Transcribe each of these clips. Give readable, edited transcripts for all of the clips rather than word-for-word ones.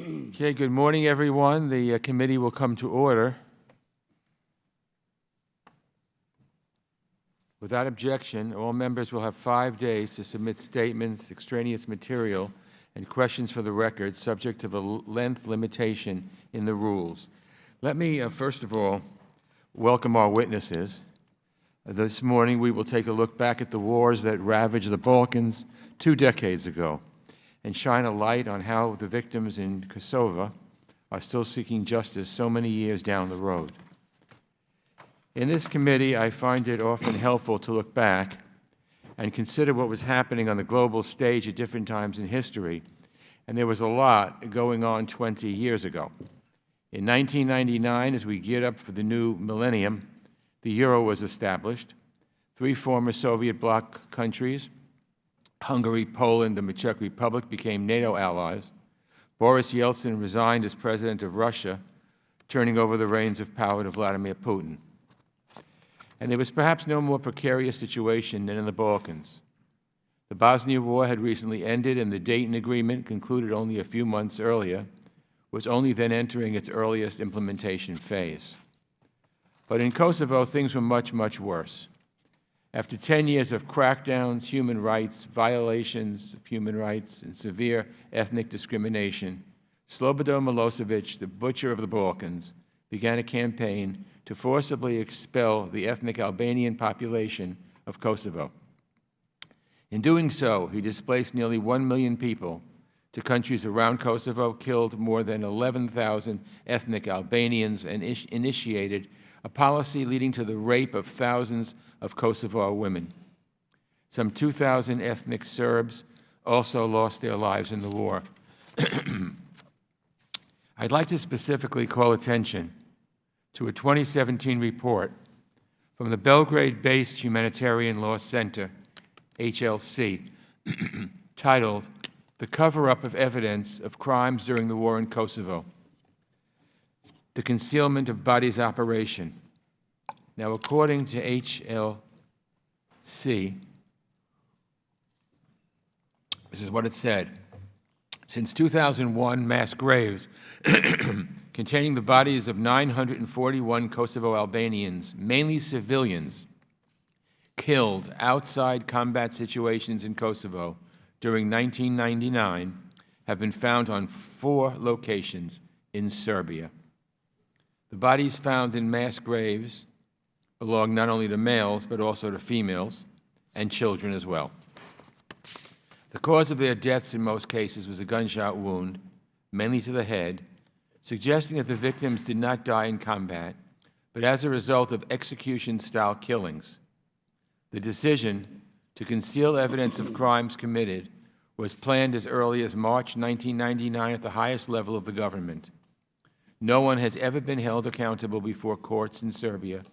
Okay, good morning, everyone. The committee will come to order. Without objection, all members will have 5 days to submit statements, extraneous material, and questions for the record, subject to the length limitation in the rules. Let me, first of all, welcome our witnesses. This morning, we will take a look back at the wars that ravaged the Balkans 2 decades ago and shine a light on how the victims in Kosovo are still seeking justice so many years down the road. In this committee, I find it often helpful to look back and consider what was happening on the global stage at different times in history, and there was a lot going on 20 years ago. In 1999, as we geared up for the new millennium, the euro was established. 3 former Soviet bloc countries, Hungary, Poland, and the Czech Republic, became NATO allies. Boris Yeltsin resigned as president of Russia, turning over the reins of power to Vladimir Putin. And there was perhaps no more precarious situation than in the Balkans. The Bosnia War had recently ended, and the Dayton Agreement, concluded only a few months earlier, was only then entering its earliest implementation phase. But in Kosovo, things were much, much worse. After 10 years of crackdowns, human rights, violations of human rights, and severe ethnic discrimination, Slobodan Milosevic, the butcher of the Balkans, began a campaign to forcibly expel the ethnic Albanian population of Kosovo. In doing so, he displaced nearly 1 million people to countries around Kosovo, killed more than 11,000 ethnic Albanians, and initiated a policy leading to the rape of thousands of Kosovo women. Some 2,000 ethnic Serbs also lost their lives in the war. I'd like to specifically call attention to a 2017 report from the Belgrade-based Humanitarian Law Center, HLC, titled "The Cover-Up of Evidence of Crimes During the War in Kosovo, the Concealment of Bodies Operation." Now, according to HLC, this is what it said. Since 2001, mass graves containing the bodies of 941 Kosovo Albanians, mainly civilians, killed outside combat situations in Kosovo during 1999, have been found on 4 locations in Serbia. The bodies found in mass graves belong not only to males, but also to females and children as well. The cause of their deaths in most cases was a gunshot wound, mainly to the head, suggesting that the victims did not die in combat, but as a result of execution-style killings. The decision to conceal evidence of crimes committed was planned as early as March 1999 at the highest level of the government. No one has ever been held accountable before courts in Serbia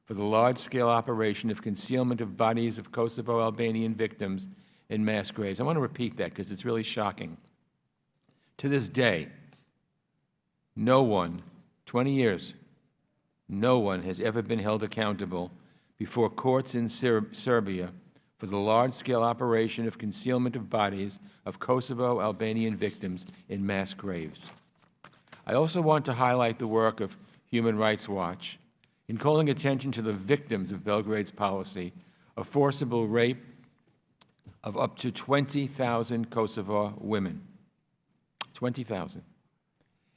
for the large-scale operation of concealment of bodies of Kosovo Albanian victims in mass graves. I want to repeat that because it's really shocking. To this day, no one, 20 years, no one has ever been held accountable before courts in Serbia for the large-scale operation of concealment of bodies of Kosovo Albanian victims in mass graves. I also want to highlight the work of Human Rights Watch in calling attention to the victims of Belgrade's policy of forcible rape of up to 20,000 Kosovo women. 20,000.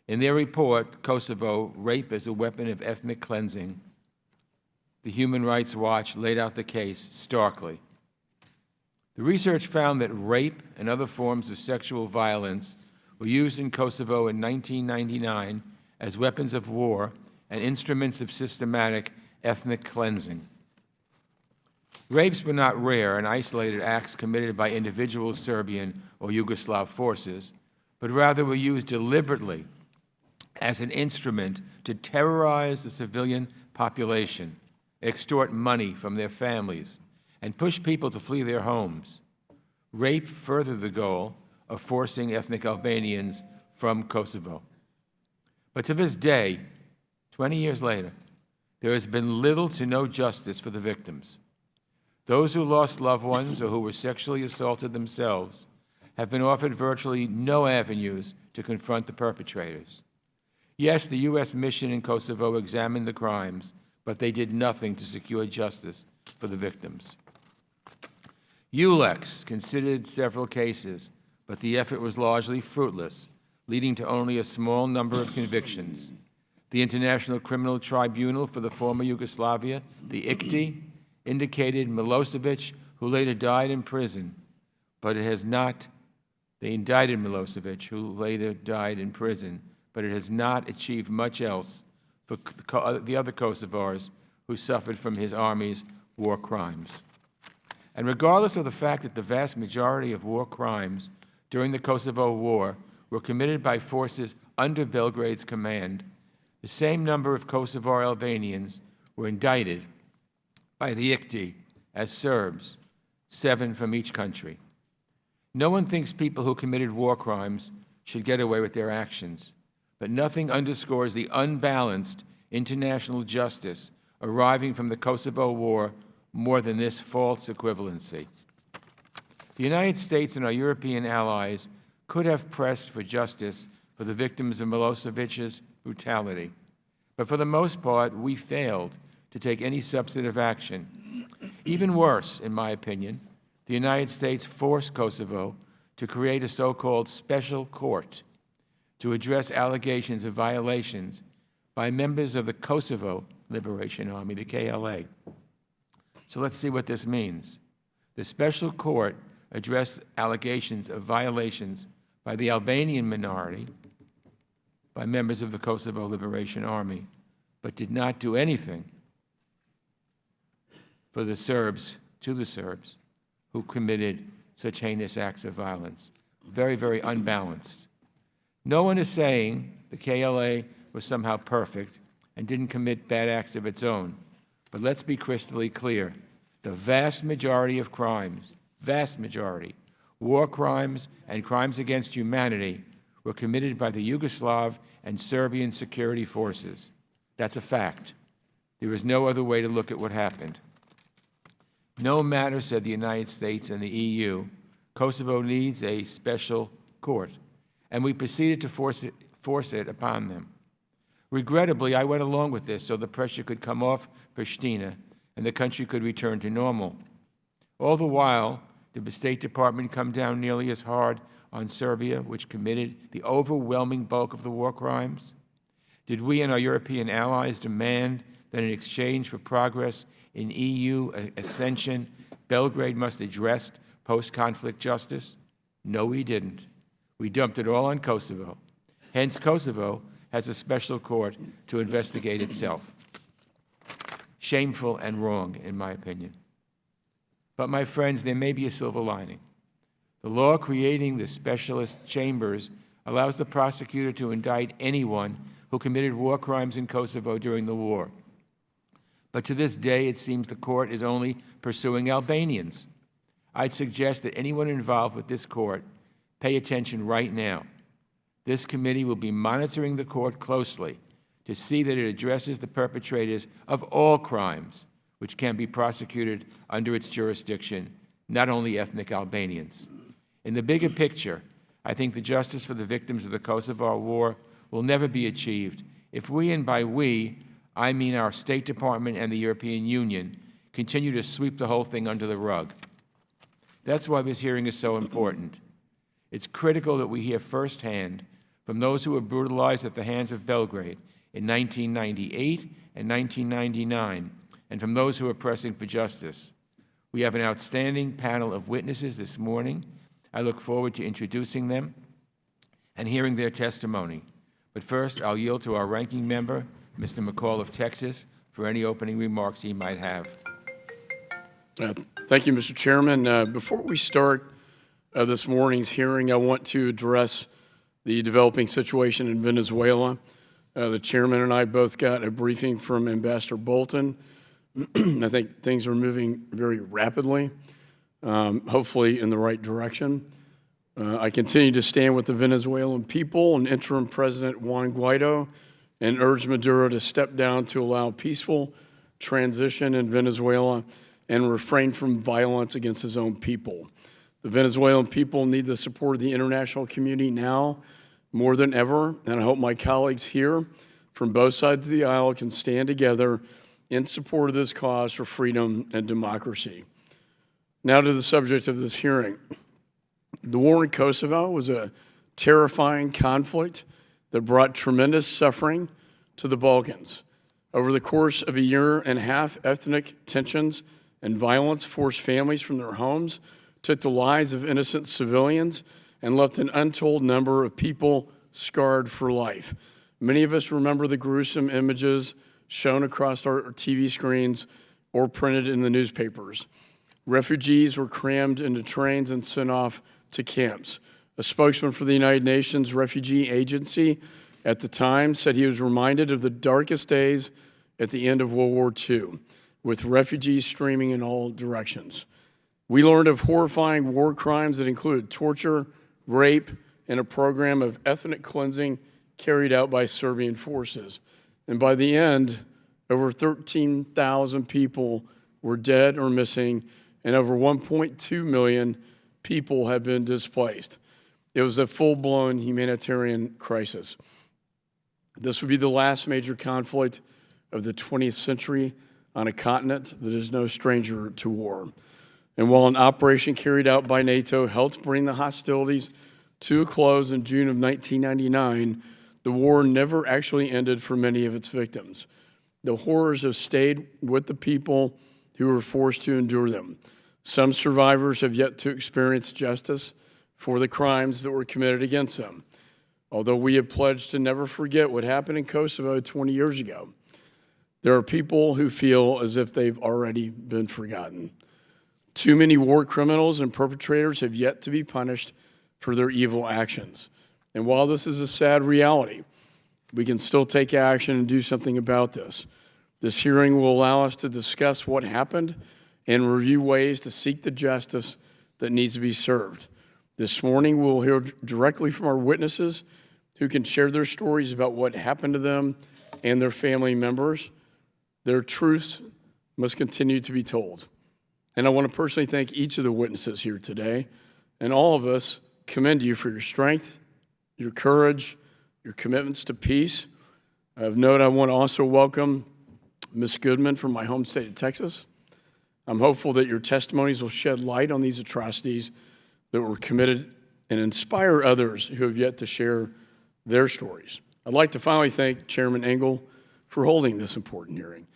In their report, Kosovo, Rape as a Weapon of Ethnic Cleansing, the Human Rights Watch laid out the case starkly. The research found that rape and other forms of sexual violence were used in Kosovo in 1999 as weapons of war and instruments of systematic ethnic cleansing. Rapes were not rare and isolated acts committed by individual Serbian or Yugoslav forces, but rather were used deliberately as an instrument to terrorize the civilian population, extort money from their families, and push people to flee their homes. Rape furthered the goal of forcing ethnic Albanians from Kosovo. But to this day, 20 years later, there has been little to no justice for the victims. Those who lost loved ones or who were sexually assaulted themselves have been offered virtually no avenues to to confront the perpetrators. Yes, the U.S. mission in Kosovo examined the crimes, but they did nothing to secure justice for the victims. ULEX considered several cases, but the effort was largely fruitless, leading to only a small number of convictions. The International Criminal Tribunal for the former Yugoslavia, the ICTY, indicated Milosevic, who later died in prison, but it has not, they indicted Milosevic, who later died in prison, but it has not achieved much else for the other Kosovars who suffered from his army's war crimes. And regardless of the fact that the vast majority of war crimes during the Kosovo War were committed by forces under Belgrade's command, the same number of Kosovar Albanians were indicted by the ICTY as Serbs, 7 from each country. No one thinks people who committed war crimes should get away with their actions, but nothing underscores the unbalanced international justice arriving from the Kosovo War more than this false equivalency. The United States and our European allies could have pressed for justice for the victims of Milosevic's brutality, but for the most part, we failed to take any substantive action. Even worse, in my opinion, the United States forced Kosovo to create a so-called special court to address allegations of violations by members of the Kosovo Liberation Army, the KLA. So let's see what this means. The special court addressed allegations of violations by the Albanian minority, by members of the Kosovo Liberation Army, but did not do anything for the Serbs, to the Serbs, who committed such heinous acts of violence. Very, very unbalanced. No one is saying the KLA was somehow perfect and didn't commit bad acts of its own, but let's be crystally clear. The vast majority of crimes, vast majority, war crimes and crimes against humanity were committed by the Yugoslav and Serbian security forces. That's a fact. There is no other way to look at what happened. No matter, said the United States and the EU, Kosovo needs a special court, and we proceeded to force it upon them. Regrettably, I went along with this so the pressure could come off Pristina and the country could return to normal. All the while, did the State Department come down nearly as hard on Serbia, which committed the overwhelming bulk of the war crimes? Did we and our European allies demand that in exchange for progress in EU ascension, Belgrade must address post-conflict justice? No, we didn't. We dumped it all on Kosovo. Hence, Kosovo has a special court to investigate itself. Shameful and wrong, in my opinion. But, my friends, there may be a silver lining. The law creating the specialist chambers allows the prosecutor to indict anyone who committed war crimes in Kosovo during the war. But to this day, it seems the court is only pursuing Albanians. I'd suggest that anyone involved with this court pay attention right now. This committee will be monitoring the court closely to see that it addresses the perpetrators of all crimes which can be prosecuted under its jurisdiction, not only ethnic Albanians. In the bigger picture, I think the justice for the victims of the Kosovo War will never be achieved if we, and by we, I mean our State Department and the European Union, continue to sweep the whole thing under the rug. That's why this hearing is so important. It's critical that we hear firsthand from those who were brutalized at the hands of Belgrade in 1998 and 1999, and from those who are pressing for justice. We have an outstanding panel of witnesses this morning. I look forward to introducing them and hearing their testimony. But first, I'll yield to our ranking member, Mr. McCall of Texas, for any opening remarks he might have. Thank you, Mr. Chairman. Before we start this morning's hearing, I want to address the developing situation in Venezuela. The chairman and I both got a briefing from Ambassador Bolton. I think things are moving very rapidly, hopefully in the right direction. I continue to stand with the Venezuelan people and interim President Juan Guaido and urge Maduro to step down to allow peaceful transition in Venezuela and refrain from violence against his own people. The Venezuelan people need the support of the international community now More than ever, and I hope my colleagues here from both sides of the aisle can stand together in support of this cause for freedom and democracy. Now to the subject of this hearing. The war in Kosovo was a terrifying conflict that brought tremendous suffering to the Balkans. Over the course of a year and a half, ethnic tensions and violence forced families from their homes, took the lives of innocent civilians, and left an untold number of people scarred for life. Many of us remember the gruesome images shown across our TV screens or printed in the newspapers. Refugees were crammed into trains and sent off to camps. A spokesman for the United Nations Refugee Agency at the time said he was reminded of the darkest days at the end of World War II, with refugees streaming in all directions. We learned of horrifying war crimes that included torture, rape, and a program of ethnic cleansing carried out by Serbian forces. And by the end, over 13,000 people were dead or missing, and over 1.2 million people have been displaced. It was a full-blown humanitarian crisis. This would be the last major conflict of the 20th century on a continent that is no stranger to war. And while an operation carried out by NATO helped bring the hostilities to a close in June of 1999, the war never actually ended for many of its victims. The horrors have stayed with the people who were forced to endure them. Some survivors have yet to experience justice for the crimes that were committed against them, although we have pledged to never forget what happened in Kosovo 20 years ago. There are people who feel as if they've already been forgotten. Too many war criminals and perpetrators have yet to be punished for their evil actions. And while this is a sad reality, we can still take action and do something about this. This hearing will allow us to discuss what happened and review ways to seek the justice that needs to be served. This morning, we'll hear directly from our witnesses who can share their stories about what happened to them and their family members. Their truths must continue to be told. And I want to personally thank each of the witnesses here today, and all of us commend you for your strength, your courage, your commitments to peace. Of note, I want to also welcome Ms. Goodman from my home state of Texas. I'm hopeful that your testimonies will shed light on these atrocities that were committed and inspire others who have yet to share their stories. I'd like to finally thank Chairman Engel for holding this important hearing,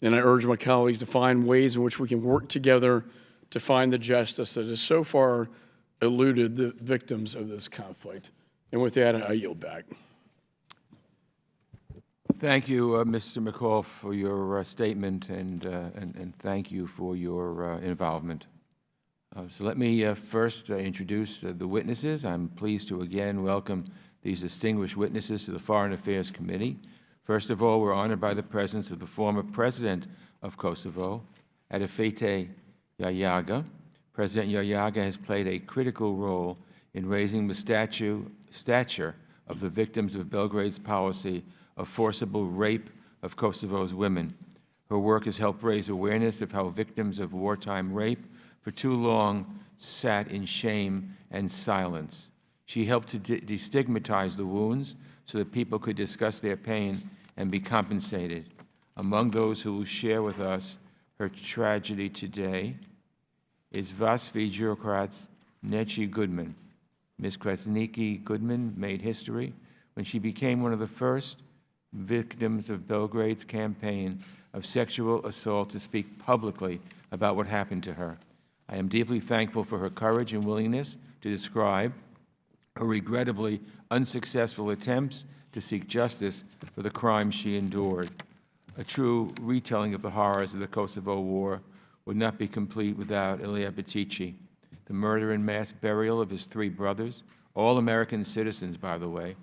and I urge my colleagues to find ways in which we can work together to find the justice that has so far eluded the victims of this conflict. And with that, I yield back. Thank you, Mr. McCall, for your statement, and thank you for your involvement. So let me first introduce the witnesses. I'm pleased to again welcome these distinguished witnesses to the Foreign Affairs Committee. First of all, we're honored by the presence of the former president of Kosovo, Atrocities jahjaga. President Jahjaga has played a critical role in raising the stature of the victims of Belgrade's policy of forcible rape of Kosovo's women. Her work has helped raise awareness of how victims of wartime rape for too long sat in shame and silence. She helped to destigmatize the wounds so that people could discuss their pain and be compensated. Among those who will share with us her tragedy today is Vasvi Jurkrat's Nechi Goodman. Ms. Krasniki Goodman made history when she became one of the first victims of Belgrade's campaign of sexual assault to speak publicly about what happened to her. I am deeply thankful for her courage and willingness to describe her regrettably unsuccessful attempts to seek justice for the crimes she endured. A true retelling of the horrors of the Kosovo War would not be complete without Ilia bytyqi. The murder and mass burial of his three brothers, all American citizens, by the way,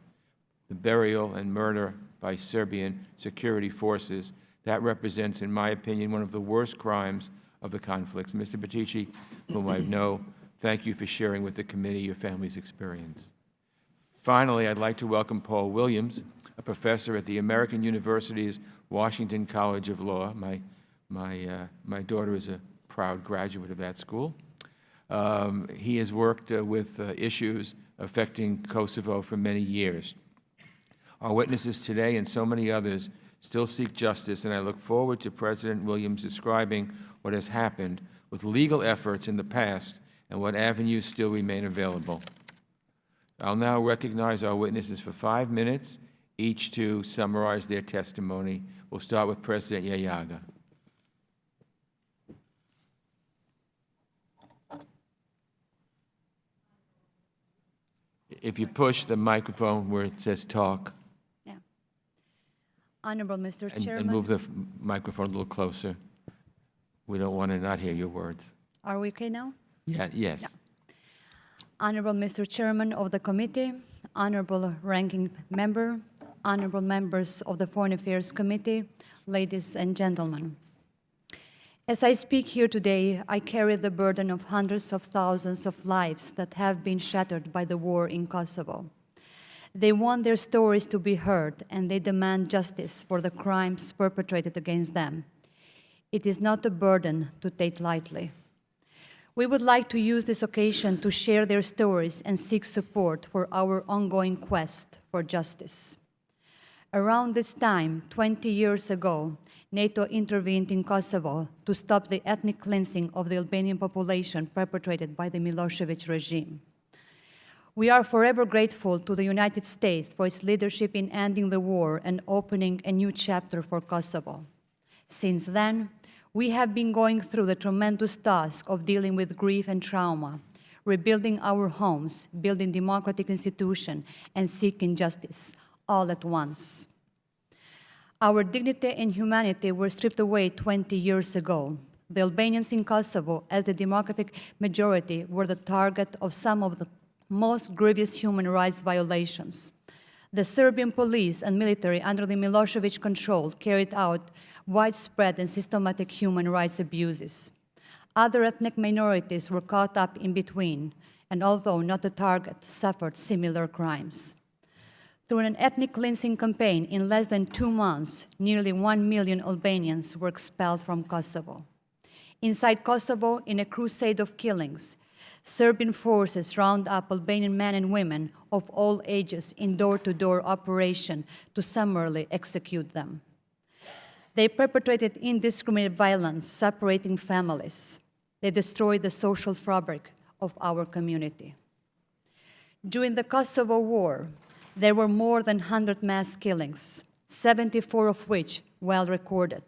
the burial and murder by Serbian security forces, that represents, in my opinion, one of the worst crimes of the conflicts. Mr. bytyqi, whom I know, thank you for sharing with the committee your family's experience. Finally, I'd like to welcome Paul Williams, a professor at the American University's Washington College of Law. My daughter is a proud graduate of that school. He has worked with issues affecting Kosovo for many years. Our witnesses today and so many others still seek justice, and I look forward to President Williams describing what has happened with legal efforts in the past and what avenues still remain available. I'll now recognize our witnesses for 5 minutes, each to summarize their testimony. We'll start with President Jahjaga. If you push the microphone where it says talk. Yeah. Honorable Mr. And Chairman. move the microphone a little closer. We don't want to not hear your words. Are we okay now? Yeah, yes. Yeah. Honorable Mr. Chairman of the committee, honorable ranking member, honorable members of the Foreign Affairs Committee, ladies and gentlemen. As I speak here today, I carry the burden of hundreds of thousands of lives that have been shattered by the war in Kosovo. They want their stories to be heard, and they demand justice for the crimes perpetrated against them. It is not a burden to take lightly. We would like to use this occasion to share their stories and seek support for our ongoing quest for justice. Around this time, 20 years ago, NATO intervened in Kosovo to stop the ethnic cleansing of the Albanian population perpetrated by the Milosevic regime. We are forever grateful to the United States for its leadership in ending the war and opening a new chapter for Kosovo. Since then, we have been going through the tremendous task of dealing with grief and trauma, rebuilding our homes, building democratic institutions, and seeking justice, all at once. Our dignity and humanity were stripped away 20 years ago. The Albanians in Kosovo, as the demographic majority, were the target of some of the most grievous human rights violations. The Serbian police and military under the Milosevic control carried out widespread and systematic human rights abuses. Other ethnic minorities were caught up in between, and although not the target, suffered similar crimes. Through an ethnic cleansing campaign, in less than 2 months, nearly 1 million Albanians were expelled from Kosovo. Inside Kosovo, in a crusade of killings, Serbian forces round up Albanian men and women of all ages in door-to-door operation to summarily execute them. They perpetrated indiscriminate violence, separating families. They destroyed the social fabric of our community. During the Kosovo War, there were more than 100 mass killings, 74 of which well recorded.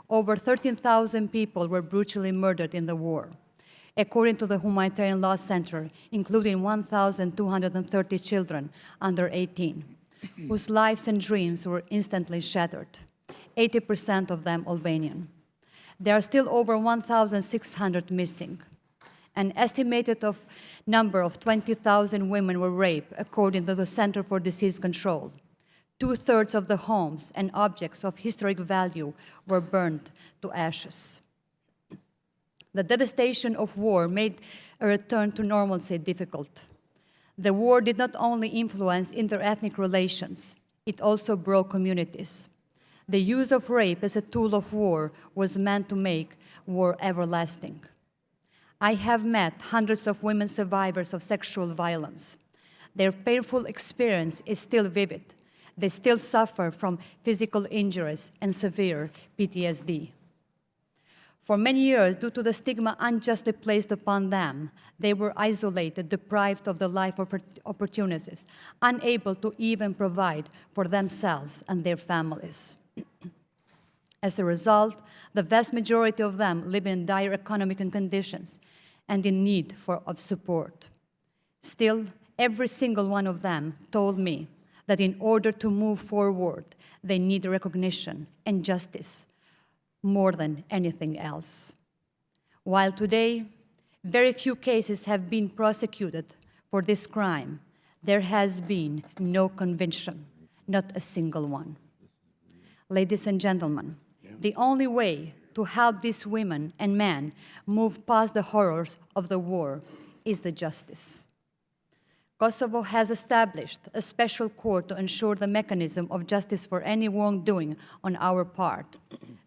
Over 13,000 people were brutally murdered in the war, according to the Humanitarian Law Center, including 1,230 children under 18, whose lives and dreams were instantly shattered, 80% of them Albanian. There are still over 1,600 missing. An estimated number of 20,000 women were raped, according to the Center for Disease Control. 2/3 of the homes and objects of historic value were burned to ashes. The devastation of war made a return to normalcy difficult. The war did not only influence interethnic relations, it also broke communities. The use of rape as a tool of war was meant to make war everlasting. I have met hundreds of women survivors of sexual violence. Their painful experience is still vivid. They still suffer from physical injuries and severe PTSD. For many years, due to the stigma unjustly placed upon them, they were isolated, deprived of the life opportunities, unable to even provide for themselves and their families. As a result, the vast majority of them live in dire economic conditions and in need of support. Still, every single one of them told me that in order to move forward, they need recognition and justice more than anything else. While today, very few cases have been prosecuted for this crime, there has been no conviction, not a single one. Ladies and gentlemen, the only way to help these women and men move past the horrors of the war is the justice. Kosovo has established a special court to ensure the mechanism of justice for any wrongdoing on our part.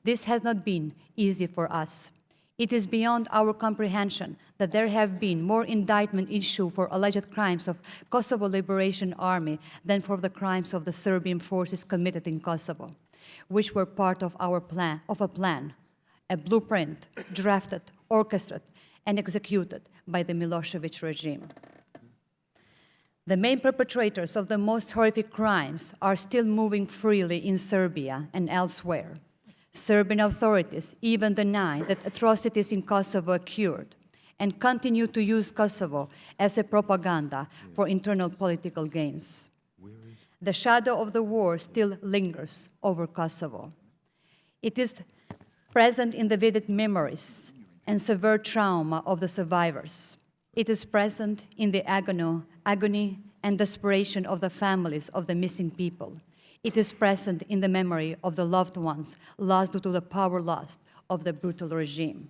This has not been easy for us. It is beyond our comprehension that there have been more indictments issued for alleged crimes of Kosovo Liberation Army than for the crimes of the Serbian forces committed in Kosovo, which were part of a plan, a blueprint drafted, orchestrated, and executed by the Milosevic regime. The main perpetrators of the most horrific crimes are still moving freely in Serbia and elsewhere. Serbian authorities even deny that atrocities in Kosovo occurred and continue to use Kosovo as a propaganda for internal political gains. The shadow of the war still lingers over Kosovo. It is present in the vivid memories and severe trauma of the survivors. It is present in the agony and desperation of the families of the missing people. It is present in the memory of the loved ones lost due to the power lust of the brutal regime.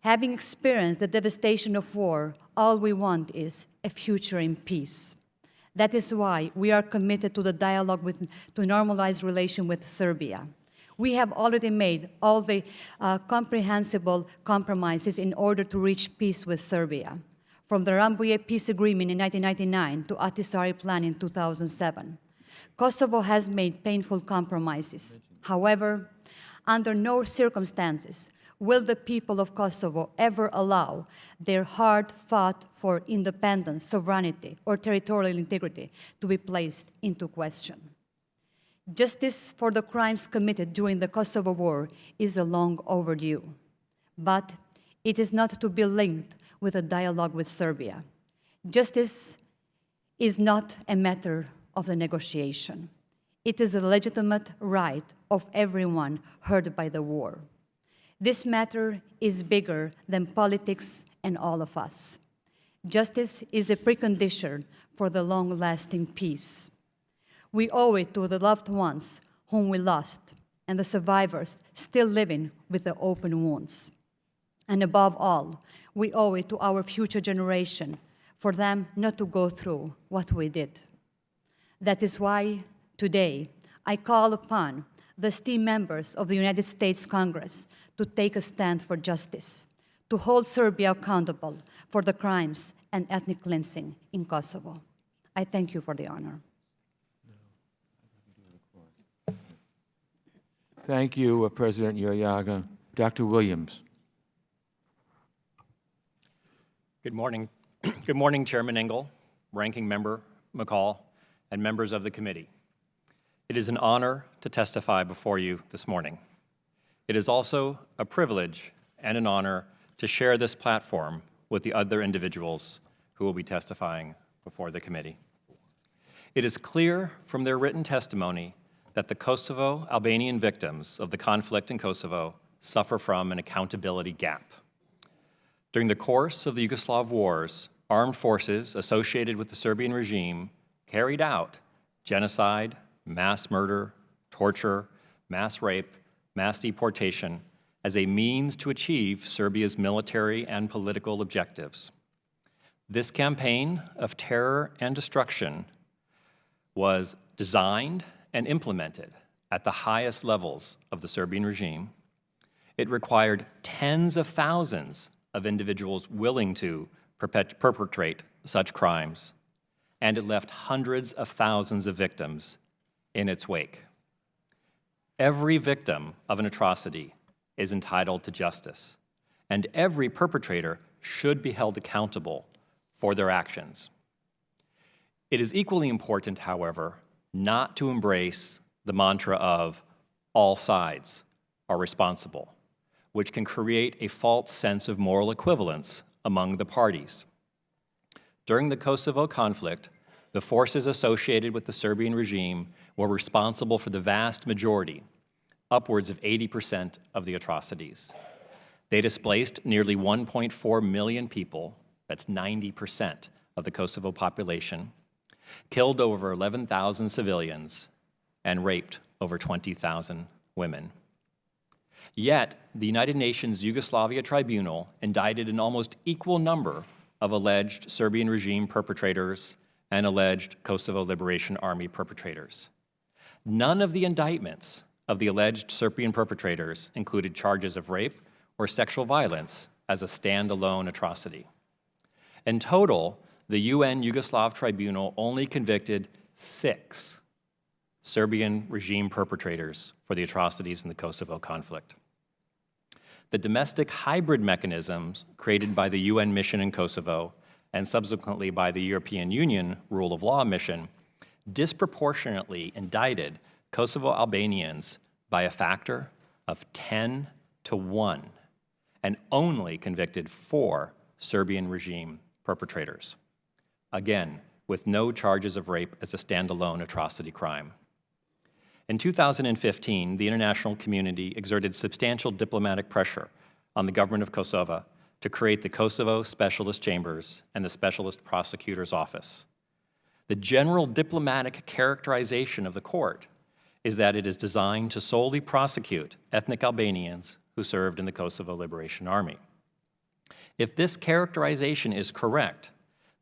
Having experienced the devastation of war, all we want is a future in peace. That is why we are committed to the dialogue to normalize relations with Serbia. We have already made all the comprehensible compromises in order to reach peace with Serbia, from the Rambouillet Peace Agreement in 1999 to Ahtisaari Plan in 2007. Kosovo has made painful compromises. However, under no circumstances will the people of Kosovo ever allow their hard-fought for independence, sovereignty, or territorial integrity to be placed into question. Justice for the crimes committed during the Kosovo War is long overdue, but it is not to be linked with a dialogue with Serbia. Justice is not a matter of the negotiation. It is a legitimate right of everyone hurt by the war. This matter is bigger than politics and all of us. Justice is a precondition for the long-lasting peace. We owe it to the loved ones whom we lost and the survivors still living with the open wounds. And above all, we owe it to our future generation for them not to go through what we did. That is why today I call upon the esteemed members of the United States Congress to take a stand for justice, to hold Serbia accountable for the crimes and ethnic cleansing in Kosovo. I thank you for the honor. Thank you, President jahjaga. Dr. Williams. Good morning. Good morning, Chairman Engel, Ranking Member McCall, and members of the committee. It is an honor to testify before you this morning. It is also a privilege and an honor to share this platform with the other individuals who will be testifying before the committee. It is clear from their written testimony that the Kosovo Albanian victims of the conflict in Kosovo suffer from an accountability gap. During the course of the Yugoslav wars, armed forces associated with the Serbian regime carried out genocide, mass murder, torture, mass rape, mass deportation as a means to achieve Serbia's military and political objectives. This campaign of terror and destruction was designed and implemented at the highest levels of the Serbian regime. It required tens of thousands of individuals willing to perpetrate such crimes, and it left hundreds of thousands of victims in its wake. Every victim of an atrocity is entitled to justice, and every perpetrator should be held accountable for their actions. It is equally important, however, not to embrace the mantra of all sides are responsible, which can create a false sense of moral equivalence among the parties. During the Kosovo conflict, the forces associated with the Serbian regime were responsible for the vast majority, upwards of 80% of the atrocities. They displaced nearly 1.4 million people, that's 90% of the Kosovo population, killed over 11,000 civilians, and raped over 20,000 women. Yet, the United Nations Yugoslavia Tribunal indicted an almost equal number of alleged Serbian regime perpetrators and alleged Kosovo Liberation Army perpetrators. None of the indictments of the alleged Serbian perpetrators included charges of rape or sexual violence as a standalone atrocity. In total, the UN Yugoslav Tribunal only convicted 6 Serbian regime perpetrators for the atrocities in the Kosovo conflict. The domestic hybrid mechanisms created by the UN mission in Kosovo and subsequently by the European Union Rule of Law mission disproportionately indicted Kosovo Albanians by a factor of 10 to 1 and only convicted 4 Serbian regime perpetrators, again, with no charges of rape as a standalone atrocity crime. In 2015, the international community exerted substantial diplomatic pressure on the government of Kosovo to create the Kosovo Specialist Chambers and the Specialist Prosecutor's Office. The general diplomatic characterization of the court is that it is designed to solely prosecute ethnic Albanians who served in the Kosovo Liberation Army. If this characterization is correct,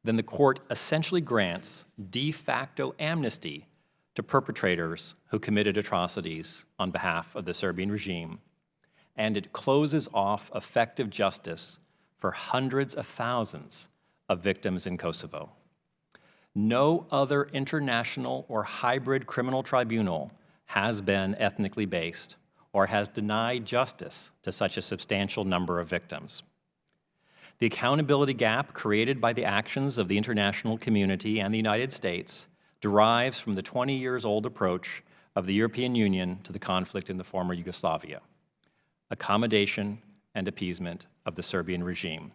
then the court essentially grants de facto amnesty to perpetrators who committed atrocities on behalf of the Serbian regime, and it closes off effective justice for hundreds of thousands of victims in Kosovo. No other international or hybrid criminal tribunal has been ethnically based or has denied justice to such a substantial number of victims. The accountability gap created by the actions of the international community and the United States derives from the 20-years-old approach of the European Union to the conflict in the former Yugoslavia: accommodation and appeasement of the Serbian regime.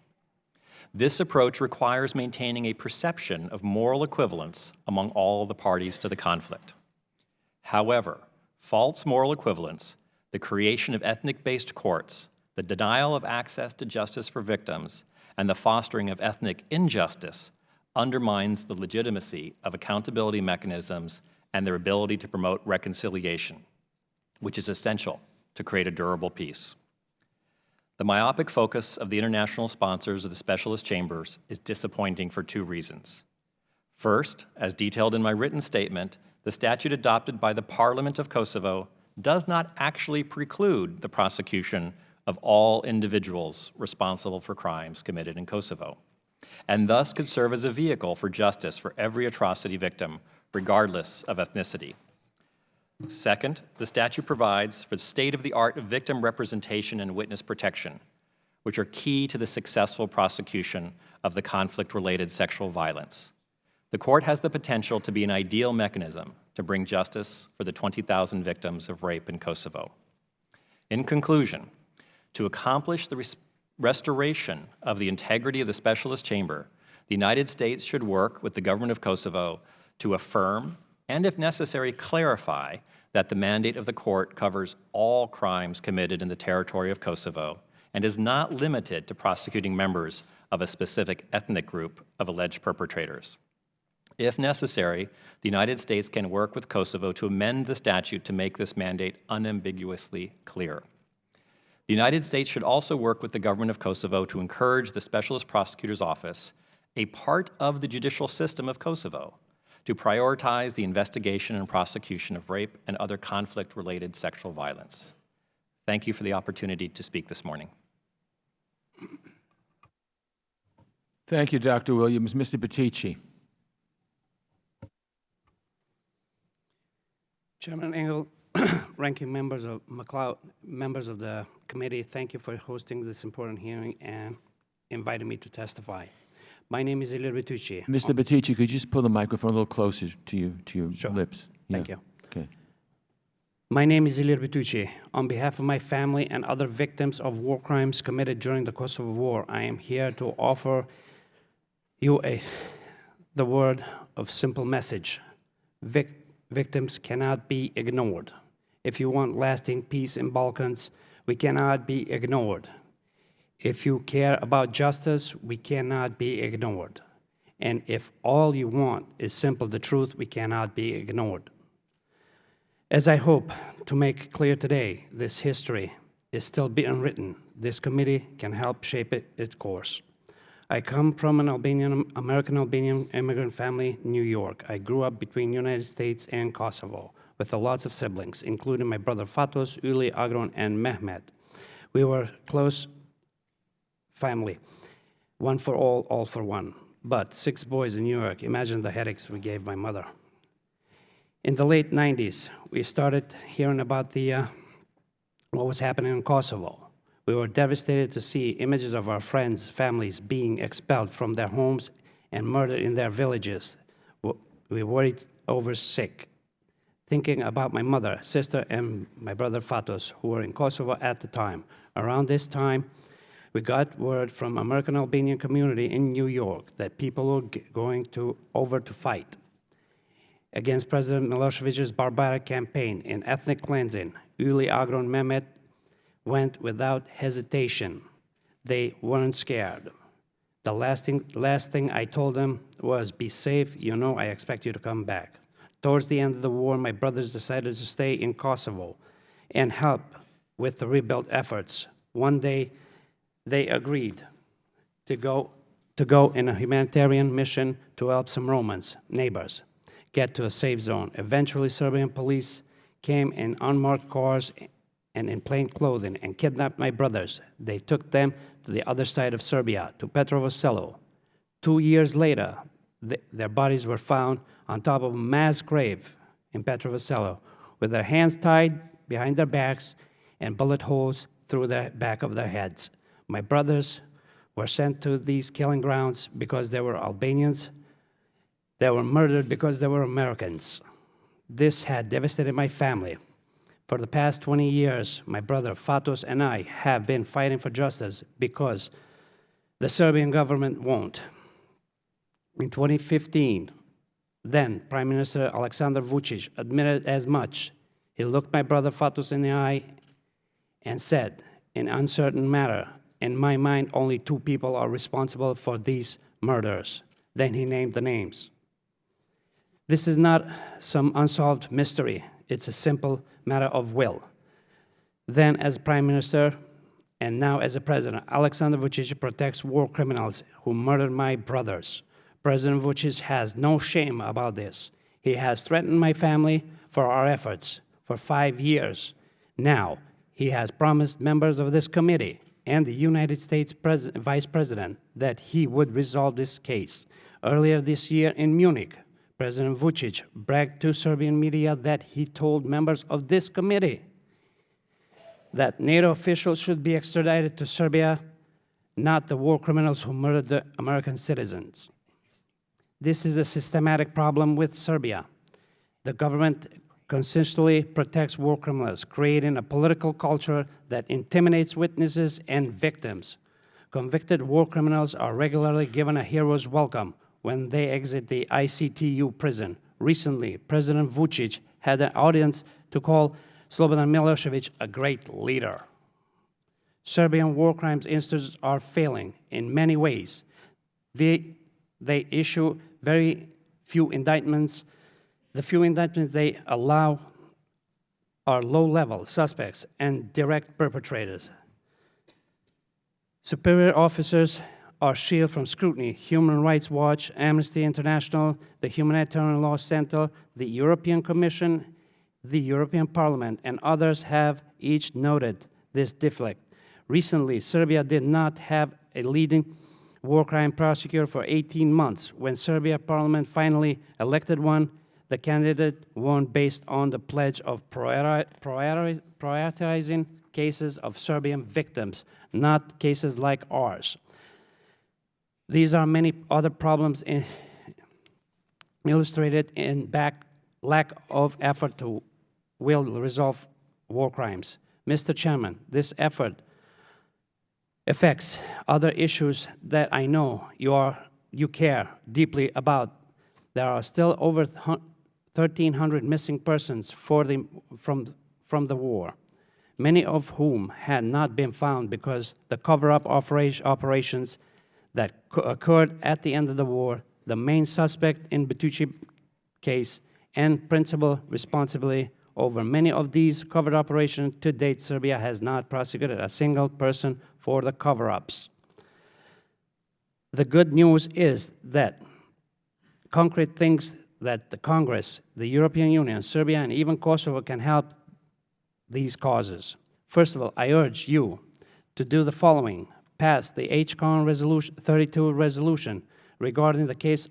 This approach requires maintaining a perception of moral equivalence among all the parties to the conflict. However, false moral equivalence, the creation of ethnic-based courts, the denial of access to justice for victims, and the fostering of ethnic injustice undermines the legitimacy of accountability mechanisms and their ability to promote reconciliation, which is essential to create a durable peace. The myopic focus of the international sponsors of the Specialist Chambers is disappointing for 2 reasons. First, as detailed in my written statement, the statute adopted by the Parliament of Kosovo does not actually preclude the prosecution of all individuals responsible for crimes committed in Kosovo, and thus could serve as a vehicle for justice for every atrocity victim, regardless of ethnicity. Second, the statute provides for state-of-the-art victim representation and witness protection, which are key to the successful prosecution of the conflict-related sexual violence. The court has the potential to be an ideal mechanism to bring justice for the 20,000 victims of rape in Kosovo. In conclusion, to accomplish the restoration of the integrity of the Specialist Chamber, the United States should work with the government of Kosovo to affirm and, if necessary, clarify that the mandate of the court covers all crimes committed in the territory of Kosovo and is not limited to prosecuting members of a specific ethnic group of alleged perpetrators. If necessary, the United States can work with Kosovo to amend the statute to make this mandate unambiguously clear. The United States should also work with the government of Kosovo to encourage the Specialist Prosecutor's Office, a part of the judicial system of Kosovo, to prioritize the investigation and prosecution of rape and other conflict-related sexual violence. Thank you for the opportunity to speak this morning. Thank you, Dr. Williams. Mr. Bytyqi. Chairman Engel, ranking members of McLeod, members of the committee, thank you for hosting this important hearing and inviting me to testify. My name is Ilir Bytyqi. Mr. Bytyqi, could you just pull the microphone a little closer to your Sure. lips? Thank you. Okay. My name is Ilir Bytyqi. On behalf of my family and other victims of war crimes committed during the Kosovo War, I am here to offer you the word of simple message. Victims cannot be ignored. If you want lasting peace in Balkans, we cannot be ignored. If you care about justice, we cannot be ignored. And if all you want is simple the truth, we cannot be ignored. As I hope to make clear today, this history is still being written. This committee can help shape its course. I come from an American Albanian immigrant family in New York. I grew up between United States and Kosovo with lots of siblings, including my brother Fatos, Uli, Agron, and Mehmet. We were close family, one for all for one. But 6 boys in New York, imagine the headaches we gave my mother. In the late 90s, we started hearing about what was happening in Kosovo. We were devastated to see images of our friends, families being expelled from their homes and murdered in their villages. We worried over sick, thinking about my mother, sister, and my brother Fatos, who were in Kosovo at the time. Around this time, we got word from American Albanian community in New York that people were going over to fight against President Milosevic's barbaric campaign in ethnic cleansing. Uli, Agro, and Mehmet went without hesitation. They weren't scared. The last thing I told them was, be safe, you know I expect you to come back. Towards the end of the war, my brothers decided to stay in Kosovo and help with the rebuild efforts. One day, they agreed to go in a humanitarian mission to help some Romans, neighbors, get to a safe zone. Eventually, Serbian police came in unmarked cars and in plain clothing and kidnapped my brothers. They took them to the other side of Serbia, to Petrovo Selo. 2 years later, their bodies were found on top of a mass grave in Petrovo Selo, with their hands tied behind their backs and bullet holes through the back of their heads. My brothers were sent to these killing grounds because they were Albanians. They were murdered because they were Americans. This had devastated my family. For the past 20 years, my brother Fatos and I have been fighting for justice because the Serbian government won't. In 2015, then Prime Minister Aleksandar Vučić admitted as much. He looked my brother Fatos in the eye and said, in uncertain manner, in my mind, only 2 people are responsible for these murders. Then he named the names. This is not some unsolved mystery. It's a simple matter of will. Then as Prime Minister, and now as a President, Aleksandar Vučić protects war criminals who murdered my brothers. President Vučić has no shame about this. He has threatened my family for our efforts for 5 years. Now, he has promised members of this committee and the United States Vice President that he would resolve this case. Earlier this year in Munich, President Vučić bragged to Serbian media that he told members of this committee that NATO officials should be extradited to Serbia, not the war criminals who murdered the American citizens. This is a systematic problem with Serbia. The government consistently protects war criminals, creating a political culture that intimidates witnesses and victims. Convicted war criminals are regularly given a hero's welcome when they exit the ICTU prison. Recently, President Vučić had an audience to call Slobodan Milošević a great leader. Serbian war crimes institutes are failing in many ways. They issue very few indictments. The few indictments they allow are low-level suspects and direct perpetrators. Superior officers are shielded from scrutiny. Human Rights Watch, Amnesty International, the Humanitarian Law Center, the European Commission, the European Parliament, and others have each noted this defect. Recently, Serbia did not have a leading war crime prosecutor for 18 months. When Serbia Parliament finally elected one, the candidate won based on the pledge of prioritizing cases of Serbian victims, not cases like ours. These are many other problems illustrated in lack of effort to will resolve war crimes. Mr. Chairman, this effort affects other issues that I know you care deeply about. There are still over 1,300 missing persons from the war, many of whom had not been found because the cover-up operations that occurred at the end of the war. The main suspect in bytyqi case and principal responsibility over many of these covered operations. To date, Serbia has not prosecuted a single person for the cover-ups. The good news is that concrete things that the Congress, the European Union, Serbia, and even Kosovo can help these causes. First of all, I urge you to do the following: pass the HCON resolution, 32 resolution regarding the case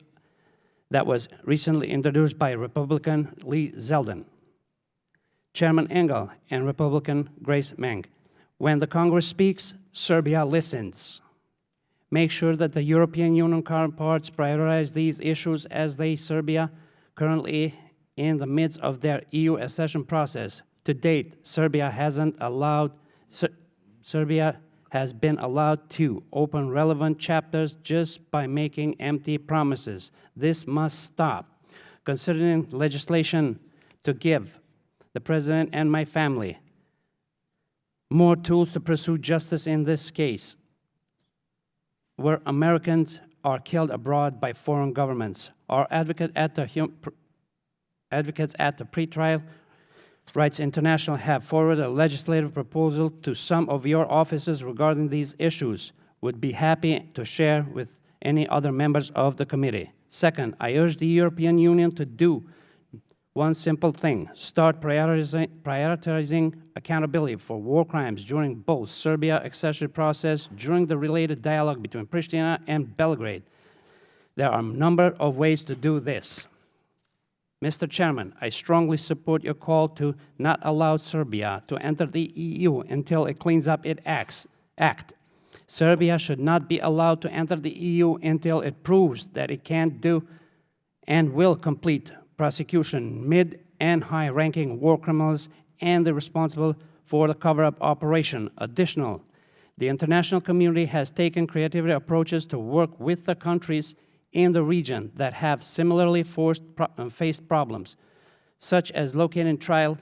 that was recently introduced by Republican Lee Zeldin, Chairman Engel, and Republican Grace Meng. When the Congress speaks, Serbia listens. Make sure that the European Union counterparts prioritize these issues as Serbia currently in the midst of their EU accession process. To date, Serbia has been allowed to open relevant chapters just by making empty promises. This must stop. Considering legislation to give the President and my family more tools to pursue justice in this case, where Americans are killed abroad by foreign governments. Our advocates at the Pretrial Rights International have forwarded a legislative proposal to some of your offices regarding these issues. Would be happy to share with any other members of the committee. Second, I urge the European Union to do one simple thing: start prioritizing accountability for war crimes during both Serbia accession process, during the related dialogue between Pristina and Belgrade. There are a number of ways to do this. Mr. Chairman, I strongly support your call to not allow Serbia to enter the EU until it cleans up its act. Serbia should not be allowed to enter the EU until it proves that it can do and will complete prosecution mid and high-ranking war criminals and the responsible for the cover-up operation. Additional, the international community has taken creative approaches to work with the countries in the region that have similarly faced problems, such as locating trials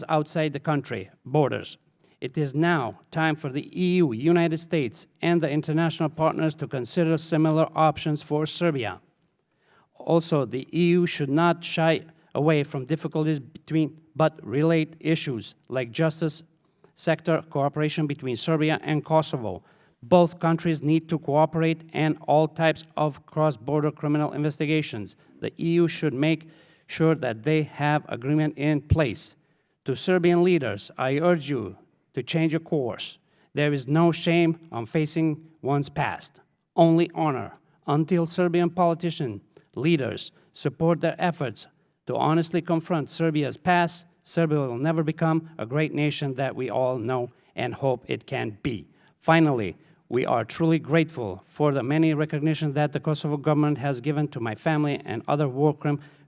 outside the country borders. It is now time for the EU, United States, and the international partners to consider similar options for Serbia. Also, the EU should not shy away from difficulties but relate issues like justice sector cooperation between Serbia and Kosovo. Both countries need to cooperate in all types of cross-border criminal investigations. The EU should make sure that they have agreement in place. To Serbian leaders, I urge you to change your course. There is no shame on facing one's past, only honor. Until Serbian politicians, leaders support their efforts to honestly confront Serbia's past, Serbia will never become a great nation that we all know and hope it can be. Finally, we are truly grateful for the many recognition that the Kosovo government has given to my family and other war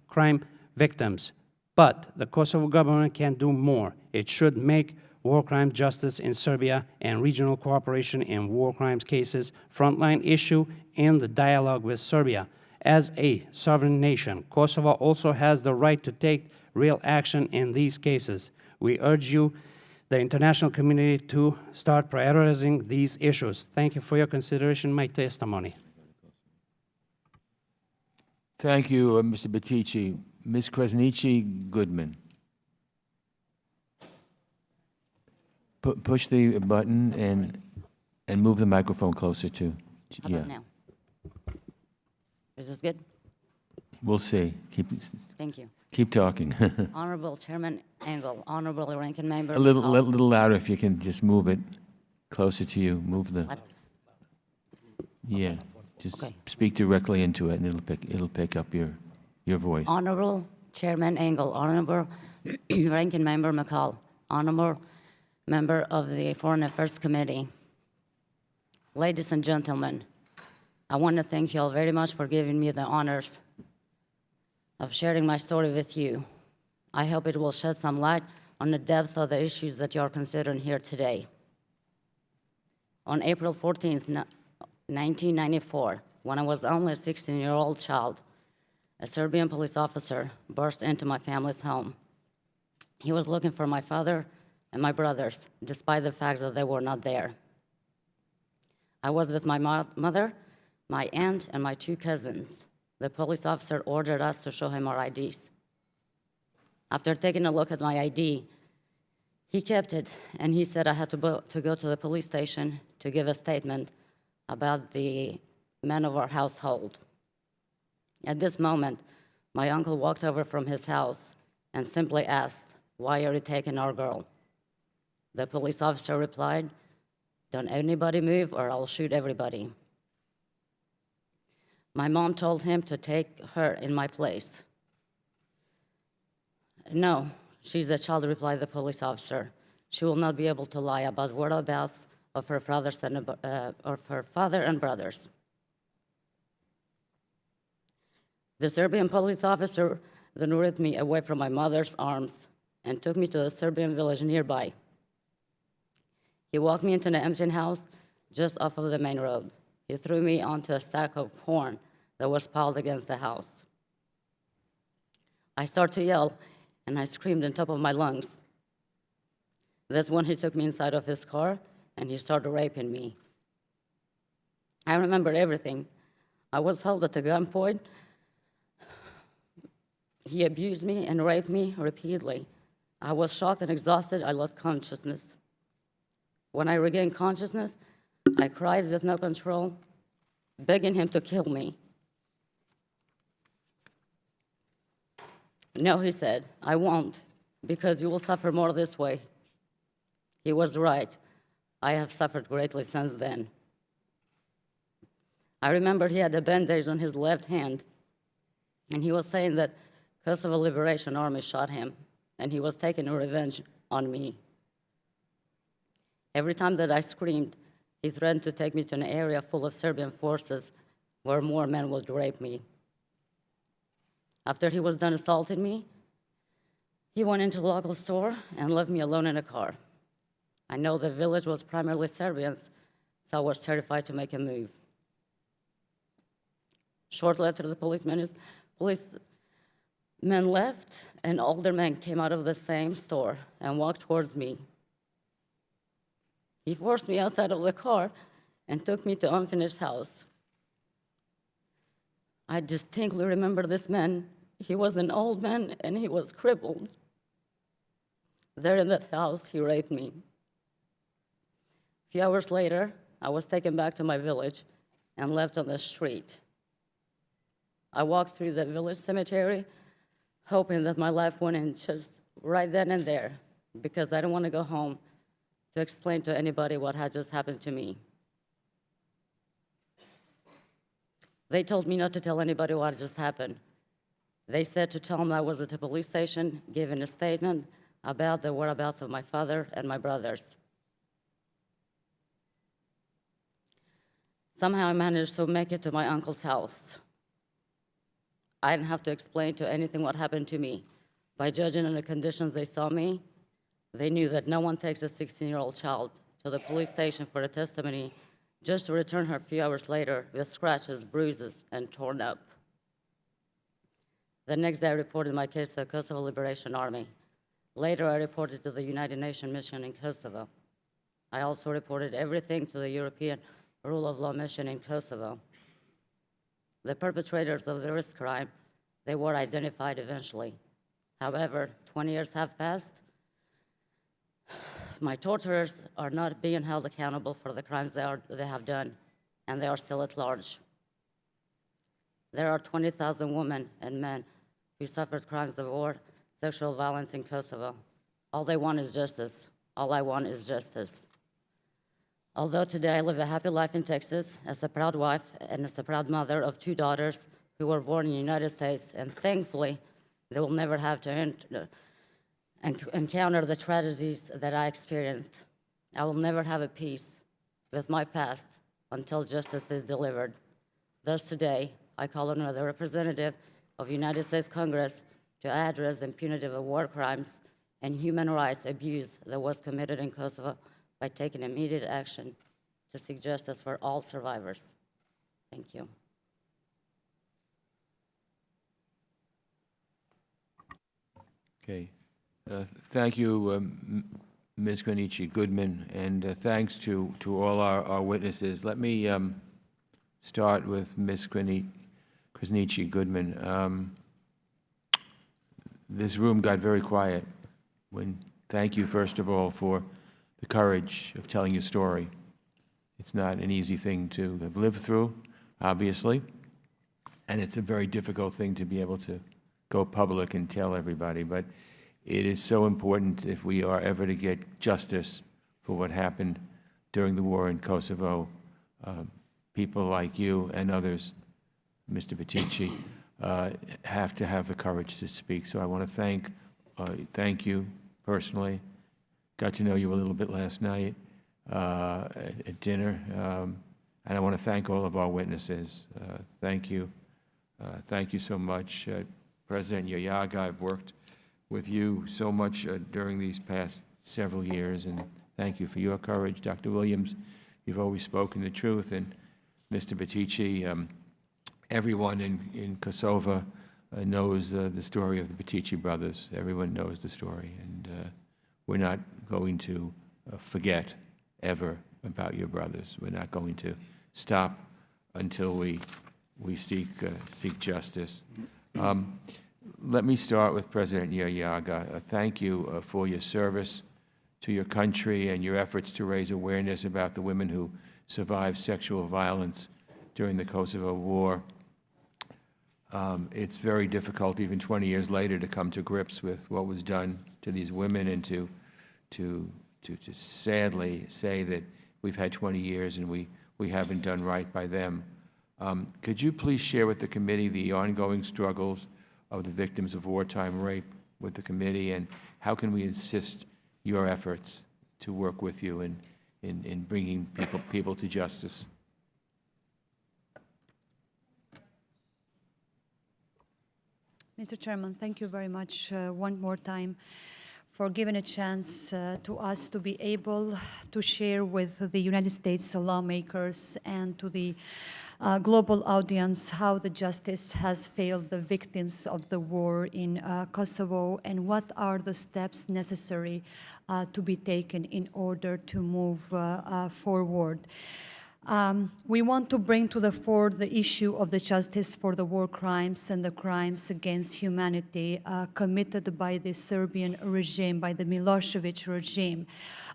crime victims. But the Kosovo government can do more. It should make war crime justice in Serbia and regional cooperation in war crimes cases frontline issue in the dialogue with Serbia. As a sovereign nation, Kosovo also has the right to take real action in these cases. We urge you, the international community, to start prioritizing these issues. Thank you for your consideration, my testimony. Thank you, Mr. Bytyqi. Ms. Kresnici Goodman. Push the button and move the microphone closer to. How about now? Is this good? We'll see. Thank you. Keep talking. Honorable Chairman Engel, Honorable Ranking Member. A little louder if you can just move it closer to you. Move the. What? Yeah, just Okay. speak directly into it, and it'll pick up your voice. Honorable Chairman Engel, Honorable Ranking Member McCall, Honorable Member of the Foreign Affairs Committee. Ladies and gentlemen, I want to thank you all very much for giving me the honors of sharing my story with you. I hope it will shed some light on the depth of the issues that you are considering here today. On April 14th, 1994, when I was only a 16-year-old child, a Serbian police officer burst into my family's home. He was looking for my father and my brothers, despite the fact that they were not there. I was with my mother, my aunt, and my two cousins. The police officer ordered us to show him our IDs. After taking a look at my ID, he kept it, and he said I had to go to the police station to give a statement about the men of our household. At this moment, my uncle walked over from his house and simply asked, "Why are you taking our girl?" The police officer replied, "Don't anybody move or I'll shoot everybody." My mom told him to take her in my place. "No, she's a child," replied the police officer. "She will not be able to lie about whereabouts of her father and brothers." The Serbian police officer then ripped me away from my mother's arms and took me to a Serbian village nearby. He walked me into an empty house just off of the main road. He threw me onto a stack of corn that was piled against the house. I started to yell, and I screamed on top of my lungs. That's when he took me inside of his car, and he started raping me. I remember everything. I was held at a gunpoint. He abused me and raped me repeatedly. I was shocked and exhausted. I lost consciousness. When I regained consciousness, I cried with no control, begging him to kill me. "No," he said, "I won't, because you will suffer more this way." He was right. I have suffered greatly since then. I remember he had a bandage on his left hand, and he was saying that Kosovo Liberation Army shot him, and he was taking revenge on me. Every time that I screamed, he threatened to take me to an area full of Serbian forces where more men would rape me. After he was done assaulting me, he went into the local store and left me alone in a car. I know the village was primarily Serbians, so I was terrified to make a move. Shortly after the policemen left, an older man came out of the same store and walked towards me. He forced me outside of the car and took me to unfinished house. I distinctly remember this man. He was an old man and he was crippled. There in that house, he raped me. A few hours later, I was taken back to my village and left on the street. I walked through the village cemetery, hoping that my life went in just right then and there, because I didn't want to go home to explain to anybody what had just happened to me. They told me not to tell anybody what just happened. They said to tell them I was at the police station giving a statement about the whereabouts of my father and my brothers. Somehow I managed to make it to my uncle's house. I didn't have to explain to anything what happened to me. By judging on the conditions they saw me, they knew that no one takes a 16-year-old child to the police station for a testimony just to return her a few hours later with scratches, bruises, and torn up. The next day, I reported my case to the Kosovo Liberation Army. Later, I reported to the United Nations mission in Kosovo. I also reported everything to the European Rule of Law mission in Kosovo. The perpetrators of this crime, they were identified eventually. However, 20 years have passed. My torturers are not being held accountable for the crimes they have done, and they are still at large. There are 20,000 women and men who suffered crimes of war, sexual violence in Kosovo. All they want is justice. All I want is justice. Although today I live a happy life in Texas as a proud wife and as a proud mother of 2 daughters who were born in the United States, and thankfully they will never have to encounter the tragedies that I experienced. I will never have a peace with my past until justice is delivered. Thus today, I call on the representative of the United States Congress to address the impunity of war crimes and human rights abuse that was committed in Kosovo by taking immediate action to seek justice for all survivors. Thank you. Okay. Thank you, Ms. Krasniqi Goodman, and thanks to all our witnesses. Let me start with Ms. Krasniqi Goodman. This room got very quiet. Thank you, first of all, for the courage of telling your story. It's not an easy thing to have lived through, obviously, and it's a very difficult thing to be able to go public and tell everybody. But it is so important if we are ever to get justice for what happened during the war in Kosovo. People like you and others, Mr. Bytyqi, have to have the courage to speak. So I want to thank you personally. Got to know you a little bit last night at dinner. And I want to thank all of our witnesses. Thank you. Thank you so much. President jahjaga, I've worked with you so much during these past several years, and thank you for your courage. Dr. Williams, you've always spoken the truth, and Mr. Bytyqi, everyone in Kosovo knows the story of the Bytyqi brothers. Everyone knows the story, and we're not going to forget ever about your brothers. We're not going to stop until we seek justice. Let me start with President jahjaga. Thank you for your service to your country and your efforts to raise awareness about the women who survived sexual violence during the Kosovo War. It's very difficult, even 20 years later, to come to grips with what was done to these women and to sadly say that we've had 20 years and we haven't done right by them. Could you please share with the committee the ongoing struggles of the victims of wartime rape with the committee, and how can we assist your efforts to work with you in bringing people to justice? Mr. Chairman, thank you very much one more time for giving a chance to us to be able to share with the United States lawmakers and to the global audience how the justice has failed the victims of the war in Kosovo and what are the steps necessary to be taken in order to move forward. We want to bring to the fore the issue of the justice for the war crimes and the crimes against humanity committed by the Serbian regime, by the Milosevic regime,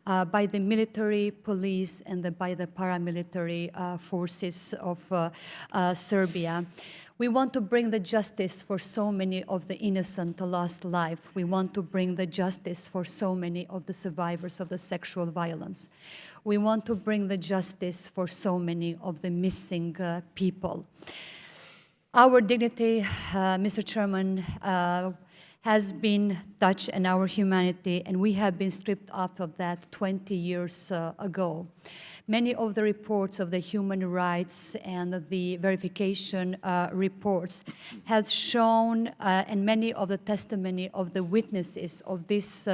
by the military, police, and by the paramilitary forces of Serbia. We want to bring the justice for so many of the innocent lost life. We want to bring the justice for so many of the survivors of the sexual violence. We want to bring the justice for so many of the missing people. Our dignity, Mr. Chairman, has been touched, and our humanity, and we have been stripped out of that 20 years ago. Many of the reports of the human rights and the verification reports has shown, and many of the testimony of the witnesses of these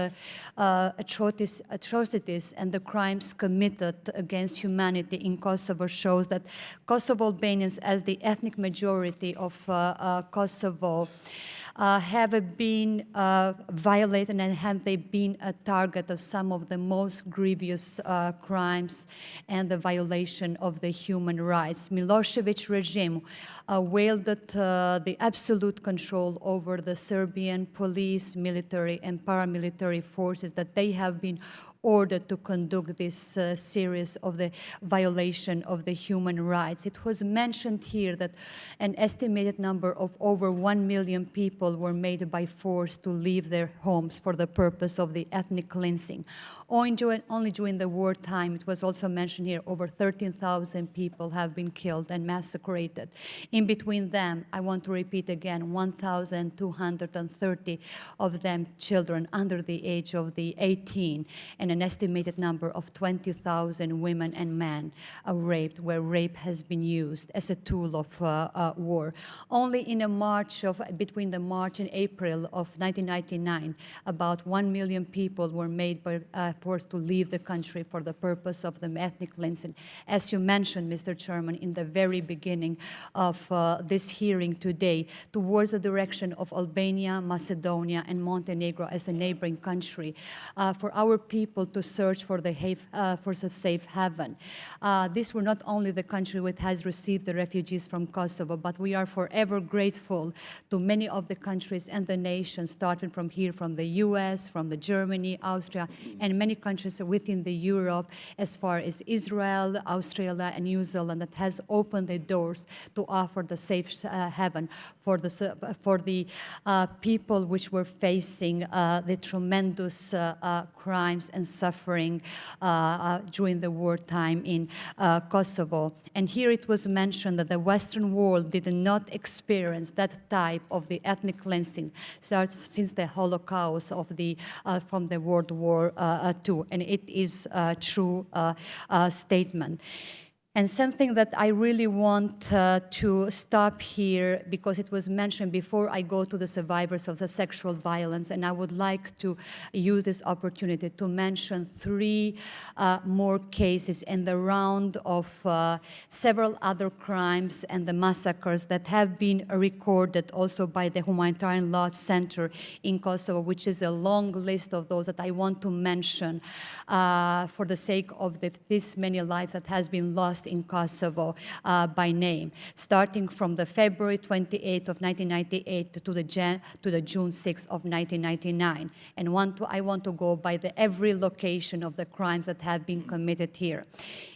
atrocities and the crimes committed against humanity in Kosovo shows that Kosovo Albanians, as the ethnic majority of Kosovo, have been violated and have they been a target of some of the most grievous crimes and the violation of the human rights. Milosevic regime wielded the absolute control over the Serbian police, military, and paramilitary forces that they have been ordered to conduct this series of the violation of the human rights. It was mentioned here that an estimated number of over 1 million people were made by force to leave their homes for the purpose of the ethnic cleansing. Only during the wartime, it was also mentioned here, over 13,000 people have been killed and massacred. In between them, I want to repeat again, 1,230 of them children under the age of the 18, and an estimated number of 20,000 women and men raped, where rape has been used as a tool of war. Only in between the March and April of 1999, about 1 million people were made by forced to leave the country for the purpose of the ethnic cleansing. As you mentioned, Mr. Chairman, in the very beginning of this hearing today, towards the direction of Albania, Macedonia, and Montenegro as a neighboring country, for our people people to search for for a safe haven. This were not only the country which has received the refugees from Kosovo, but we are forever grateful to many of the countries and the nations, starting from here, from the US, from the Germany, Austria, and many countries within the Europe, as far as Israel, Australia, and New Zealand, that has opened the doors to offer the safe haven for the people which were facing the tremendous crimes and suffering during the wartime in Kosovo. And here it was mentioned that the Western world did not experience that type of the ethnic cleansing since the Holocaust of from the World War II, and it is a true statement. And something that I really want to stop here, because it was mentioned before I go to the survivors of the sexual violence, and I would like to use this opportunity to mention 3 more cases in the round of several other crimes and the massacres that have been recorded also by the Humanitarian Law Center in Kosovo, which is a long list of those that I want to mention for the sake of this many lives that has been lost in Kosovo by name, starting from the February 28th of 1998 to the June 6th of 1999. And I want to go by every location of the crimes that have been committed here.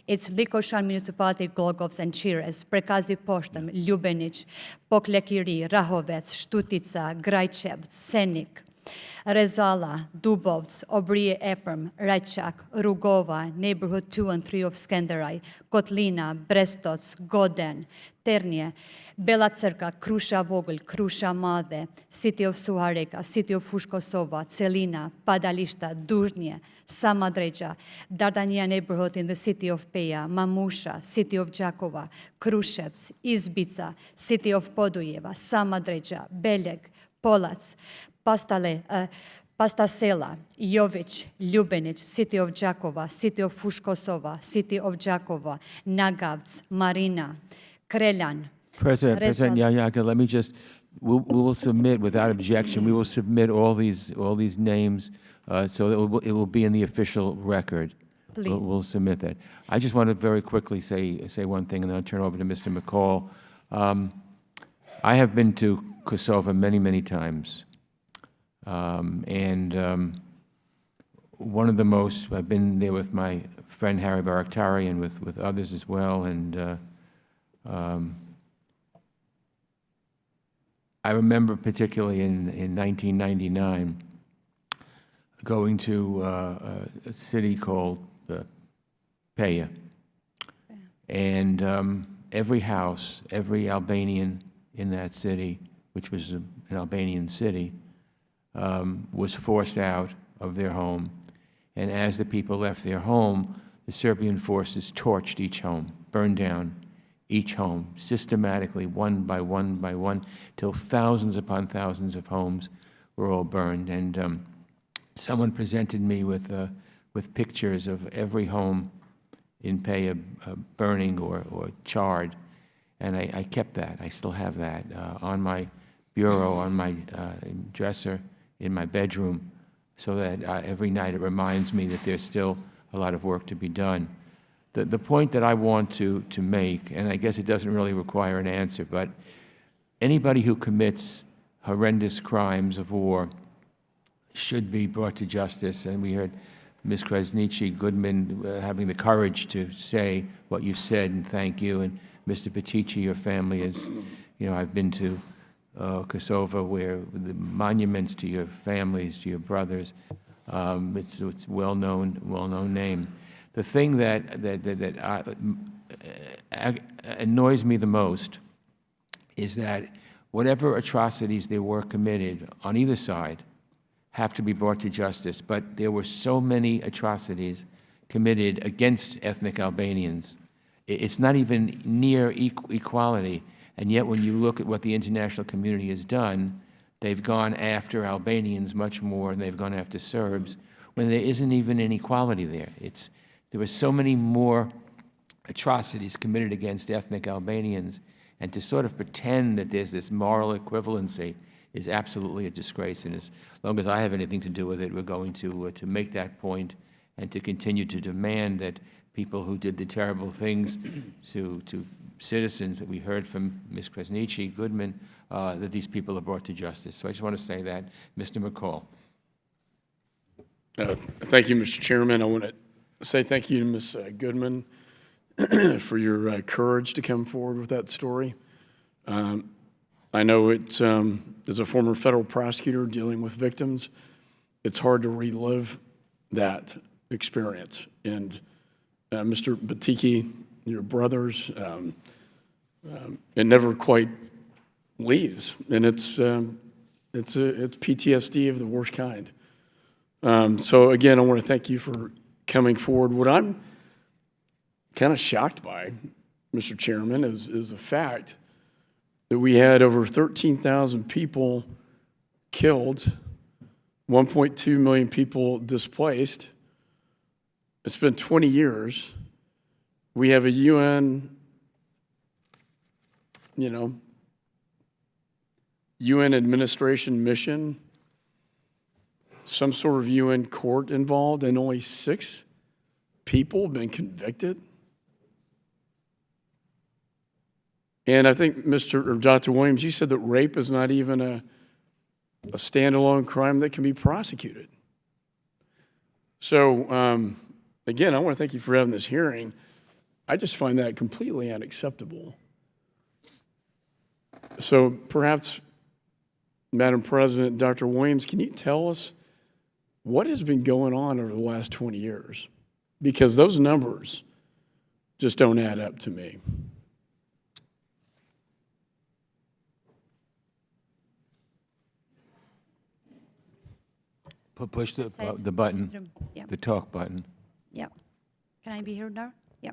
It's Likošan municipality, Glogovec and Čires, Prekazi Poštan, Ljubenić, Poklekiri, Rahovec, Štutica, Grajčev, Senik, Rezala, Dubovc, Obrije Eprom, Rajčak, Rugova, neighborhood 2 and 3 of Skenderaj, Kotlina, Brestoc, Goden, Ternje, Bela Crkva, Kruša Vogel, Kruša Mlade, city of Suhareka, city of Fuškosova, Celina, Padališta, Dužnje, Samadređa, Dardania neighborhood in the city of Peja, Mamuša, city of Đakova, Kruševc, Izbica, city of Podujeva, Samadređa, Beljeg, Polac, Pastasela, Jović, Ljubenić, city of Đakova, city of Fuškosova, city of Đakova, Nagavc, Marina, Kreljan. President jahjaga, let me just, we will submit, without objection, we will submit all these names so that it will be in the official record. Please. We'll submit that. I just want to very quickly say one thing, and then I'll turn over to Mr. McCall. I have been to Kosovo many, many times. One of the most, I've been there with my friend Harry Baraktari and with others as well, and I remember particularly in 1999 going to a city called Peja, and every house, every Albanian in that city, which was an Albanian city, was forced out of their home. And as the people left their home, the Serbian forces torched each home, burned down each home, systematically, one by one, till thousands upon thousands of homes were all burned. And someone presented me with pictures of every home in Peja burning or charred. And I kept that. I still have that on my bureau, on my dresser, in my bedroom, so that every night it reminds me that there's still a lot of work to be done. The point that I want to make, and I guess it doesn't really require an answer, but anybody who commits horrendous crimes of war should be brought to justice. And we heard Ms. Krasniqi, Goodman, having the courage to say what you've said, and thank you. And Mr. Bytyqi, your family is, I've been to Kosovo, where the monuments to your families, to your brothers, it's well-known name. The thing that annoys me the most is that whatever atrocities there were committed on either side have to be brought to justice. But there were so many atrocities committed against ethnic Albanians. It's not even near equality. And yet when you look at what the international community has done, they've gone after Albanians much more than they've gone after Serbs, when there isn't even an equality there. There were so many more atrocities committed against ethnic Albanians, and to sort of pretend that there's this moral equivalency is absolutely a disgrace. And as long as I have anything to do with it, we're going to make that point and to continue to demand that people who did the terrible things to citizens that we heard from Ms. Kresnichi, Goodman, that these people are brought to justice. So I just want to say that. Mr. McCall. Thank you, Mr. Chairman. I want to say thank you to Ms. Goodman for your courage to come forward with that story. I know it's, as a former federal prosecutor dealing with victims, it's hard to relive that experience. And Mr. bytyqi, your brothers, it never quite leaves, and it's PTSD of the worst kind. So again, I want to thank you for coming forward. What I'm kind of shocked by, Mr. Chairman, is the fact that we had over 13,000 people killed, 1.2 million people displaced. It's been 20 years. We have a UN, UN administration mission, some sort of UN court involved, and only 6 people have been convicted. And I think Dr. Williams, you said that rape is not even a standalone crime that can be prosecuted. So, again, I want to thank you for having this hearing. I just find that completely unacceptable. So perhaps, Madam President, Dr. Williams, can you tell us what has been going on over the last 20 years? Because those numbers just don't add up to me. Push the Said button, Mr. Yeah. the talk button. Yeah. Can I be heard now? Yeah.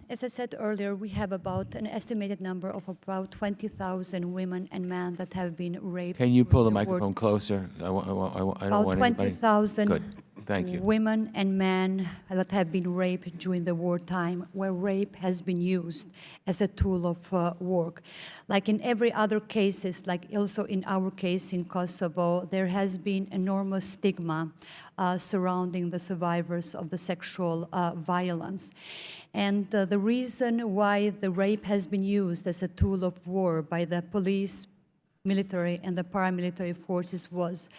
As I said earlier, we have about an estimated number of about 20,000 women and men that have been raped. Can you pull the during war. microphone closer? I don't About want anybody. 20,000 Good. Thank you. women and men that have been raped during the wartime, where rape has been used as a tool of work. Like in every other cases, like also in our case in Kosovo, there has been enormous stigma surrounding the survivors of the sexual violence. And the reason why the rape has been used as a tool of war by the police, military and the paramilitary forces was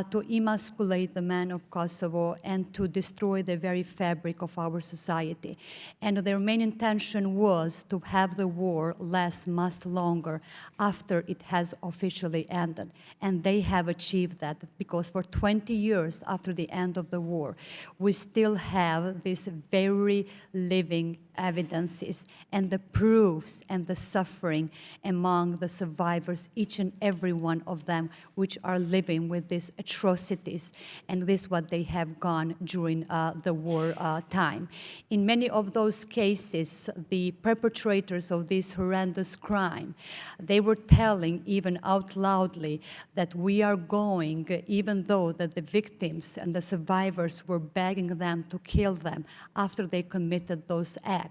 to emasculate the men of Kosovo and to destroy the very fabric of our society. And their main intention was to have the war last much longer after it has officially ended. And they have achieved that, because for 20 years after the end of the war, we still have these very living evidences and the proofs and the suffering among the survivors, each and every one of them, which are living with these atrocities, and this what they have gone during the war time. In many of those cases, the perpetrators of this horrendous crime, they were telling even out loudly that we are going, even though that the victims and the survivors were begging them to kill them after they committed those acts.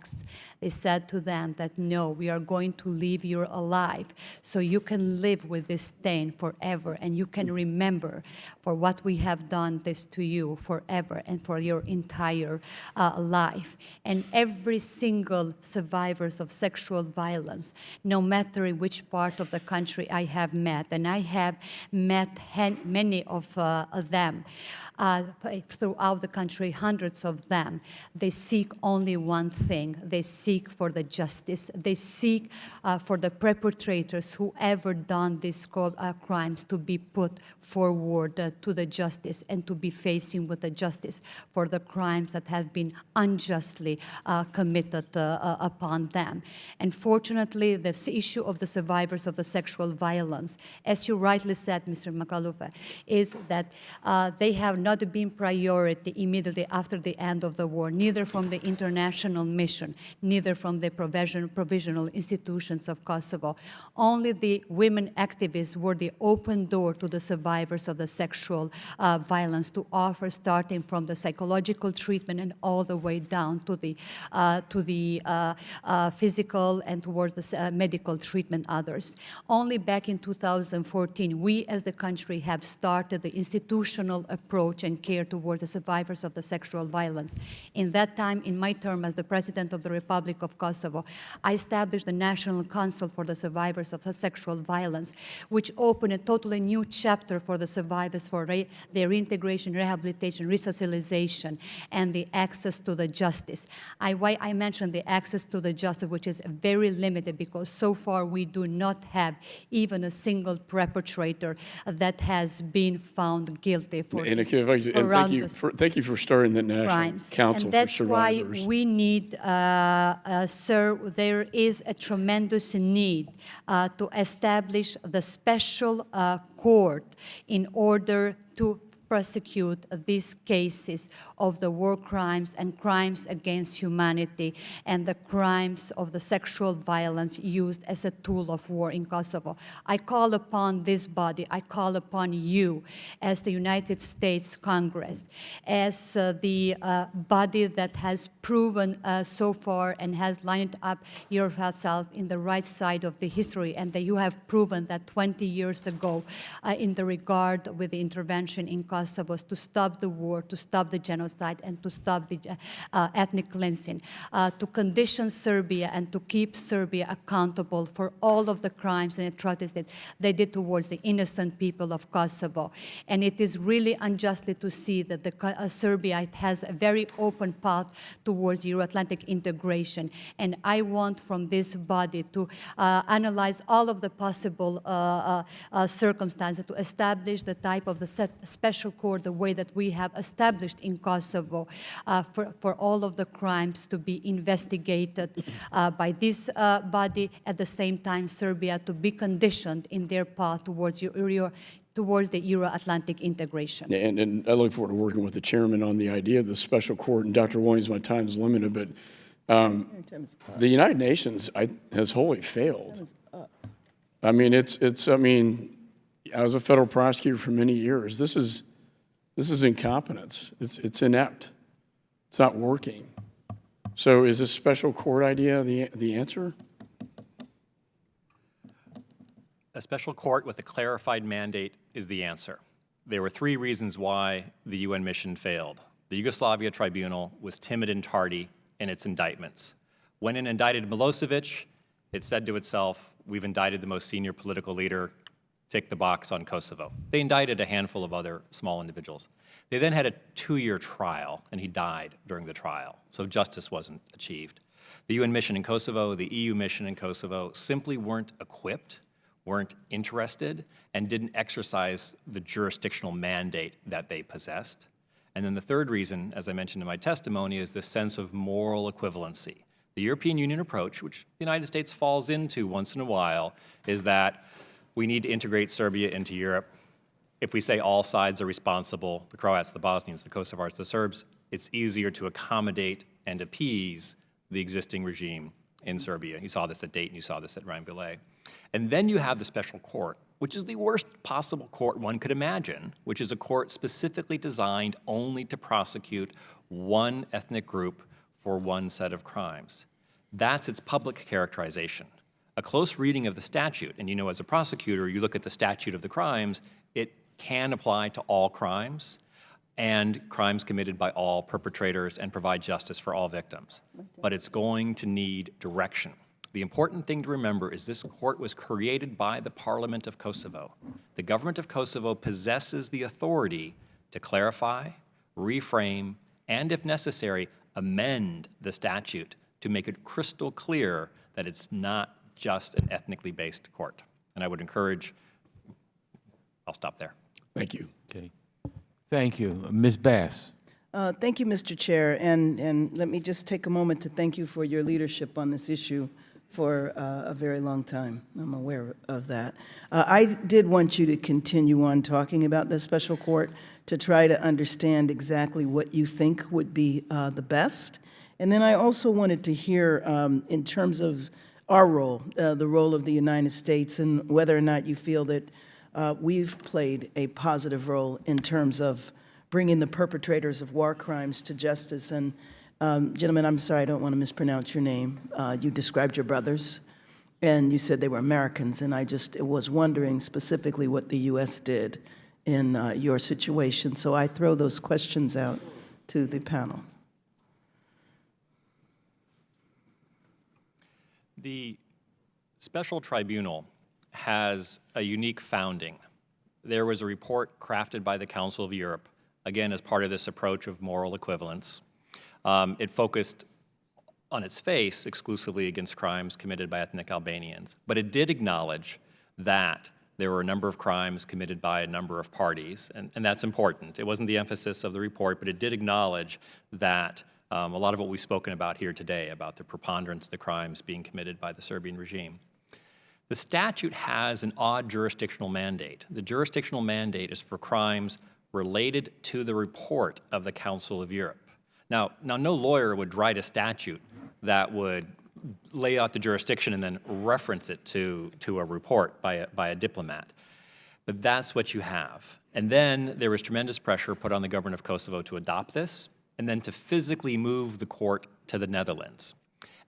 They said to them that, no, we are going to leave you alive so you can live with this stain forever and you can remember for what we have done this to you forever and for your entire life. And every single survivors of sexual violence, no matter in which part of the country I have met, and I have met many of them throughout the country, hundreds of them, they seek only one thing. They seek for the justice. They seek for the perpetrators, whoever done these crimes, to be put forward to the justice and to be facing with the justice for the crimes that have been unjustly committed upon them. And fortunately, this issue of the survivors of the sexual violence, as you rightly said, Mr. Makalufa, is that they have not been priority immediately after the end of the war, neither from the international mission, neither from the provisional institutions of Kosovo. Only the women activists were the open door to the survivors of the sexual violence to offer, starting from the psychological treatment and all the way down to the physical and towards the medical treatment others. Only back in 2014, we as the country have started the institutional approach and care towards the survivors of the sexual violence. In that time, in my term as the President of the Republic of Kosovo, I established the National Council for the Survivors of Sexual Violence, which opened a totally new chapter for the survivors for their reintegration, rehabilitation, resocialization, and the access to the justice. Why I mentioned the access to the justice, which is very limited because so far we do not have even a single perpetrator that has been found guilty for And thank you for starting the National crimes. Council And that's for Survivors. why we need, sir, there is a tremendous need to establish the special court in order to prosecute these cases of the war crimes and crimes against humanity and the crimes of the sexual violence used as a tool of war in Kosovo. I call upon this body, I call upon you as the United States Congress, as the body that has proven so far and has lined up yourself in the right side of the history, and that you have proven that 20 years ago in the regard with the intervention in Kosovo to stop the war, to stop the genocide, and to stop the ethnic cleansing, to condition Serbia and to keep Serbia accountable for all of the crimes and atrocities that they did towards the innocent people of Kosovo. And it is really unjustly to see that Serbia has a very open path towards Euro-Atlantic integration. And I want from this body to analyze all of the possible circumstances to establish the type of the special court, the way that we have established in Kosovo for all of the crimes to be investigated by this body. At the same time, Serbia to be conditioned in their path towards the Euro-Atlantic integration. And I look forward to working with the chairman on the idea of the special court. And Dr. Williams, my time is limited, but the United Nations has wholly failed. I mean, I was a federal prosecutor for many years. This is incompetence. It's inept. It's not working. So is a special court idea the answer? A special court with a clarified mandate is the answer. There were 3 reasons why the UN mission failed. The Yugoslavia Tribunal was timid and tardy in its indictments. When it indicted Milosevic, it said to itself, we've indicted the most senior political leader, tick the box on Kosovo. They indicted a handful of other small individuals. They then had a 2-year trial, and he died during the trial, so justice wasn't achieved. The UN mission in Kosovo, the EU mission in Kosovo simply weren't equipped, weren't interested, and didn't exercise the jurisdictional mandate that they possessed. And then the third reason, as I mentioned in my testimony, is this sense of moral equivalency. The European Union approach, which the United States falls into once in a while, is that we need to integrate Serbia into Europe. If we say all sides are responsible, the Croats, the Bosnians, the Kosovars, the Serbs, it's easier to accommodate and appease the existing regime in Serbia. You saw this at Dayton, you saw this at Rambouillet. And then you have the special court, which is the worst possible court one could imagine, which is a court specifically designed only to prosecute one ethnic group for one set of crimes. That's its public characterization. A close reading of the statute, and you know as a prosecutor, you look at the statute of the crimes, it can apply to all crimes and crimes committed by all perpetrators and provide justice for all victims. But it's going to need direction. The important thing to remember is this court was created by the Parliament of Kosovo. The government of Kosovo possesses the authority to clarify, reframe, and if necessary, amend the statute to make it crystal clear that it's not just an ethnically based court. And I would encourage, I'll stop there. Thank you. Okay. Thank you. Ms. Bass. Thank you, Mr. Chair, and let me just take a moment to thank you for your leadership on this issue for a very long time. I'm aware of that. I did want you to continue on talking about the special court to try to understand exactly what you think would be the best. And then I also wanted to hear, in terms of our role, the role of the United States, and whether or not you feel that we've played a positive role in terms of bringing the perpetrators of war crimes to justice. And gentlemen, I'm sorry, I don't want to mispronounce your name. You described your brothers, and you said they were Americans, and I just was wondering specifically what the U.S. did in your situation. So I throw those questions out to the panel. The Special Tribunal has a unique founding. There was a report crafted by the Council of Europe, again, as part of this approach of moral equivalence. It focused on its face exclusively against crimes committed by ethnic Albanians, but it did acknowledge that there were a number of crimes committed by a number of parties, and that's important. It wasn't the emphasis of the report, but it did acknowledge that a lot of what we've spoken about here today, about the preponderance of the crimes being committed by the Serbian regime. The statute has an odd jurisdictional mandate. The jurisdictional mandate is for crimes related to the report of the Council of Europe. Now no lawyer would write a statute that would lay out the jurisdiction and then reference it to a report by a diplomat. But that's what you have. And then there was tremendous pressure put on the government of Kosovo to adopt this, and then to physically move the court to the Netherlands.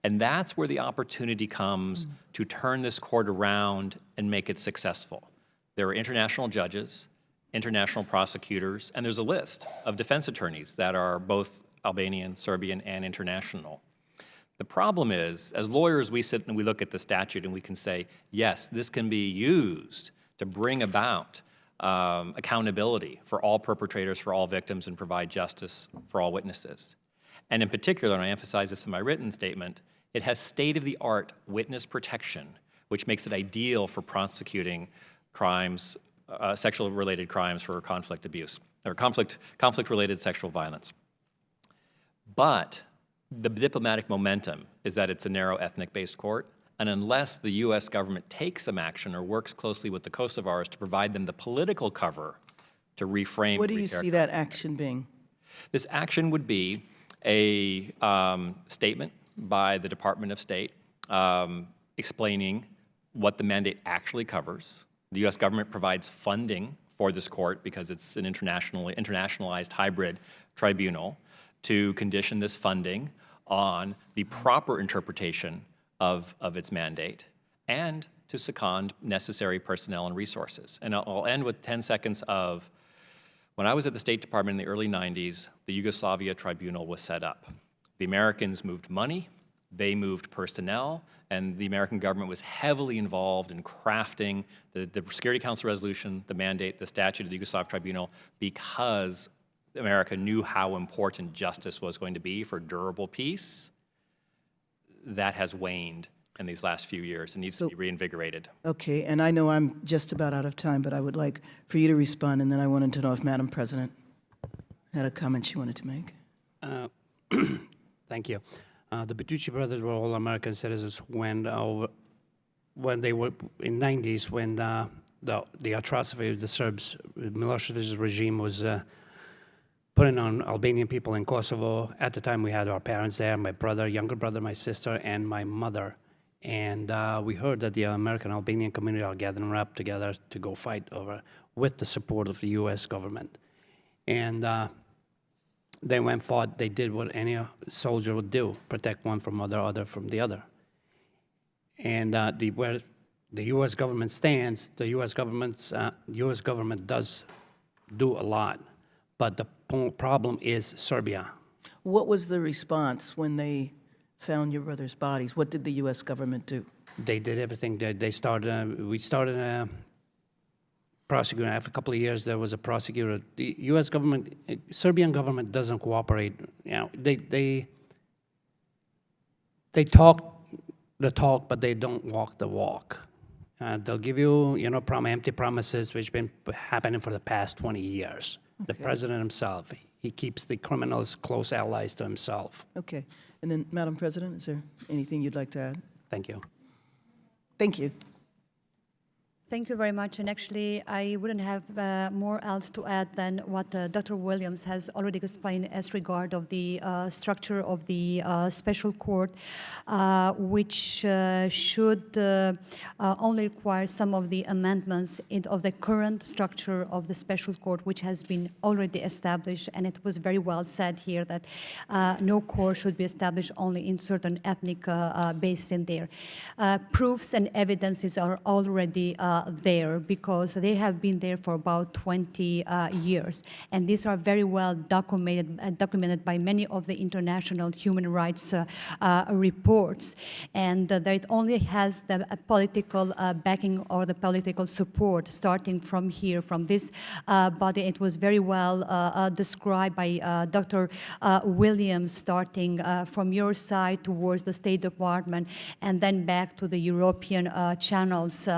And that's where the opportunity comes to turn this court around and make it successful. There are international judges, international prosecutors, and there's a list of defense attorneys that are both Albanian, Serbian, and international. The problem is, as lawyers, we sit and we look at the statute and we can say, yes, this can be used to bring about accountability for all perpetrators, for all victims, and provide justice for all witnesses. And in particular, and I emphasize this in my written statement, it has state-of-the-art witness protection, which makes it ideal for prosecuting crimes, sexual-related crimes for conflict abuse, or conflict-related sexual violence. But the diplomatic momentum is that it's a narrow ethnic-based court, and unless the U.S. government takes some action or works closely with the Kosovars to provide them the political cover to reframe. What do you see that action being? This action would be a statement by the Department of State explaining what the mandate actually covers. The U.S. government provides funding for this court because it's an internationalized hybrid tribunal to condition this funding on the proper interpretation of its mandate and to second necessary personnel and resources. And I'll end with 10 seconds of, when I was at the State Department in the early 90s, the Yugoslavia Tribunal was set up. The Americans moved money, they moved personnel, and the American government was heavily involved in crafting the Security Council resolution, the mandate, the statute of the Yugoslav Tribunal, because America knew how important justice was going to be for durable peace. That has waned in these last few years and needs to be reinvigorated. Okay, and I know I'm just about out of time, but I would like for you to respond, and then I wanted to know if Madam President had a comment she wanted to make. Thank you. The Bytyqi brothers were all American citizens when they were in 90s, when the atrocity of the Serbs, Milosevic's regime was putting on Albanian people in Kosovo. At the time, we had our parents there, my brother, younger brother, my sister, and my mother. And we heard that the American Albanian community are gathering up together to go fight over, with the support of the U.S. government. And they went fought. They did what any soldier would do: protect one from other from the other. And where the U.S. government stands, the U.S. government does do a lot, but the problem is Serbia. What was the response when they found your brother's bodies? What did the U.S. government do? They did everything. We started prosecuting. After a couple of years, there was a prosecutor. The U.S. government, Serbian government doesn't cooperate. You know, they talk the talk, but they don't walk the walk. They'll give you, empty promises, which have been happening for the past 20 years. Okay. The president himself, he keeps the criminals close allies to himself. Okay. And then, Madam President, is there anything you'd like to add? Thank you. Thank you. Thank you very much. And actually, I wouldn't have more else to add than what Dr. Williams has already explained as regard of the structure of the special court, which should only require some of the amendments of the current structure of the special court, which has been already established. And it was very well said here that no court should be established only in certain ethnic bases in there. Proofs and evidences are already there because they have been there for about 20 years. And these are very well documented by many of the international human rights reports. And that it only has the political backing or the political support starting from here, from this body. It was very well described by Dr. Williams, starting from your side towards the State Department and then back to the European channels.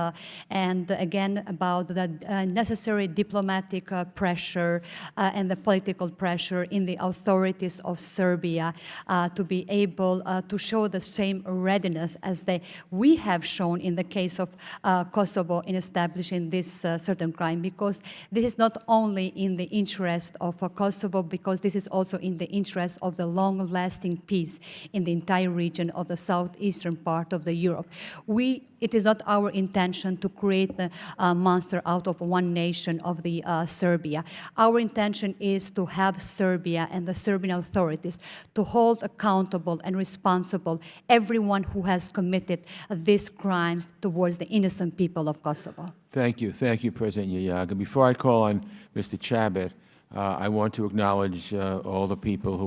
And again, about the necessary diplomatic pressure and the political pressure in the authorities of Serbia to be able to show the same readiness as we have shown in the case of Kosovo in establishing this certain crime, because this is not only in the interest of Kosovo, because this is also in the interest of the long-lasting peace in the entire region of the southeastern part of the Europe. It is not our intention to create the monster out of one nation of the Serbia. Our intention is to have Serbia and the Serbian authorities to hold accountable and responsible everyone who has committed these crimes towards the innocent people of Kosovo. Thank you, President jahjaga. Before I call on Mr. Chabot, I want to acknowledge all the people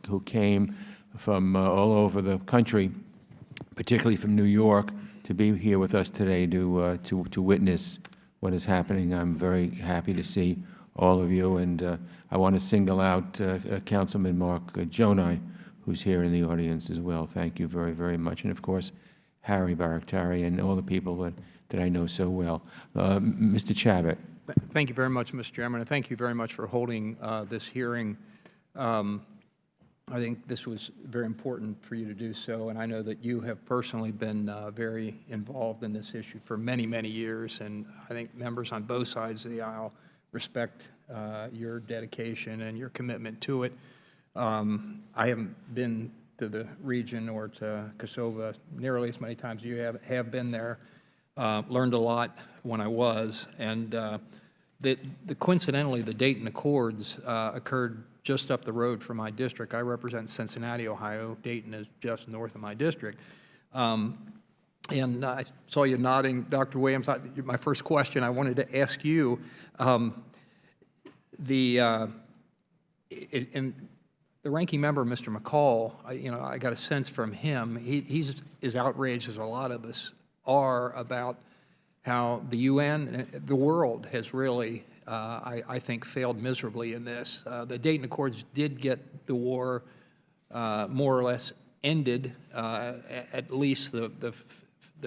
who came from all over the country, particularly from New York, to be here with us today to witness what is happening. I'm very happy to see all of you, and I want to single out Councilman Mark Jonai, who's here in the audience as well. Thank you very, very much. And of course, Harry Baraktari and all the people that I know so well. Mr. Chabot. Thank you very much, Mr. Chairman, and thank you very much for holding this hearing. I think this was very important for you to do so, and I know that you have personally been very involved in this issue for many, many years, and I think members on both sides of the aisle respect your dedication and your commitment to it. I haven't been to the region or to Kosovo nearly as many times as you have been there. Learned a lot when I was, and coincidentally, the Dayton Accords occurred just up the road from my district. I represent Cincinnati, Ohio. Dayton is just north of my district. And I saw you nodding, Dr. Williams. My first question I wanted to ask you, the ranking member, Mr. McCall, I got a sense from him, he's as outraged as a lot of us are about how the UN, the world has really, I think, failed miserably in this. The Dayton Accords did get the war more or less ended, at least the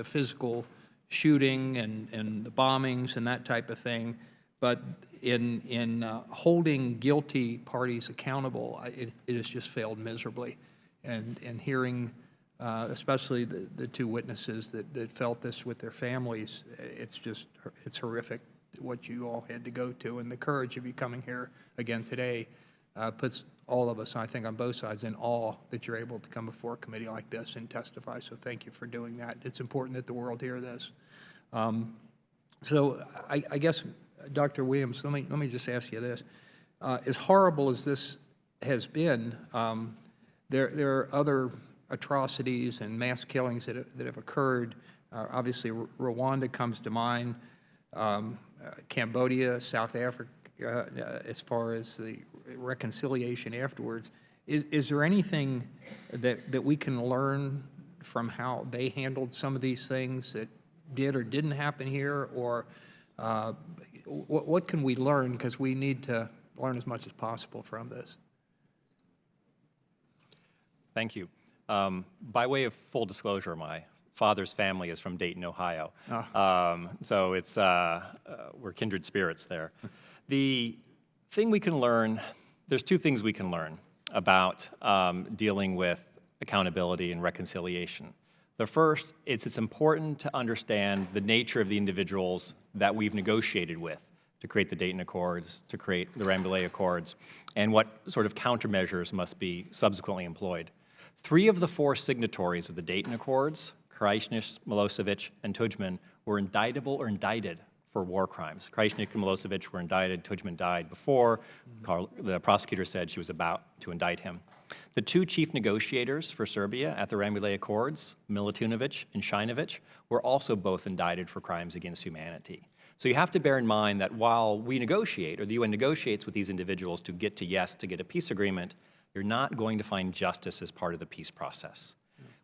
physical shooting and the bombings and that type of thing. But in holding guilty parties accountable, it has just failed miserably. And hearing especially the two witnesses that felt this with their families, it's horrific what you all had to go to. And the courage of you coming here again today puts all of us, I think on both sides, in awe that you're able to come before a committee like this and testify. So thank you for doing that. It's important that the world hear this. So I guess, Dr. Williams, let me just ask you this. As horrible as this has been, there are other atrocities and mass killings that have occurred. Obviously, Rwanda comes to mind, Cambodia, South Africa, as far as the reconciliation afterwards. Is there anything that we can learn from how they handled some of these things that did or didn't happen here? Or what can we learn? Because we need to learn as much as possible from this. Thank you. By way of full disclosure, my father's family is from Dayton, Ohio. So it's, we're kindred spirits there. The thing we can learn, there's two things we can learn about dealing with accountability and reconciliation. The first, it's important to understand the nature of the individuals that we've negotiated with to create the Dayton Accords, to create the Rambouillet Accords, and what sort of countermeasures must be subsequently employed. 3 of the 4 signatories of the Dayton Accords, Krajisnik, Milosevic, and Tudjman, were indictable or indicted for war crimes. Krajisnik and Milosevic were indicted. Tudjman died before. The prosecutor said she was about to indict him. The 2 chief negotiators for Serbia at the Rambouillet Accords, Milutinovic and Shinovic, were also both indicted for crimes against humanity. So you have to bear in mind that while we negotiate, or the UN negotiates with these individuals to get a peace agreement, you're not going to find justice as part of the peace process,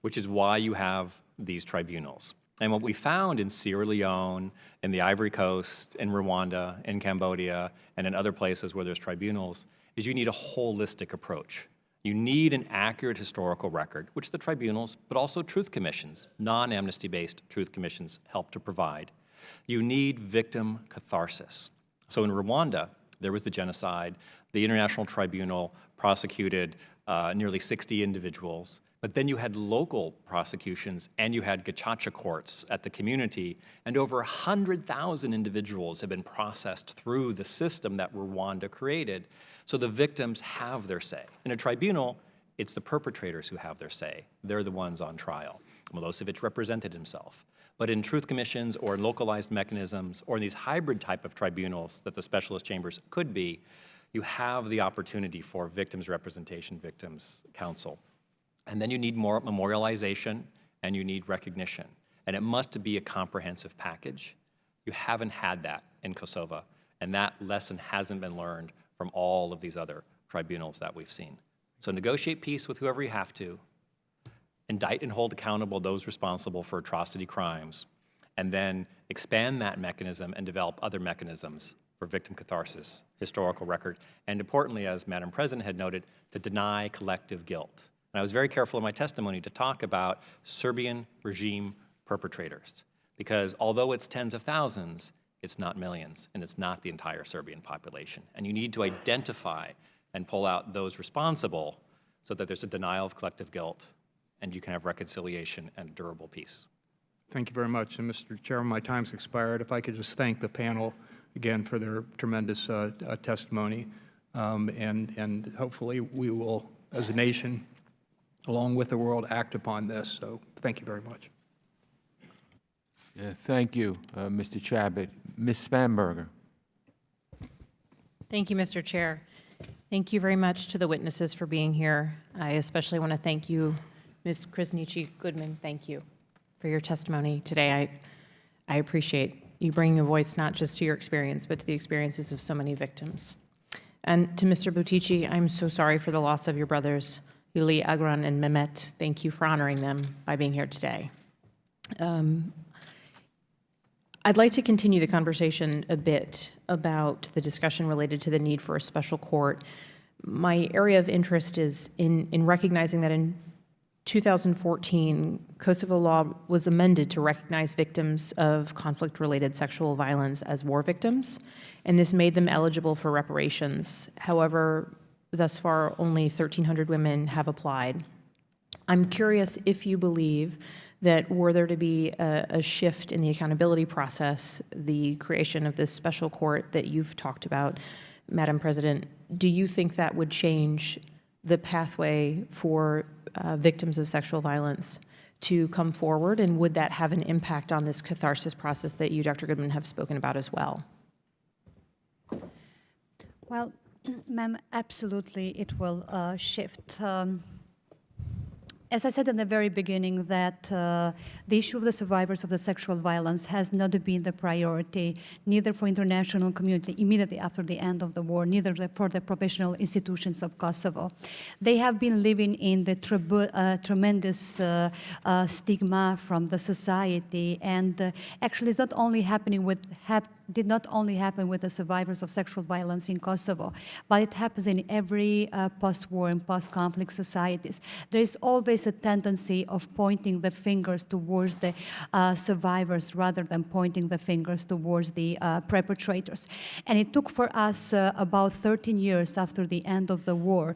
which is why you have these tribunals. And what we found in Sierra Leone, in the Ivory Coast, in Rwanda, in Cambodia, and in other places where there's tribunals, is you need a holistic approach. You need an accurate historical record, which the tribunals, but also truth commissions, non-amnesty-based truth commissions, help to provide. You need victim catharsis. So in Rwanda, there was the genocide. The International Tribunal prosecuted nearly 60 individuals. But then you had local prosecutions, and you had gacaca courts at the community, and over 100,000 individuals have been processed through the system that Rwanda created. So the victims have their say. In a tribunal, it's the perpetrators who have their say. They're the ones on trial. Milosevic represented himself. But in truth commissions or in localized mechanisms or in these hybrid type of tribunals that the specialist chambers could be, you have the opportunity for victims representation, victims counsel. And then you need more memorialization and you need recognition. And it must be a comprehensive package. You haven't had that in Kosovo, and that lesson hasn't been learned from all of these other tribunals that we've seen. So negotiate peace with whoever you have to, indict and hold accountable those responsible for atrocity crimes, and then expand that mechanism and develop other mechanisms for victim catharsis, historical record, and importantly, as Madam President had noted, to deny collective guilt. And I was very careful in my testimony to talk about Serbian regime perpetrators, because although it's tens of thousands, it's not millions, and it's not the entire Serbian population. And you need to identify and pull out those responsible so that there's a denial of collective guilt, and you can have reconciliation and durable peace. Thank you very much. And Mr. Chairman, my time's expired. If I could just thank the panel again for their tremendous testimony. And hopefully we will, as a nation, along with the world, act upon this. So thank you very much. Yeah, thank you, Mr. Chabot. Ms. Spamberger. Thank you, Mr. Chair. Thank you very much to the witnesses for being here. I especially want to thank you, Ms. Krasniqi Goodman. Thank you for your testimony today. I appreciate you bringing a voice not just to your experience, but to the experiences of so many victims. And to Mr. bytyqi, I'm so sorry for the loss of your brothers, Yuli, Agran, and Mehmet. Thank you for honoring them by being here today. I'd like to continue the conversation a bit about the discussion related to the need for a special court. My area of interest is in recognizing that in 2014, Kosovo law was amended to recognize victims of conflict-related sexual violence as war victims, and this made them eligible for reparations. However, thus far, only 1,300 women have applied. I'm curious if you believe that were there to be a shift in the accountability process, the creation of this special court that you've talked about, Madam President, do you think that would change the pathway for victims of sexual violence to come forward, and would that have an impact on this catharsis process that you, Dr. Goodman, have spoken about as well? Well, ma'am, absolutely it will shift. As I said in the very beginning, that the issue of the survivors of the sexual violence has not been the priority, neither for international community immediately after the end of the war, neither for the professional institutions of Kosovo. They have been living in the tremendous stigma from the society, and actually it's not only happening did not only happen with the survivors of sexual violence in Kosovo, but it happens in every post-war and post-conflict societies. There is always a tendency of pointing the fingers towards the survivors rather than pointing the fingers towards the perpetrators. And it took for us about 13 years after the end of the war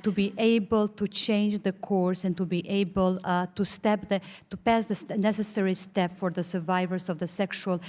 to be able to change the course and to be able to pass the necessary step for the survivors of the sexual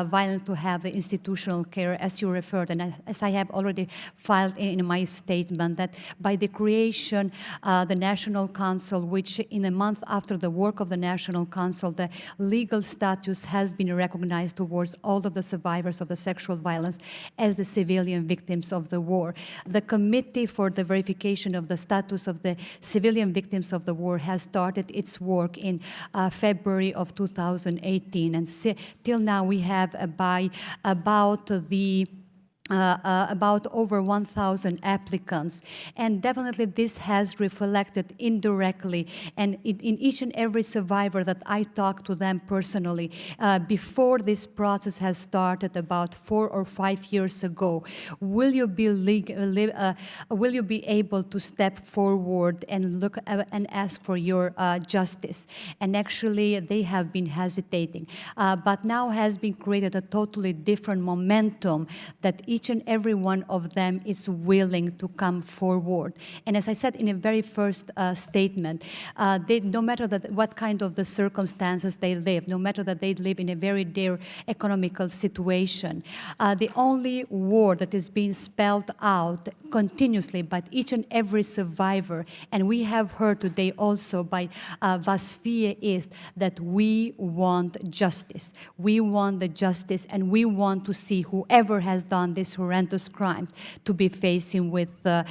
violence to have the institutional care, as you referred, and as I have already filed in my statement, that by the creation, the National Council, which in a month after the work of the National Council, the legal status has been recognized towards all of the survivors of the sexual violence as the civilian victims of the war. The Committee for the Verification of the Status of the Civilian Victims of the War has started its work in February of 2018, and till now we have about over 1,000 applicants, and definitely this has reflected indirectly, and in each and every survivor that I talked to them personally before this process has started about 4 or 5 years ago. Will you be able to step forward and look and ask for your justice? And actually, they have been hesitating, but now has been created a totally different momentum that each and every one of them is willing to come forward. And as I said in a very first statement, no matter what kind of the circumstances they live, no matter that they live in a very dire economical situation, the only word that is being spelled out continuously by each and every survivor, and we have heard today also by Vasfie, is that we want justice. We want the justice, and we want to see whoever has done this horrendous crime to be facing with the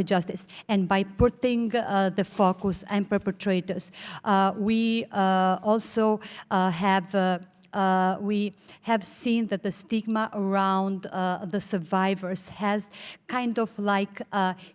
justice. And by putting the focus on perpetrators, we also we have seen that the stigma around the survivors has kind of like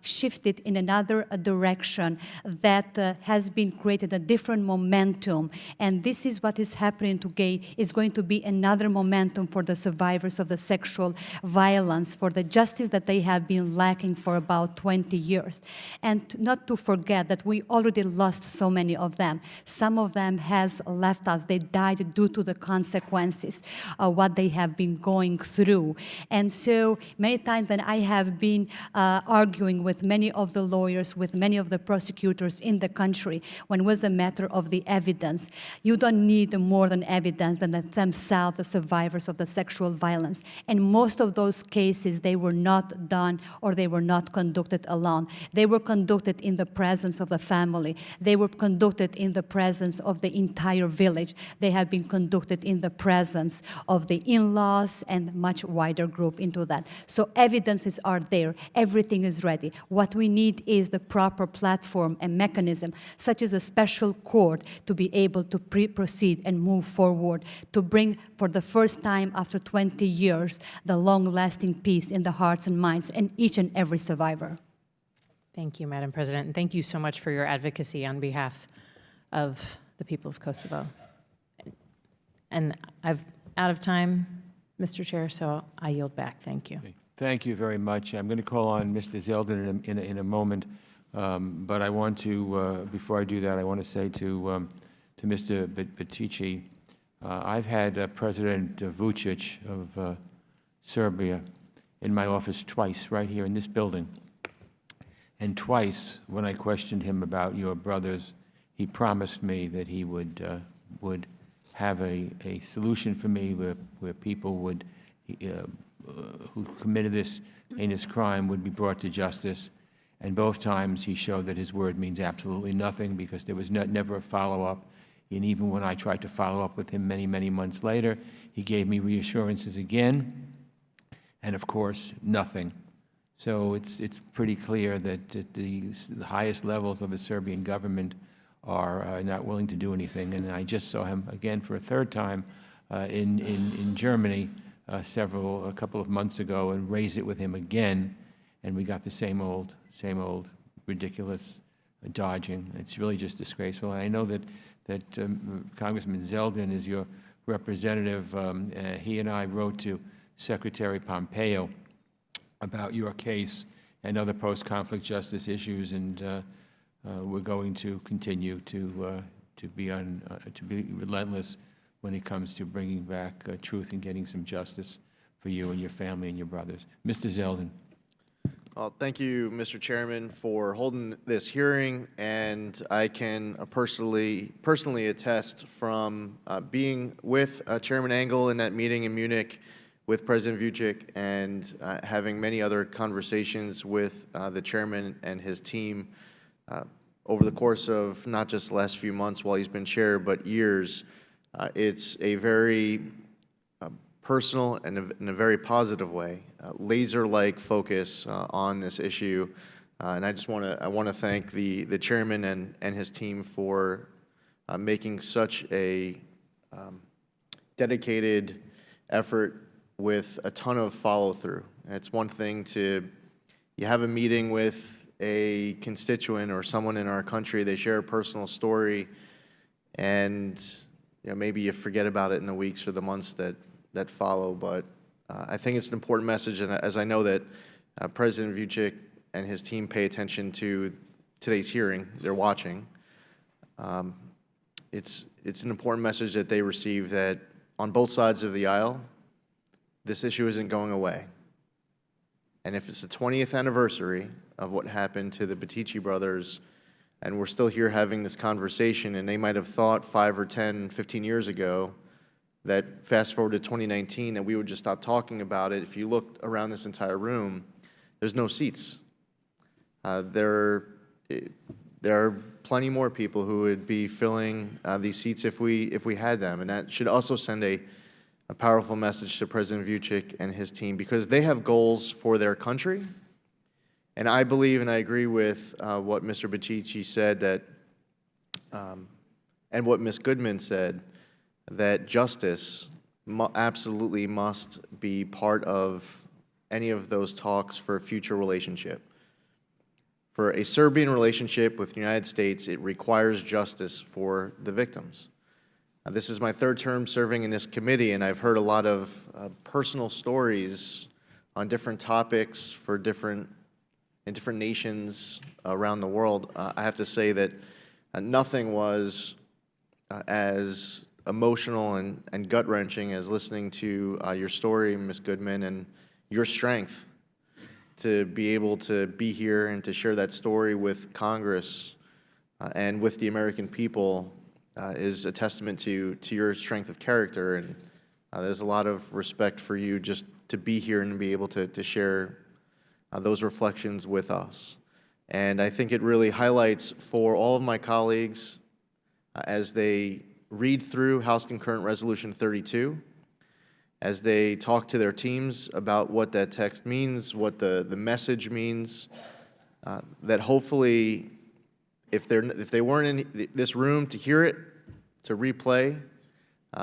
shifted in another direction that has been created a different momentum. And this is what is happening today. Is going to be another momentum for the survivors of the sexual violence, for the justice that they have been lacking for about 20 years. And not to forget that we already lost so many of them. Some of them has left us. They died due to the consequences of what they have been going through. And so many times that I have been arguing with many of the lawyers, with many of the prosecutors in the country, when it was a matter of the evidence. You don't need more than evidence than themselves, the survivors of the sexual violence. And most of those cases, they were not done or they were not conducted alone. They were conducted in the presence of the family. They were conducted in the presence of the entire village. They have been conducted in the presence of the in-laws and much wider group into that. So evidences are there. Everything is ready. What we need is the proper platform and mechanism, such as a special court, to be able to proceed and move forward, to bring for the first time after 20 years the long-lasting peace in the hearts and minds and each and every survivor. Thank you, Madam President, and thank you so much for your advocacy on behalf of the people of Kosovo. And I'm out of time, Mr. Chair, so I yield back. Thank you. Okay. Thank you very much. I'm going to call on Mr. Zeldin in a moment, but I want to, before I do that, I want to say to Mr. Bytyqi, I've had President Vučić of Serbia in my office twice, right here in this building. And twice, when I questioned him about your brothers, he promised me that he would have a solution for me where people would, who committed this heinous crime would be brought to justice. And both times he showed that his word means absolutely nothing because there was never a follow-up. And even when I tried to follow up with him many, many months later, he gave me reassurances again, and of course, nothing. So it's pretty clear that the highest levels of the Serbian government are not willing to do anything. And I just saw him again for a third time in Germany a couple of months ago, and raised it with him again, and we got the same old ridiculous dodging. It's really just disgraceful. And I know that Congressman Zeldin is your representative. He and I wrote to Secretary Pompeo about your case and other post-conflict justice issues, and we're going to continue to be relentless when it comes to bringing back truth and getting some justice for you and your family and your brothers. Mr. Zeldin. Well, thank you, Mr. Chairman, for holding this hearing, and I can personally attest from being with Chairman Engel in that meeting in Munich with President Vučić and having many other conversations with the chairman and his team over the course of not just the last few months while he's been chair, but years. It's a very personal and in a very positive way, laser-like focus on this issue. And I want to thank the chairman and his team for making such a dedicated effort with a ton of follow-through. It's one thing you have a meeting with a constituent or someone in our country, they share a personal story, and maybe you forget about it in the weeks or the months that follow. But I think it's an important message, and as I know that President Vučić and his team pay attention to today's hearing, they're watching. It's an important message that they receive that on both sides of the aisle, this issue isn't going away. And if it's the 20th anniversary of what happened to the bytyqi brothers, and we're still here having this conversation, and they might have thought 5 or 10, 15 years ago that fast forward to 2019 that we would just stop talking about it. If you look around this entire room, there's no seats. There are plenty more people who would be filling these seats if we had them, and that should also send a powerful message to President Vučić and his team, because they have goals for their country. And I believe and I agree with what Mr. bytyqi said and what Ms. Goodman said, that justice absolutely must be part of any of those talks for a future relationship. For a Serbian relationship with the United States, it requires justice for the victims. This is my third term serving in this committee, and I've heard a lot of personal stories on different topics in different nations around the world. I have to say that nothing was as emotional and gut-wrenching as listening to your story, Ms. Goodman, and your strength to be able to be here and to share that story with Congress and with the American people is a testament to your strength of character, and there's a lot of respect for you just to be here and be able to share those reflections with us. And I think it really highlights for all of my colleagues as they read through House Concurrent Resolution 32, as they talk to their teams about what that text means, what the message means, that hopefully if they weren't in this room to hear it, to replay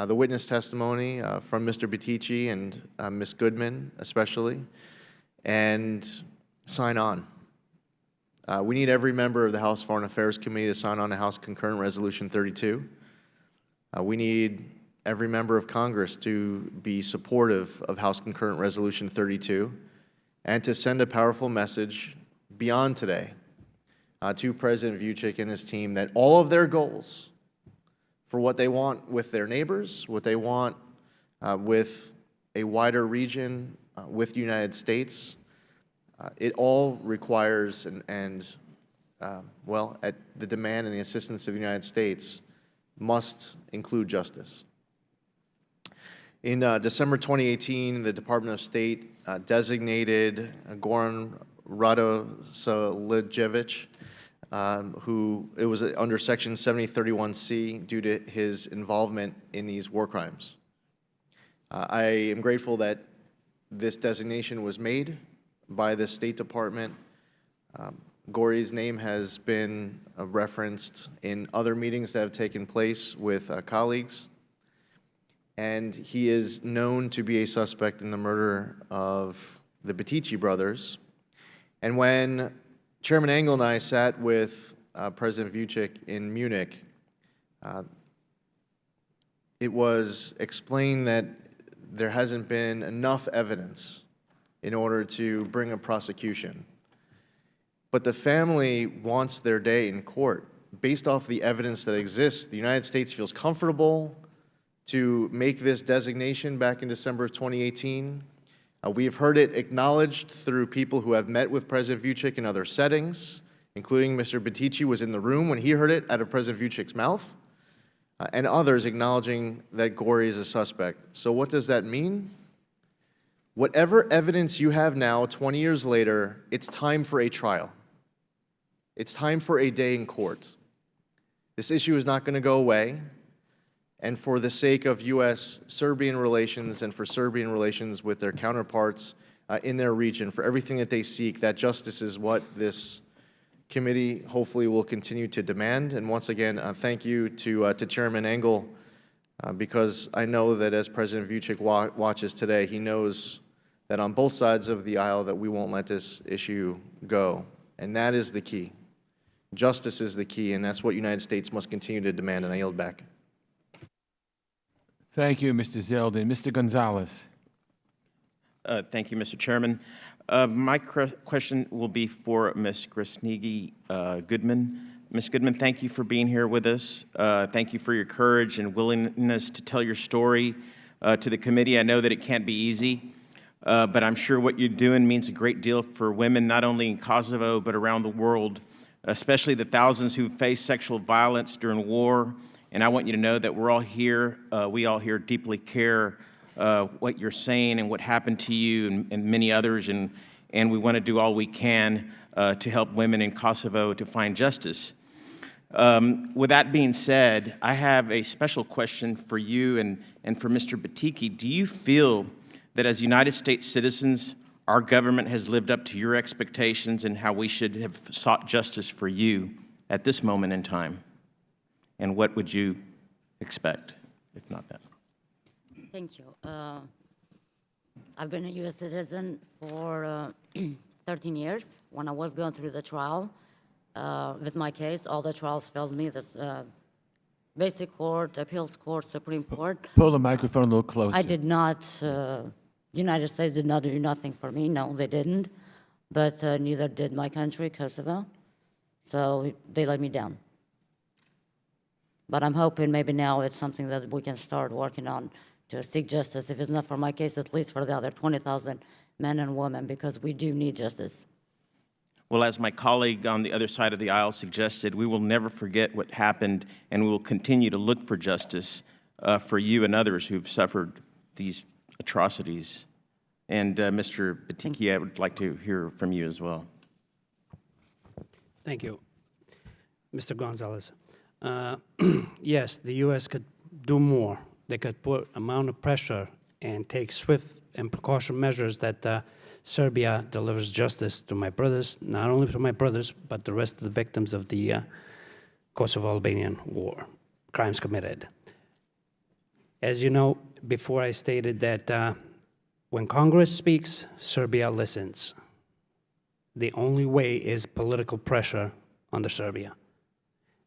the witness testimony from Mr. bytyqi and Ms. Goodman especially, and sign on. We need every member of the House Foreign Affairs Committee to sign on to House Concurrent Resolution 32. We need every member of Congress to be supportive of House Concurrent Resolution 32 and to send a powerful message beyond today to President Vučić and his team that all of their goals for what they want with their neighbors, what they want with a wider region, with the United States, it all requires well, at the demand and the assistance of the United States, must include justice. In December 2018, the Department of State designated Goran Radosavljević, who it was under Section 7031C due to his involvement in these war crimes. I am grateful that this designation was made by the State Department. Gori's name has been referenced in other meetings that have taken place with colleagues, and he is known to be a suspect in the murder of the bytyqi brothers. And when Chairman Engel and I sat with President Vučić in Munich, it was explained that there hasn't been enough evidence in order to bring a prosecution. But the family wants their day in court. Based off the evidence that exists, the United States feels comfortable to make this designation back in December of 2018. We have heard it acknowledged through people who have met with President Vučić in other settings, including Mr. bytyqi was in the room when he heard it out of President Vučić's mouth, and others acknowledging that Gori is a suspect. So what does that mean? Whatever evidence you have now, 20 years later, it's time for a trial. It's time for a day in court. This issue is not going to go away. And for the sake of U.S.-Serbian relations and for Serbian relations with their counterparts in their region, for everything that they seek, that justice is what this committee hopefully will continue to demand. And once again, thank you to Chairman Engel, because I know that as President Vučić watches today, he knows that on both sides of the aisle that we won't let this issue go. And that is the key. Justice is the key, and that's what United States must continue to demand, and I yield back. Thank you, Mr. Zeldin. Mr. Gonzalez. Thank you, Mr. Chairman. My question will be for Ms. Grisnigi Goodman. Ms. Goodman, thank you for being here with us. Thank you for your courage and willingness to tell your story to the committee. I know that it can't be easy, but I'm sure what you're doing means a great deal for women, not only in Kosovo, but around the world, especially the thousands who face sexual violence during war. And I want you to know that we all here deeply care what you're saying and what happened to you and many others, and we want to do all we can to help women in Kosovo to find justice. With that being said, I have a special question for you and for Mr. bytyqi. Do you feel that as United States citizens, our government has lived up to your expectations and how we should have sought justice for you at this moment in time? And what would you expect, if not that? Thank you. I've been a U.S. citizen for 13 years. When I was going through the trial with my case, all the trials failed me. This basic court, appeals court, Supreme Court. Pull the microphone a little closer. I did not, United States did not do nothing for me. No, they didn't. But neither did my country, Kosovo. So they let me down. But I'm hoping maybe now it's something that we can start working on to seek justice. If it's not for my case, at least for the other 20,000 men and women, because we do need justice. Well, as my colleague on the other side of the aisle suggested, we will never forget what happened, and we will continue to look for justice for you and others who've suffered these atrocities. And Mr. bytyqi, I would like to hear from you as well. Thank you. Mr. Gonzalez. Yes, the U.S. could do more. They could put amount of pressure and take swift and precaution measures that Serbia delivers justice to my brothers, not only to my brothers, but the rest of the victims of the Kosovo-Albanian war, crimes committed. As you know, before I stated that when Congress speaks, Serbia listens. The only way is political pressure under Serbia.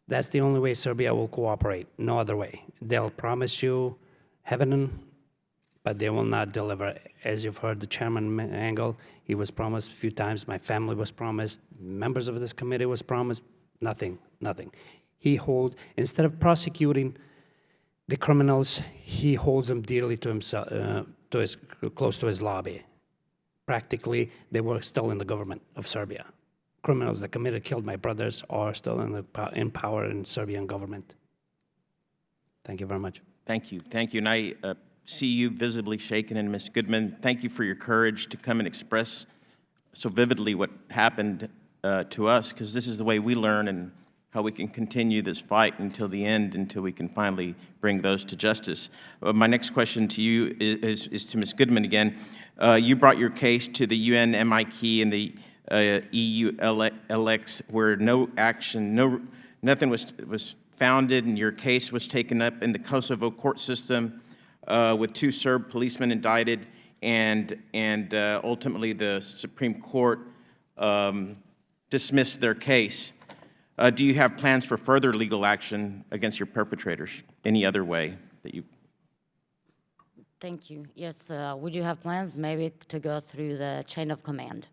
That's the only way Serbia will cooperate, no other way. They'll promise you heaven, but they will not deliver. As you've heard the Chairman Engel, he was promised a few times, my family was promised, members of this committee was promised, nothing, nothing. Instead of prosecuting the criminals, he holds them dearly to himself, close to his lobby. Practically, they were still in the government of Serbia. Criminals that killed my brothers are still in power in Serbian government. Thank you very much. Thank you. Thank you. And I see you visibly shaken. And Ms. Goodman, thank you for your courage to come and express so vividly what happened to us, because this is the way we learn and how we can continue this fight until the end, until we can finally bring those to justice. My next question to you is to Ms. Goodman again. You brought your case to the UN MIK and the EU LX, where no action, nothing was founded, and your case was taken up in the Kosovo court system with 2 Serb policemen indicted, and ultimately the Supreme Court dismissed their case. Do you have plans for further legal action against your perpetrators any other way that you Thank you. Yes, we do have plans maybe to go through the chain of command.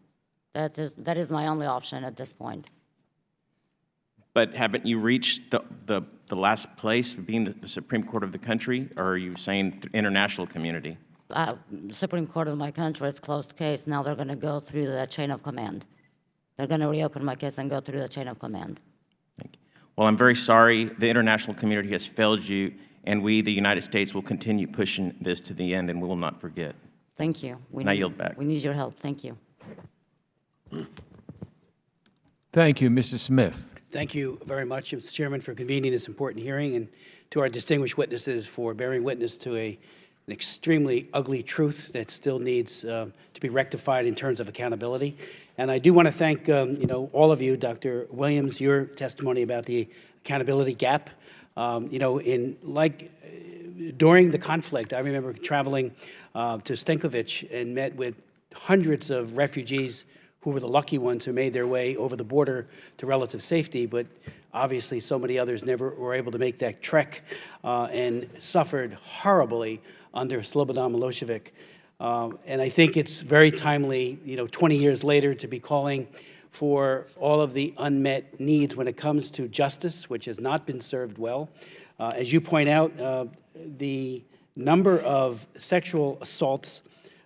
That is my only option at this point. But haven't you reached the last place, being the Supreme Court of the country, or are you saying international community? Supreme Court of my country, it's closed case. Now they're going to go through the chain of command. They're going to reopen my case and go through the chain of command. Thank you. Well, I'm very sorry the international community has failed you, and we, the United States, will continue pushing this to the end, and we will not forget. Thank you. And I yield back. We need your help. Thank you. Thank you. Mr. Smith. Thank you very much, Mr. Chairman, for convening this important hearing, and to our distinguished witnesses for bearing witness to an extremely ugly truth that still needs to be rectified in terms of accountability. And I do want to thank all of you, Dr. Williams, your testimony about the accountability gap. During the conflict, I remember traveling to Stenkovic and met with hundreds of refugees who were the lucky ones who made their way over the border to relative safety, but obviously so many others never were able to make that trek and suffered horribly under Slobodan Milosevic. And I think it's very timely, 20 years later, to be calling for all of the unmet needs when it comes to justice, which has not been served well. As you point out, the number of sexual assaults,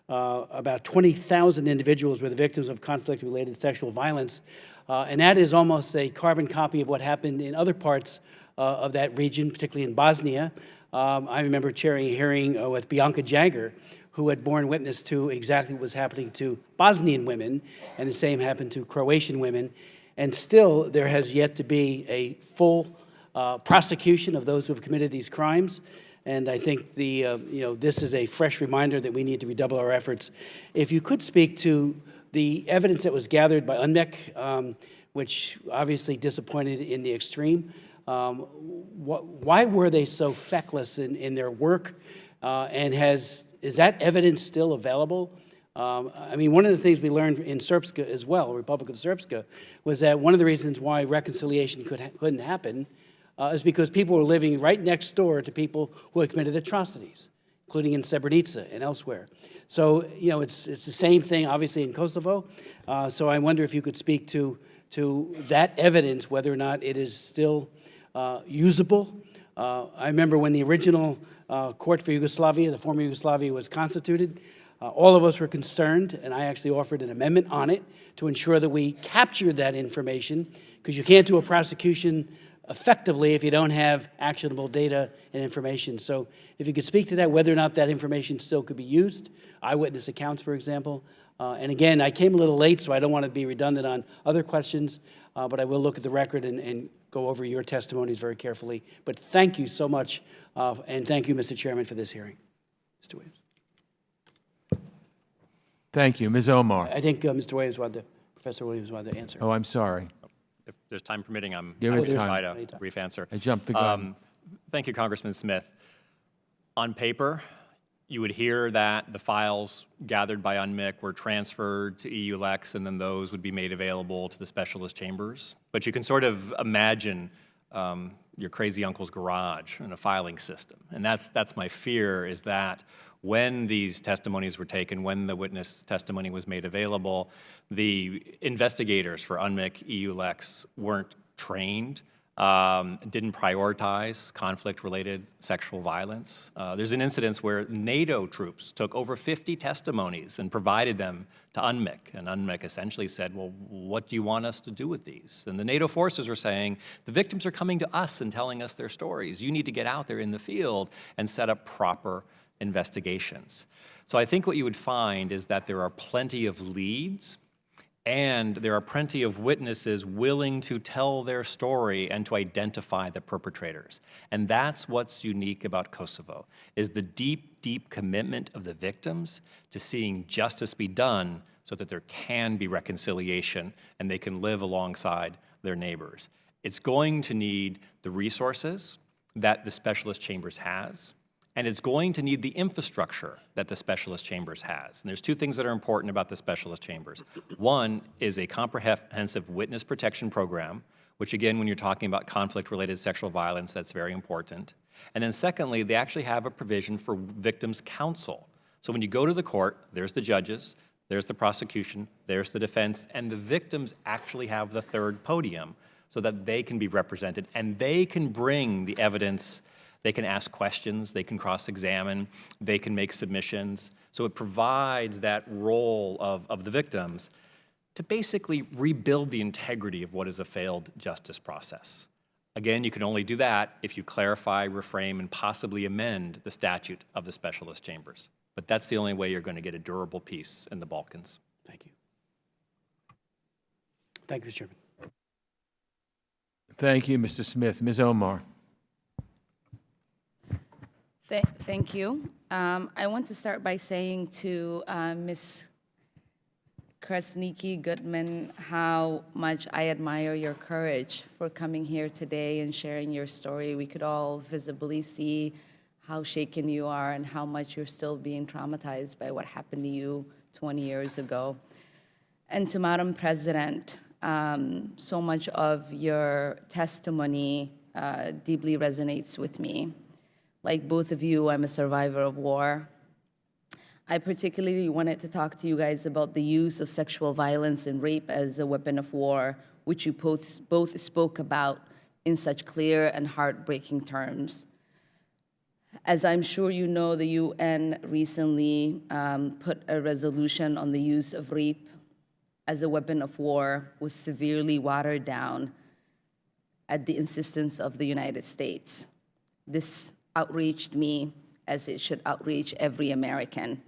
about 20,000 individuals were the victims of conflict-related sexual violence, and that is almost a carbon copy of what happened in other parts of that region, particularly in Bosnia. I remember chairing a hearing with Bianca Jagger, who had borne witness to exactly what was happening to Bosnian women, and the same happened to Croatian women. And still, there has yet to be a full prosecution of those who have committed these crimes. And I think this is a fresh reminder that we need to redouble our efforts. If you could speak to the evidence that was gathered by UNMIC, which obviously disappointed in the extreme, why were they so feckless in their work? And is that evidence still available? I mean, one of the things we learned in Srpska as well, Republic of Srpska, was that one of the reasons why reconciliation couldn't happen is because people were living right next door to people who had committed atrocities, including in Srebrenica and elsewhere. So, it's the same thing, obviously, in Kosovo. So I wonder if you could speak to that evidence, whether or not it is still usable. I remember when the original court for Yugoslavia, the former Yugoslavia, was constituted, all of us were concerned, and I actually offered an amendment on it to ensure that we captured that information, because you can't do a prosecution effectively if you don't have actionable data and information. So if you could speak to that, whether or not that information still could be used, eyewitness accounts, for example. And again, I came a little late, so I don't want to be redundant on other questions, but I will look at the record and go over your testimonies very carefully. But thank you so much, and thank you, Mr. Chairman, for this hearing. Mr. Williams. Thank you. Ms. Omar. I think Professor Williams wanted to answer. Oh, I'm sorry. If there's time permitting, I'm Give happy us to time. provide a brief answer. I jumped the gun. Thank you, Congressman Smith. On paper, you would hear that the files gathered by UNMIC were transferred to EULEX, and then those would be made available to the specialist chambers. But you can sort of imagine your crazy uncle's garage in a filing system. And that's my fear, is that when these testimonies were taken, when the witness testimony was made available, the investigators for UNMIC, EULEX weren't trained, didn't prioritize conflict-related sexual violence. There's an incident where NATO troops took over 50 testimonies and provided them to UNMIC, and UNMIC essentially said, well, what do you want us to do with these? And the NATO forces were saying, the victims are coming to us and telling us their stories. You need to get out there in the field and set up proper investigations. So I think what you would find is that there are plenty of leads, and there are plenty of witnesses willing to tell their story and to identify the perpetrators. And that's what's unique about Kosovo, is the deep, deep commitment of the victims to seeing justice be done so that there can be reconciliation and they can live alongside their neighbors. It's going to need the resources that the specialist chambers has, and it's going to need the infrastructure that the specialist chambers has. And there's two things that are important about the specialist chambers. One is a comprehensive witness protection program, which again, when you're talking about conflict-related sexual violence, that's very important. And then secondly, they actually have a provision for victims' counsel. So when you go to the court, there's the judges, there's the prosecution, there's the defense, and the victims actually have the third podium so that they can be represented and they can bring the evidence, they can ask questions, they can cross-examine, they can make submissions. So it provides that role of the victims to basically rebuild the integrity of what is a failed justice process. Again, you can only do that if you clarify, reframe, and possibly amend the statute of the specialist chambers. But that's the only way you're going to get a durable peace in the Balkans. Thank you. Thank you, Mr. Chairman. Thank you, Mr. Smith. Ms. Omar. Thank you. I want to start by saying to Ms. Goodman how much I admire your courage for coming here today and sharing your story. We could all visibly see how shaken you are and how much you're still being traumatized by what happened to you 20 years ago. And to Madam President, so much of your testimony deeply resonates with me. Like both of you, I'm a survivor of war. I particularly wanted to talk to you guys about the use of sexual violence and rape as a weapon of war, which you both spoke about in such clear and heartbreaking terms. As I'm sure you know, the UN recently put a resolution on the use of rape as a weapon of war was severely watered down at the insistence of the United States. This outraged me as it should outrage every American.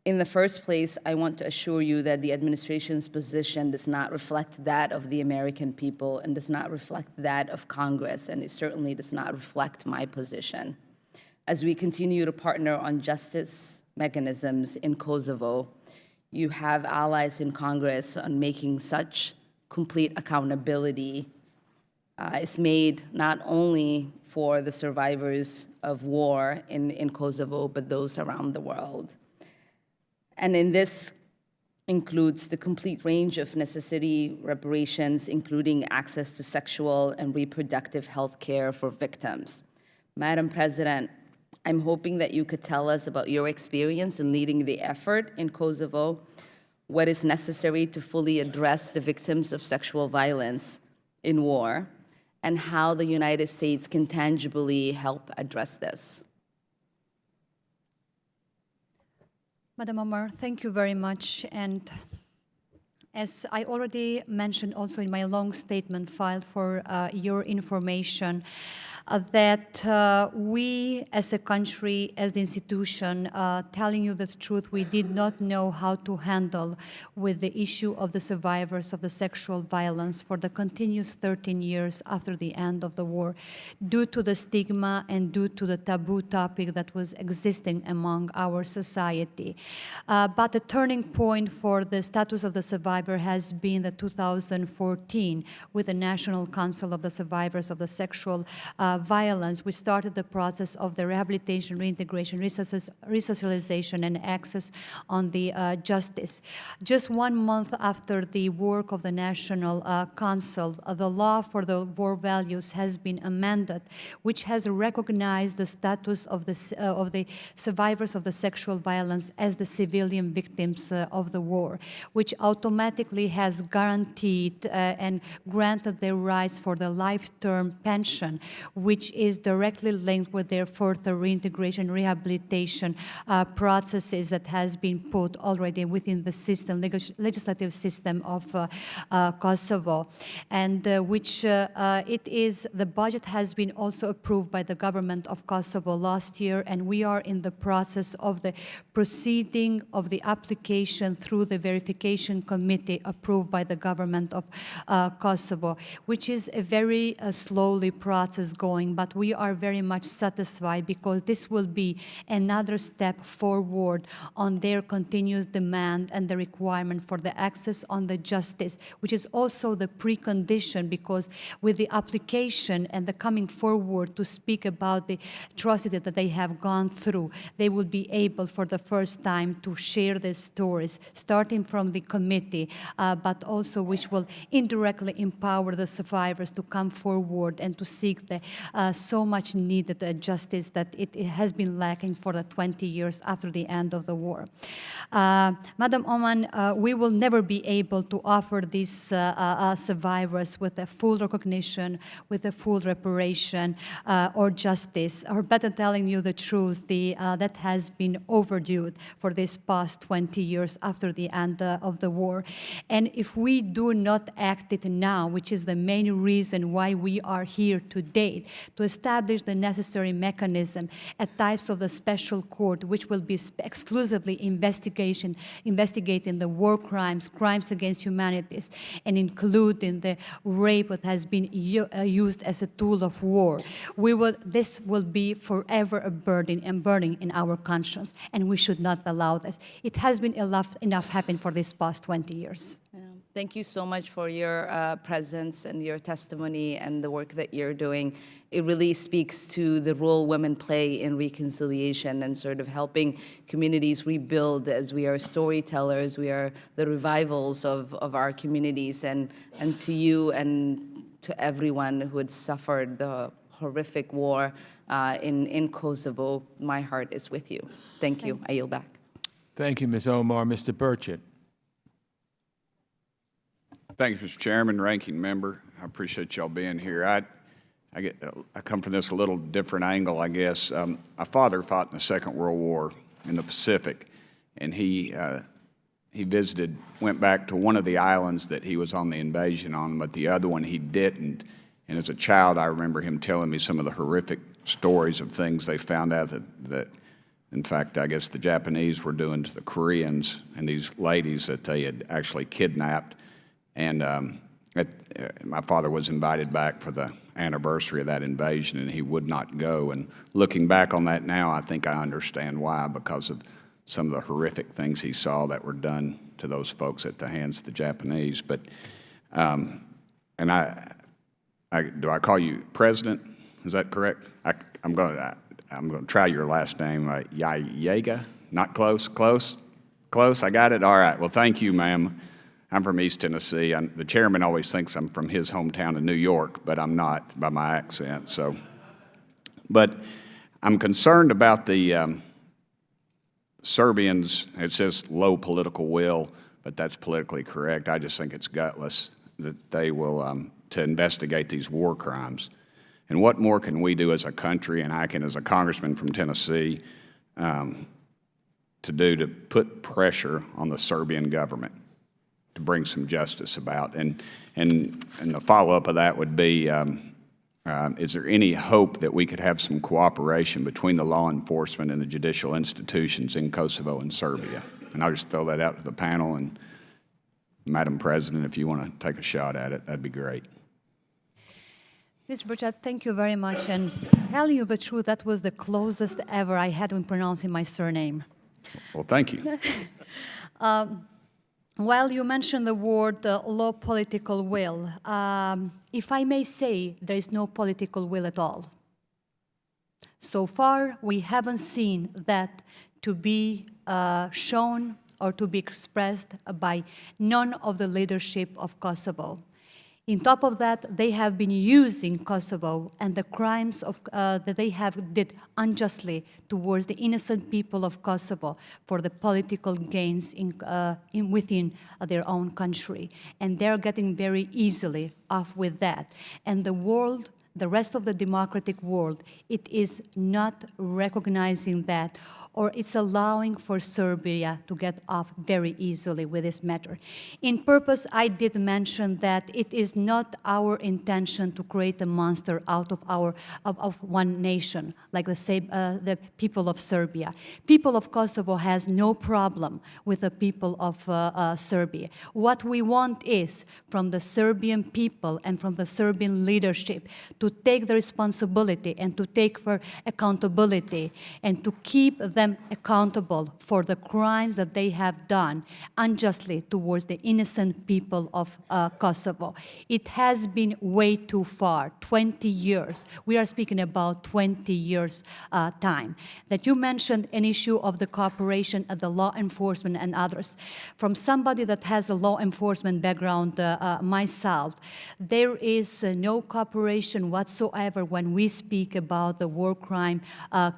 In the first place, I want to assure you that the administration's position does not reflect that of the American people and does not reflect that of Congress, and it certainly does not reflect my position. As we continue to partner on justice mechanisms in Kosovo, you have allies in Congress on making such complete accountability is made not only for the survivors of war in Kosovo, but those around the world. And in this includes the complete range of necessary reparations, including access to sexual and reproductive health care for victims. Madam President, I'm hoping that you could tell us about your experience in leading the effort in Kosovo, what is necessary to fully address the victims of sexual violence in war, and how the United States can tangibly help address this. Madam Omar, thank you very much. And as I already mentioned also in my long statement filed for your information, that we as a country, as the institution, telling you the truth, we did not know how to handle with the issue of the survivors of the sexual violence for the continuous 13 years after the end of the war, due to the stigma and due to the taboo topic that was existing among our society. But the turning point for the status of the survivor has been the 2014 with the National Council of the Survivors of the Sexual Violence. We started the process of the rehabilitation, reintegration, resocialization, and access on the justice. Just 1 month after the work of the National Council, the law for the war values has been amended, which has recognized the status of the survivors of the sexual violence as the civilian victims of the war, which automatically has guaranteed and granted their rights for the life-term pension, which is directly linked with their further reintegration, rehabilitation processes that has been put already within the system, legislative system of Kosovo, and which the budget has been also approved by the government of Kosovo last year, and we are in the process of the proceeding of the application through the verification committee approved by the government of Kosovo, which is a very slowly process going, but we are very much satisfied because this will be another step forward on their continuous demand and the requirement for the access on the justice, which is also the precondition, because with the application and the coming forward to speak about the atrocity that they have gone through, they will be able for the first time to share their stories, starting from the committee, but also which will indirectly empower the survivors to come forward and to seek the so much needed justice that it has been lacking for the 20 years after the end of the war. Madam Oman, we will never be able to offer these survivors with a full recognition, with a full reparation or justice, or better telling you the truth, that has been overdue for this past 20 years after the end of the war. And if we do not act it now, which is the main reason why we are here today, to establish the necessary mechanism at types of the special court, which will be exclusively investigating the war crimes, crimes against humanity, and including the rape that has been used as a tool of war, this will be forever a burden in our conscience, and we should not allow this. It has been enough happened for this past 20 years. Thank you so much for your presence and your testimony and the work that you're doing. It really speaks to the role women play in reconciliation and sort of helping communities rebuild, as we are storytellers, we are the revivals of our communities. And to you and to everyone who had suffered the horrific war in Kosovo, my heart is with you. Thank you. I yield back. Thank you, Ms. Omar. Mr. Burchett. Thank you, Mr. Chairman, Ranking Member. I appreciate y'all being here. I come from this a little different angle, I guess. My father fought in the Second World War in the Pacific, and he went back to one of the islands that he was on the invasion on, but the other one he didn't. And as a child, I remember him telling me some of the horrific stories of things they found out that in fact, I guess the Japanese were doing to the Koreans and these ladies that they had actually kidnapped. And my father was invited back for the anniversary of that invasion, and he would not go. And looking back on that now, I think I understand why, because of some of the horrific things he saw that were done to those folks at the hands of the Japanese. But, and do I call you President? Is that correct? I'm going to try your last name, jahjaga. Not close? Close? Close? I got it? All right. Well, thank you, ma'am. I'm from East Tennessee. The chairman always thinks I'm from his hometown of New York, but I'm not by my accent. So, but I'm concerned about the Serbians. It says low political will, but that's politically correct. I just think it's gutless that they will to investigate these war crimes. And what more can we do as a country, and I can, as a congressman from Tennessee, to do to put pressure on the Serbian government to bring some justice about? And the follow-up of that would be, is there any hope that we could have some cooperation between the law enforcement and the judicial institutions in Kosovo and Serbia? And I'll just throw that out to the panel, and Madam President, if you want to take a shot at it, that'd be great. Mr. Burchett, thank you very much. And telling you the truth, that was the closest ever I had when pronouncing my surname. Well, thank you. While you mentioned the word low political will, if I may say, there is no political will at all. So far, we haven't seen that to be shown or to be expressed by none of the leadership of Kosovo. On top of that, they have been using Kosovo and the crimes that they have did unjustly towards the innocent people of Kosovo for the political gains within their own country. And they're getting very easily off with that. And the world, the rest of the democratic world, it is not recognizing that, or it's allowing for Serbia to get off very easily with this matter. In purpose, I did mention that it is not our intention to create a monster out of one nation, like the people of Serbia. People of Kosovo has no problem with the people of Serbia. What we want is from the Serbian people and from the Serbian leadership to take the responsibility and to take for accountability and to keep them them accountable for the crimes that they have done unjustly towards the innocent people of Kosovo. It has been way too far, 20 years. We are speaking about 20 years time. That you mentioned an issue of the cooperation at the law enforcement and others. From somebody that has a law enforcement background myself, there is no cooperation whatsoever when we speak about the war crime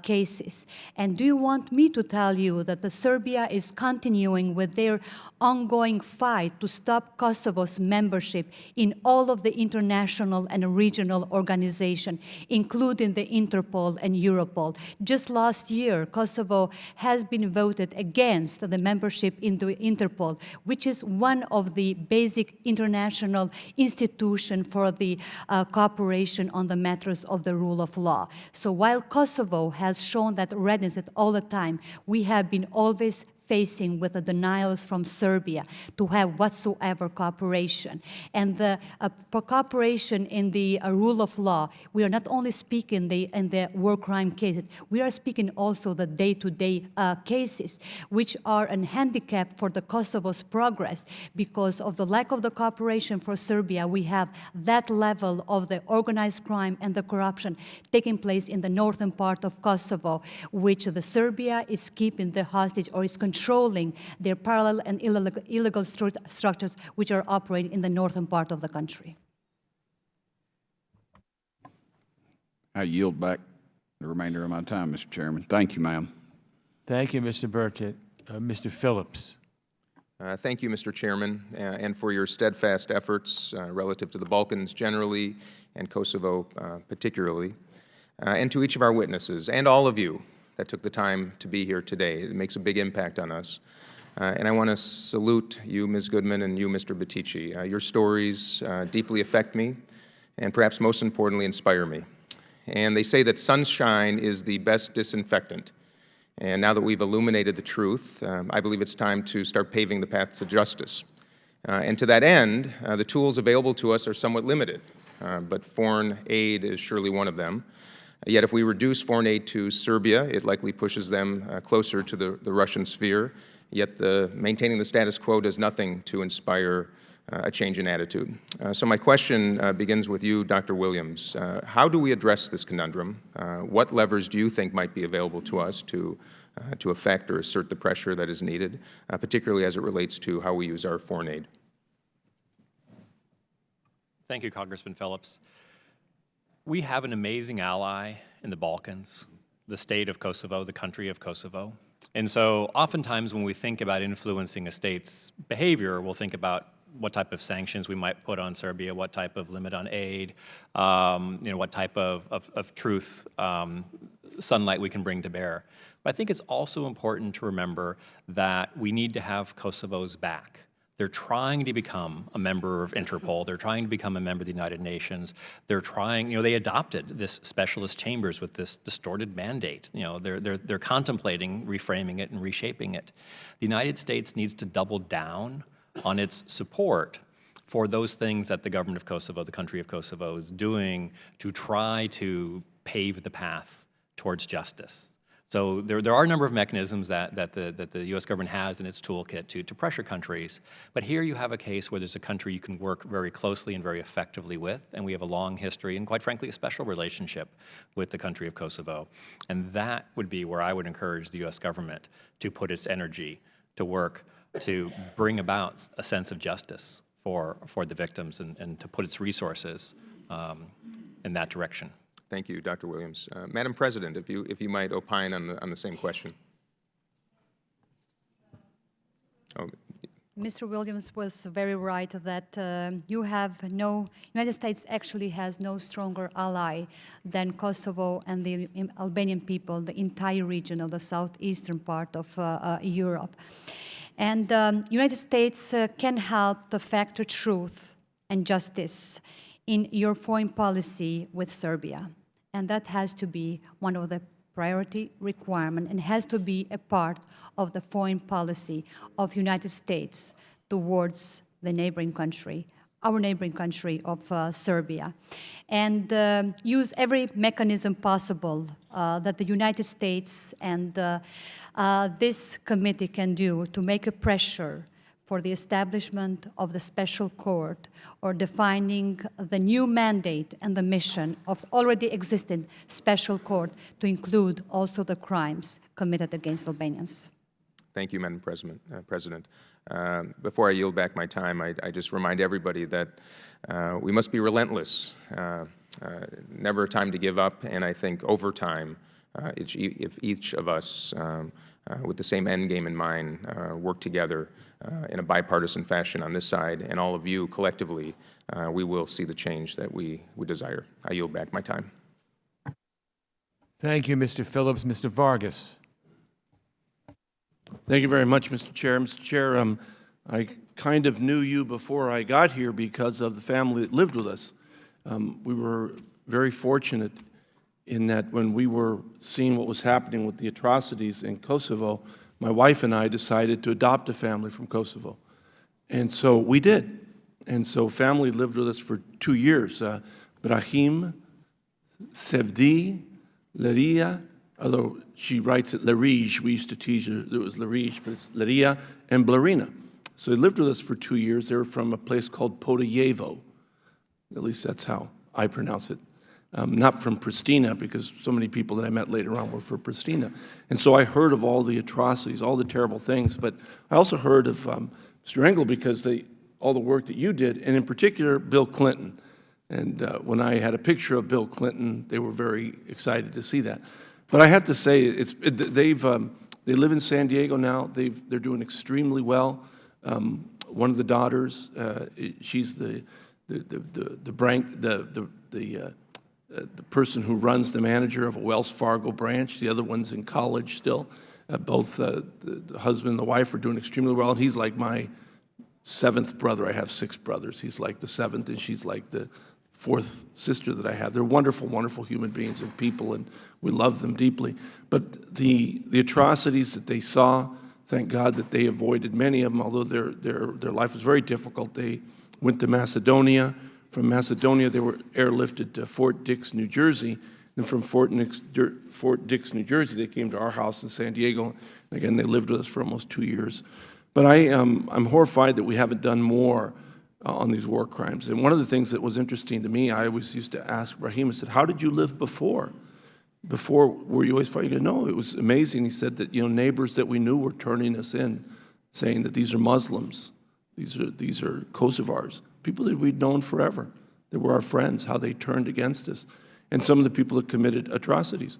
cases. And do you want me to tell you that the Serbia is continuing with their ongoing fight to stop Kosovo's membership in all of the international and regional organizations, including the Interpol and Europol? Just last year, Kosovo has been voted against the membership into Interpol, which is one of the basic international institutions for the cooperation on the matters of the rule of law. So while Kosovo has shown that readiness all the time, we have been always facing with the denials from Serbia to have whatsoever cooperation. And the cooperation in the rule of law, we are not only speaking in the war crime cases, we are speaking also the day-to-day cases, which are a handicap for the Kosovo's progress because of the lack of the cooperation for Serbia. We have that level of the organized crime and the corruption taking place in the northern part of Kosovo, which the Serbia is keeping the hostage or is controlling their parallel and illegal structures which are operating in the northern part of the country. I yield back the remainder of my time, Mr. Chairman. Thank you, ma'am. Thank you, Mr. Burchett. Mr. Phillips. Thank you, Mr. Chairman, and for your steadfast efforts relative to the Balkans generally and Kosovo particularly, and to each of our witnesses and all of you that took the time to be here today. It makes a big impact on us. And I want to salute you, Ms. Goodman, and you, Mr. bytyqi. Your stories deeply affect me and perhaps most importantly inspire me. And they say that sunshine is the best disinfectant. And now that we've illuminated the truth, I believe it's time to start paving the path to justice. And to that end, the tools available to us are somewhat limited, but foreign aid is surely one of them. Yet if we reduce foreign aid to Serbia, it likely pushes them closer to the Russian sphere. Yet maintaining the status quo does nothing to inspire a change in attitude. So my question begins with you, Dr. Williams. How do we address this conundrum? What levers do you think might be available to us to affect or assert the pressure that is needed, particularly as it relates to how we use our foreign aid? Thank you, Congressman Phillips. We have an amazing ally in the Balkans, the state of Kosovo, the country of Kosovo. And so oftentimes when we think about influencing a state's behavior, we'll think about what type of sanctions we might put on Serbia, what type of limit on aid, what type of truth, sunlight we can bring to bear. But I think it's also important to remember that we need to have Kosovo's back. They're trying to become a member of Interpol. They're trying to become a member of the United Nations. They're trying, they adopted this specialist chambers with this distorted mandate. They're contemplating reframing it and reshaping it. The United States needs to double down on its support for those things that the government of Kosovo, the country of Kosovo, is doing to try to pave the path towards justice. So there are a number of mechanisms that the U.S. government has in its toolkit to pressure countries. But here you have a case where there's a country you can work very closely and very effectively with, and we have a long history and, quite frankly, a special relationship with the country of Kosovo. And that would be where I would encourage the U.S. government to put its energy to work to bring about a sense of justice for the victims and to put its resources in that direction. Thank you, Dr. Williams. Madam President, if you might opine on the same question. Oh. Mr. Williams was very right that United States actually has no stronger ally than Kosovo and the Albanian people, the entire region of the southeastern part of Europe. And United States can help to factor truth and justice in your foreign policy with Serbia. And that has to be one of the priority requirements and has to be a part of the foreign policy of the United States towards the neighboring country our neighboring country of Serbia, and use every mechanism possible that the United States and this committee can do to make a pressure for the establishment of the special court or defining the new mandate and the mission of already existing special court to include also the crimes committed against Albanians. Thank you, Madam President. Before I yield back my time, I just remind everybody that we must be relentless. Never a time to give up, and I think over time, if each of us, with the same end game in mind, work together in a bipartisan fashion on this side, and all of you collectively, we will see the change that we desire. I yield back my time. Thank you, Mr. Phillips. Mr. Vargas. Thank you very much, Mr. Chair. Mr. Chair, I kind of knew you before I got here because of the family that lived with us. We were very fortunate in that when we were seeing what was happening with the atrocities in Kosovo, my wife and I decided to adopt a family from Kosovo. And so we did. And so family lived with us for 2 years. Brahim, Sevdi, Laria, although she writes it Larij, we used to tease her that it was Larij, but it's Laria and Blarina. So they lived with us for 2 years. They were from a place called Podajevo. At least that's how I pronounce it. Not from Pristina, because so many people that I met later on were from Pristina. And so I heard of all the atrocities, all the terrible things, but I also heard of Mr. Engel because all the work that you did, and in particular, Bill Clinton. And when I had a picture of Bill Clinton, they were very excited to see that. But I have to say, they live in San Diego now. They're doing extremely well. One of the daughters, she's the person who runs the manager of a Wells Fargo branch. The other one's in college still. Both the husband and the wife are doing extremely well. And he's like my 7th brother. I have 6 brothers. He's like the 7th, and she's like the 4th sister that I have. They're wonderful, wonderful human beings and people, and we love them deeply. But the atrocities that they saw, thank God that they avoided many of them, although their life was very difficult. They went to Macedonia. From Macedonia, they were airlifted to Fort Dix, New Jersey. And from Fort Dix, New Jersey, they came to our house in San Diego. And again, they lived with us for almost 2 years. But I'm horrified that we haven't done more on these war crimes. And one of the things that was interesting to me, I always used to ask Brahim, I said, how did you live before? Before, were you always fighting? He goes, no, it was amazing. He said that, neighbors that we knew were turning us in, saying that these are Muslims, these are Kosovars, people that we'd known forever. They were our friends, how they turned against us. And some of the people that committed atrocities.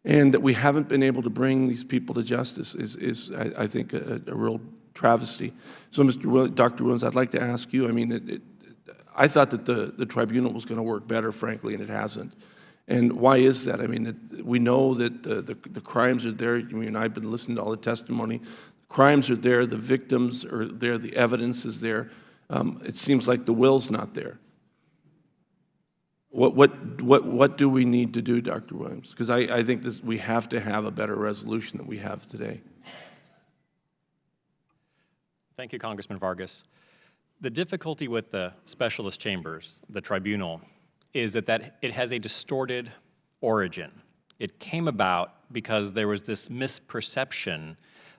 And that we haven't been able to bring these people to justice is I think, a real travesty. So, Dr. Williams, I'd like to ask you, I thought that the tribunal was going to work better, frankly, and it hasn't. And why is that? We know that the crimes are there. I've been listening to all the testimony. The crimes are there. The victims are there. The evidence is there. It seems like the will's not there. What do we need to do, Dr. Williams? Because I think we have to have a better resolution than we have today. Thank you, Congressman Vargas. The difficulty with the specialist chambers, the tribunal, is that it has a distorted origin. It came about because there was this misperception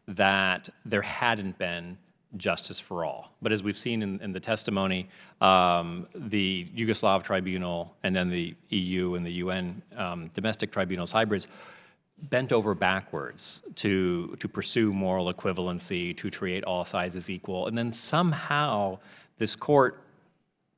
that there hadn't been justice for all. But as we've seen in the testimony, the Yugoslav tribunal and then the EU and the UN domestic tribunals hybrids bent over backwards to pursue moral equivalency, to treat all sides as equal. And then somehow this court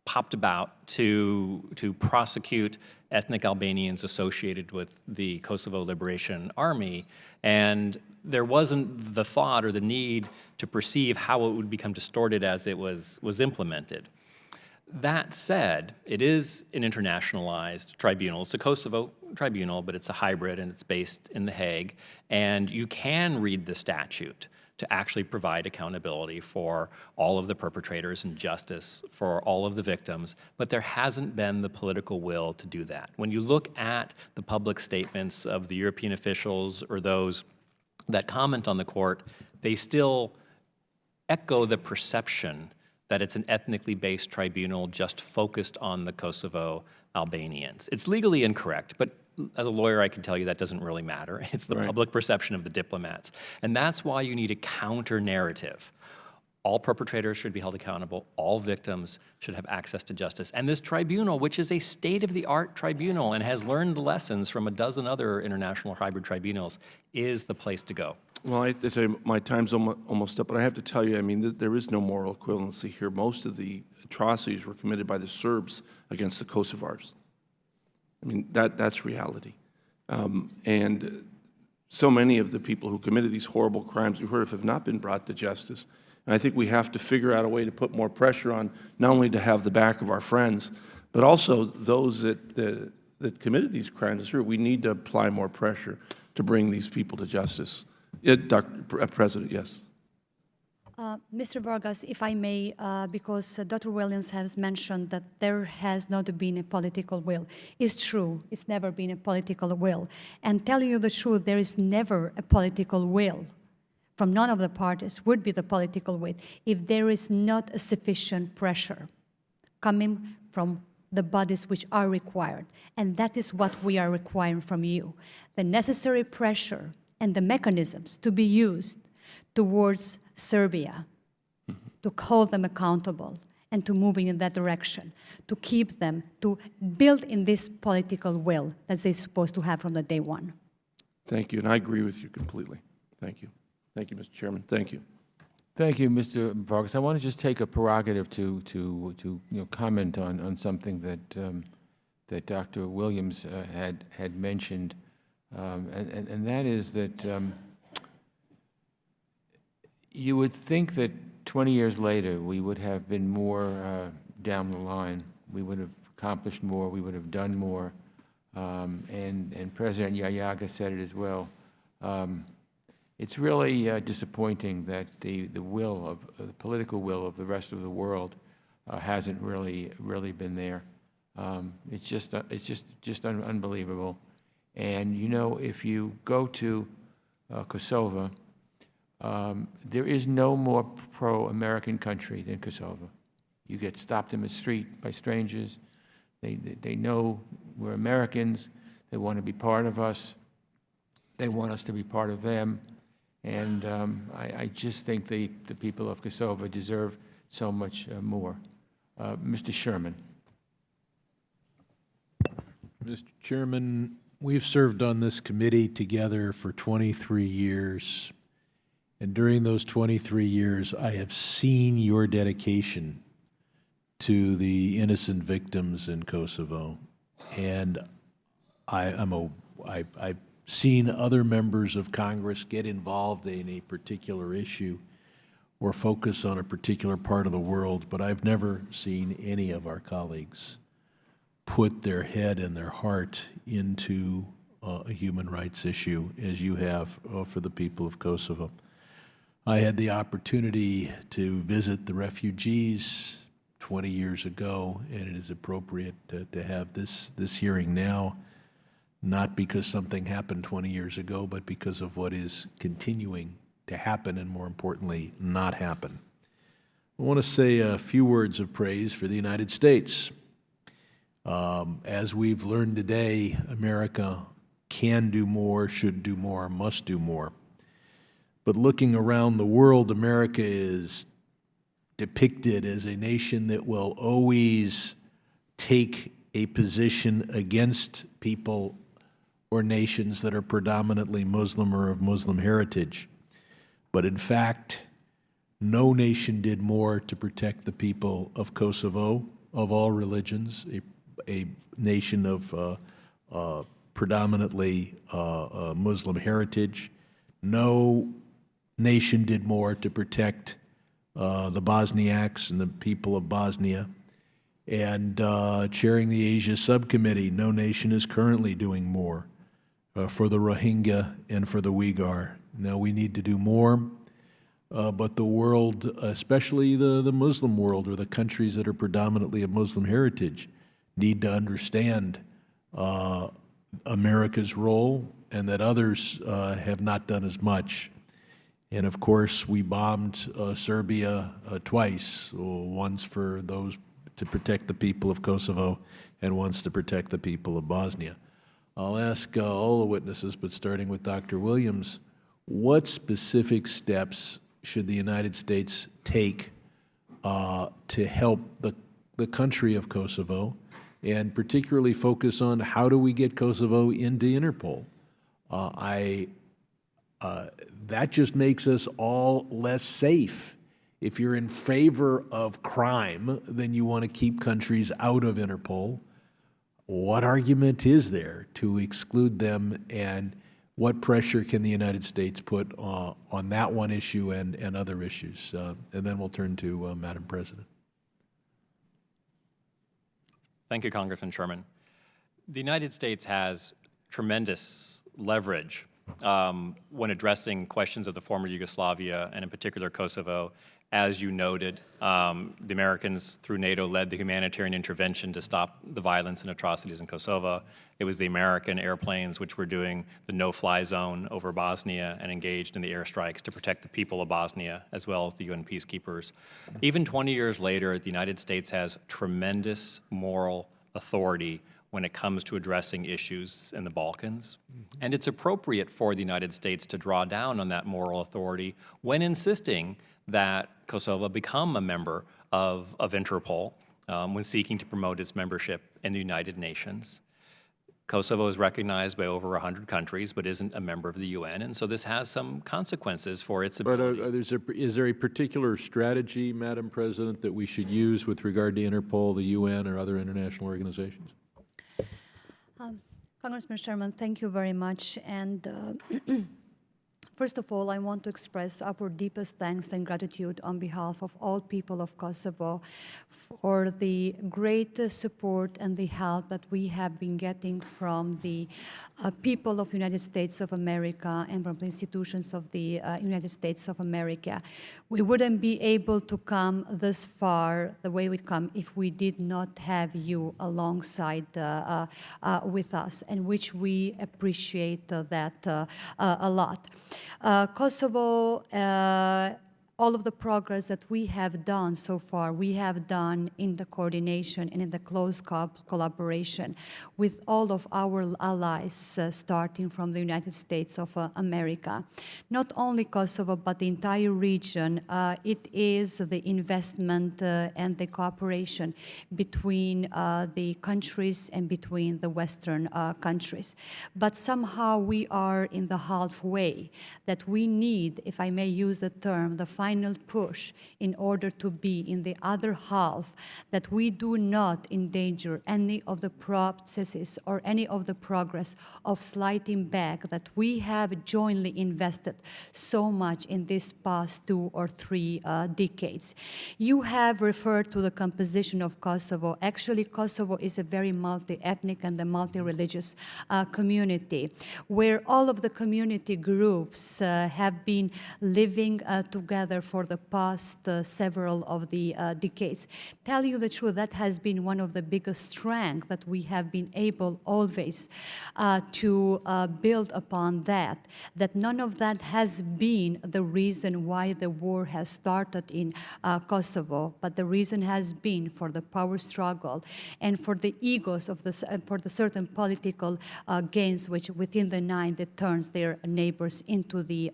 popped about to prosecute ethnic Albanians associated with the Kosovo Liberation Army. And there wasn't the thought or the need to perceive how it would become distorted as it was implemented. That said, it is an internationalized tribunal. It's a Kosovo tribunal, but it's a hybrid and it's based in The Hague. And you can read the statute to actually provide accountability for all of the perpetrators and justice for all of the victims, but there hasn't been the political will to do that. When you look at the public statements of the European officials or those that comment on the court, they still echo the perception that it's an ethnically based tribunal just focused on the Kosovo Albanians. It's legally incorrect, but as a lawyer, I can tell you that doesn't really matter. It's the public perception of the diplomats. And that's why you need a counter narrative. All perpetrators should be held accountable. All victims should have access to justice. And this tribunal, which is a state-of-the-art tribunal and has learned the lessons from a dozen other international hybrid tribunals, is the place to go. Well, I have to tell you, my time's almost up, but I have to tell you, I mean, there is no moral equivalency here. Most of the atrocities were committed by the Serbs against the Kosovars. I mean, that's reality. And so many of the people who committed these horrible crimes you heard of have not been brought to justice. And I think we have to figure out a way to put more pressure on, not only to have the back of our friends, but also those that committed these crimes. We need to apply more pressure to bring these people to justice. Dr. President, yes. Mr. Vargas, if I may, because Dr. Williams has mentioned that there has not been a political will. It's true, it's never been a political will. And telling you the truth, there is never a political will from none of the parties would be the political will if there is not a sufficient pressure coming from the bodies which are required. And that is what we are requiring from you. The necessary pressure and the mechanisms to be used towards Serbia, to hold them accountable and to moving in that direction, to keep them, to build in this political will that they're supposed to have from the day one. Thank you, and I agree with you completely. Thank you. Thank you, Mr. Chairman. Thank you. Thank you, Mr. Vargas. I want to just take a prerogative to comment on something that Dr. Williams had mentioned, and that is that you would think that 20 years later we would have been more down the line. We would have accomplished more. We would have done more. And President Jahjaga said it as well. It's really disappointing that the political will of the rest of the world hasn't really been there. It's just unbelievable. And you know, if you go to Kosovo, there is no more pro-American country than Kosovo. You get stopped in the street by strangers. They know we're Americans. They want to be part of us. They want us to be part of them. And I just think the people of Kosovo deserve so much more. Mr. Sherman. Mr. Chairman, we've served on this committee together for 23 years. And during those 23 years, I have seen your dedication to the innocent victims in Kosovo. And I've seen other members of Congress get involved in a particular issue or focus on a particular part of the world, but I've never seen any of our colleagues put their head and their heart into a human rights issue as you have for the people of Kosovo. I had the opportunity to visit the refugees 20 years ago, and it is appropriate to have this hearing now, not because something happened 20 years ago, but because of what is continuing to happen and, more importantly, not happen. I want to say a few words of praise for the United States. As we've learned today, America can do more, should do more, must do more. But looking around the world, America is depicted as a nation that will always take a position against people or nations that are predominantly Muslim or of Muslim heritage. But in fact, no nation did more to protect the people of Kosovo, of all religions, a nation of predominantly Muslim heritage. No nation did more to protect the Bosniaks and the people of Bosnia. And chairing the Asia Subcommittee, no nation is currently doing more for the Rohingya and for the Uyghur. Now we need to do more, but the world, especially the Muslim world or the countries that are predominantly of Muslim heritage, need to understand America's role and that others have not done as much. And of course, we bombed Serbia twice, once for those to protect the people of Kosovo and once to protect the people of Bosnia. I'll ask all the witnesses, but starting with Dr. Williams, what specific steps should the United States take to help the country of Kosovo, and particularly focus on how do we get Kosovo into Interpol? That just makes us all less safe. If you're in favor of crime, then you want to keep countries out of Interpol. What argument is there to exclude them, and what pressure can the United States put on that one issue and other issues? And then we'll turn to Madam President. Thank you, Congressman Sherman. The United States has tremendous leverage when addressing questions of the former Yugoslavia, and in particular Kosovo. As you noted, the Americans, through NATO, led the humanitarian intervention to stop the violence and atrocities in Kosovo. It was the American airplanes which were doing the no-fly zone over Bosnia and engaged in the airstrikes to protect the people of Bosnia, as well as the UN peacekeepers. Even 20 years later, the United States has tremendous moral authority when it comes to addressing issues in the Balkans. And it's appropriate for the United States to draw down on that moral authority when insisting that Kosovo become a member of Interpol, when seeking to promote its membership in the United Nations. Kosovo is recognized by over 100 countries, but isn't a member of the UN, and so this has some consequences for its ability. But is there a particular strategy, Madam President, that we should use with regard to Interpol, the UN, or other international organizations? Congressman Sherman, thank you very much. And first of all, I want to express our deepest thanks and gratitude on behalf of all people of Kosovo for the great support and the help that we have been getting from the people of the United States of America and from the institutions of the United States of America. We wouldn't be able to come this far the way we've come if we did not have you alongside with us, and which we appreciate that a lot. Kosovo, all of the progress that we have done so far, we have done in the coordination and in the close collaboration with all of our allies, starting from the United States of America. Not only Kosovo, but the entire region. It is the investment and the cooperation between the countries and between the Western countries. But somehow we are in the halfway, that we need, if I may use the term, the final push in order to be in the other half, that we do not endanger any of the processes or any of the progress of sliding back that we have jointly invested so much in these past 2 or 3 decades. You have referred to the composition of Kosovo. Actually, Kosovo is a very multi-ethnic and a multi-religious community, where all of the community groups have been living together for the past several of the decades. Tell you the truth, that has been one of the biggest strengths that we have been able always to build upon that none of that has been the reason why the war has started in Kosovo, but the reason has been for the power struggle and for the egos of for the certain political gains which within the nine that turns their neighbors into the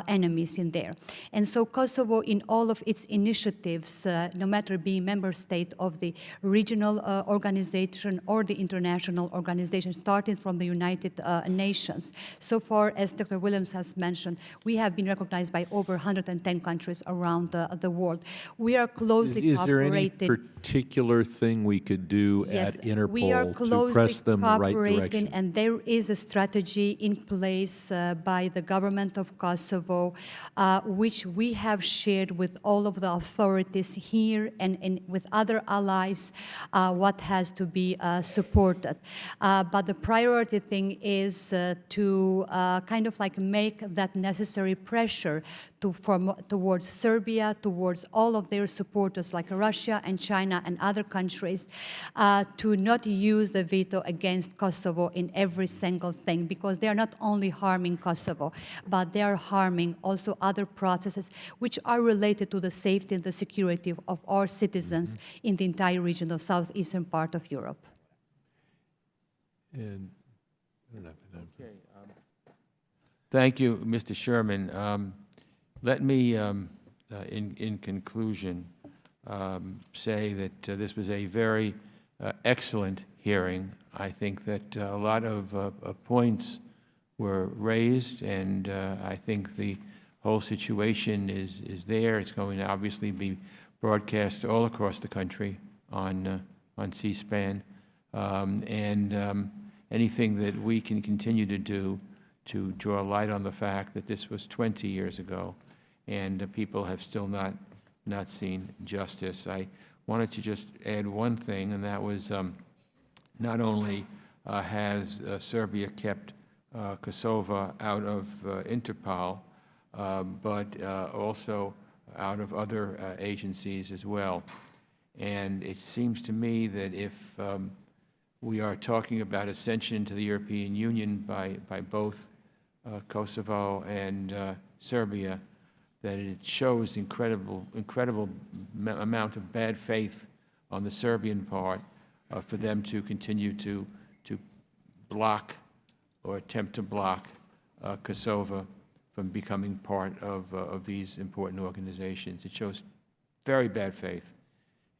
enemies in there. And so Kosovo, in all of its initiatives, no matter being member state of the regional organization or the international organization, starting from the United Nations. So far, as Dr. Williams has mentioned, we have been recognized by over 110 countries around the world. We are closely Is there any cooperating. particular thing we could do Yes, at Interpol we are to closely press them the right cooperating, direction? and there is a strategy in place by the government of Kosovo, which we we have shared with all of the authorities here and with other allies what has to be supported. But the priority thing is to kind of like make that necessary pressure towards Serbia, towards all of their supporters like Russia and China and other countries, to not use the veto against Kosovo in every single thing, because they are not only harming Kosovo, but they are harming also other processes which are related to the safety and the security of our citizens in the entire region of southeastern part of Europe. And I don't have to know. Thank you, Mr. Sherman. Let me, in conclusion, say that this was a very excellent hearing. I think that a lot of points were raised, and I think the whole situation is there. It's going to obviously be broadcast all across the country on C-SPAN, and anything that we can continue to do to draw light on the fact that this was 20 years ago, and people have still not seen justice. I wanted to just add one thing, and that was not only has Serbia kept Kosovo out of Interpol, but also out of other agencies as well. And it seems to me that if we are talking about ascension into the European Union by both Kosovo and Serbia, that it shows incredible amount of bad faith on the Serbian part for them to continue to block or attempt to block Kosovo from becoming part of these important organizations. It shows very bad faith,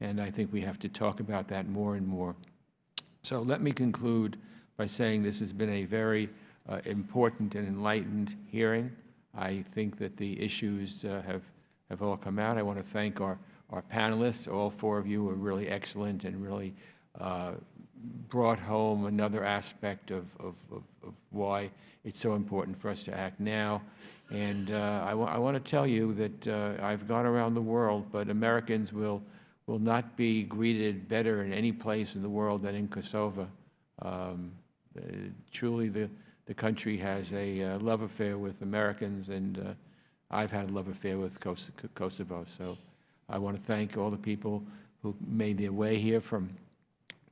and I think we have to talk about that more and more. So let me conclude by saying this has been a very important and enlightened hearing. I think that the issues have all come out. I want to thank our panelists. All four of you were really excellent and really brought home another aspect of why it's so important for us to act now. And I want to tell you that I've gone around the world, but Americans will not be greeted better in any place in the world than in Kosovo. Truly, the country has a love affair with Americans, and I've had a love affair with Kosovo. So I want to thank all the people who made their way here from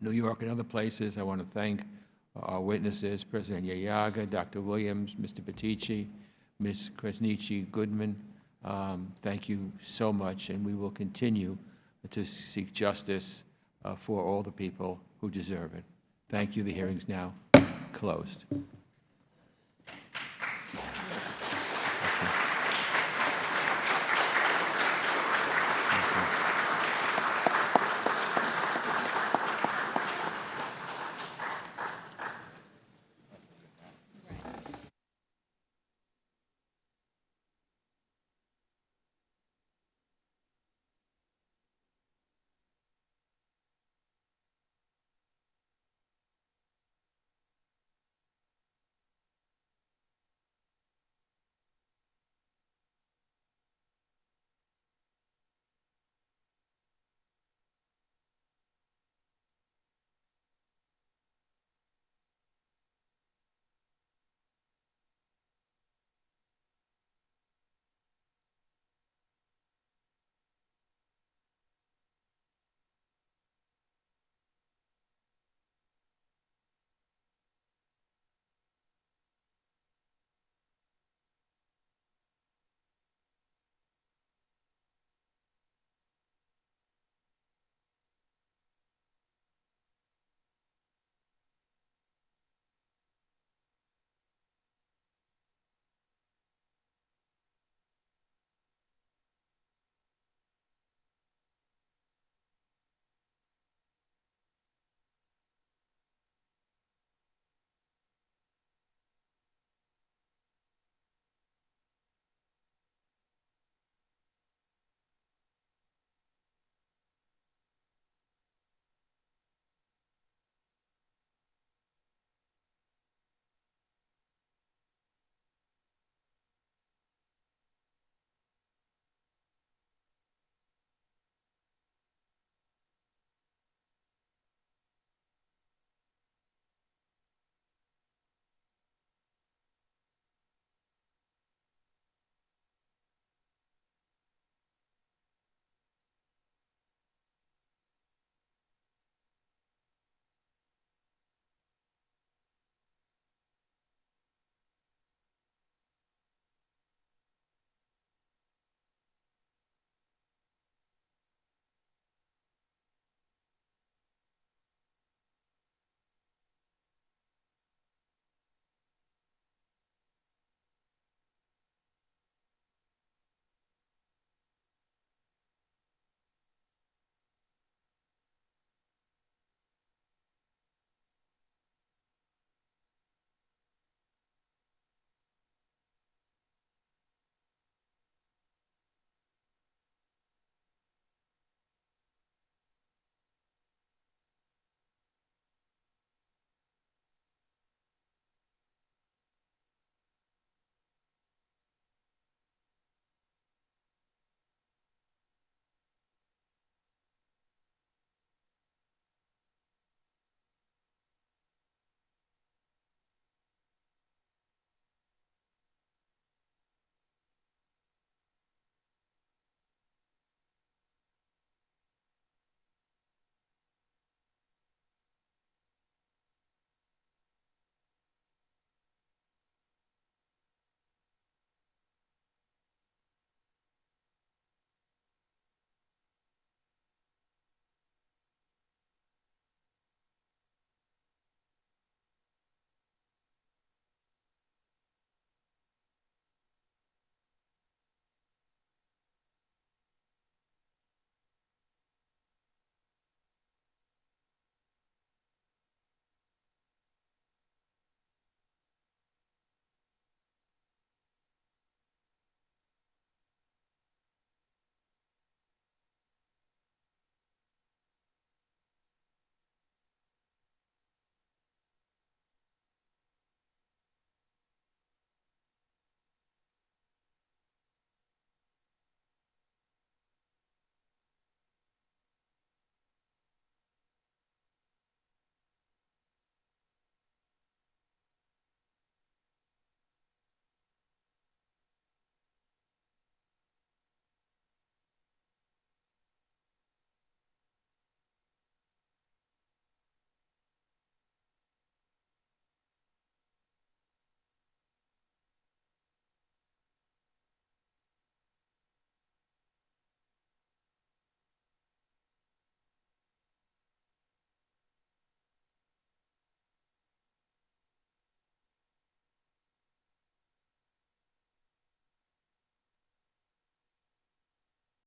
New York and other places. I want to thank our witnesses, President Jahjaga, Dr. Williams, Mr. Bytyqi, Ms. Kresnici Goodman. Thank you so much, and we will continue to seek justice for all the people who deserve it. Thank you. The hearing's now closed.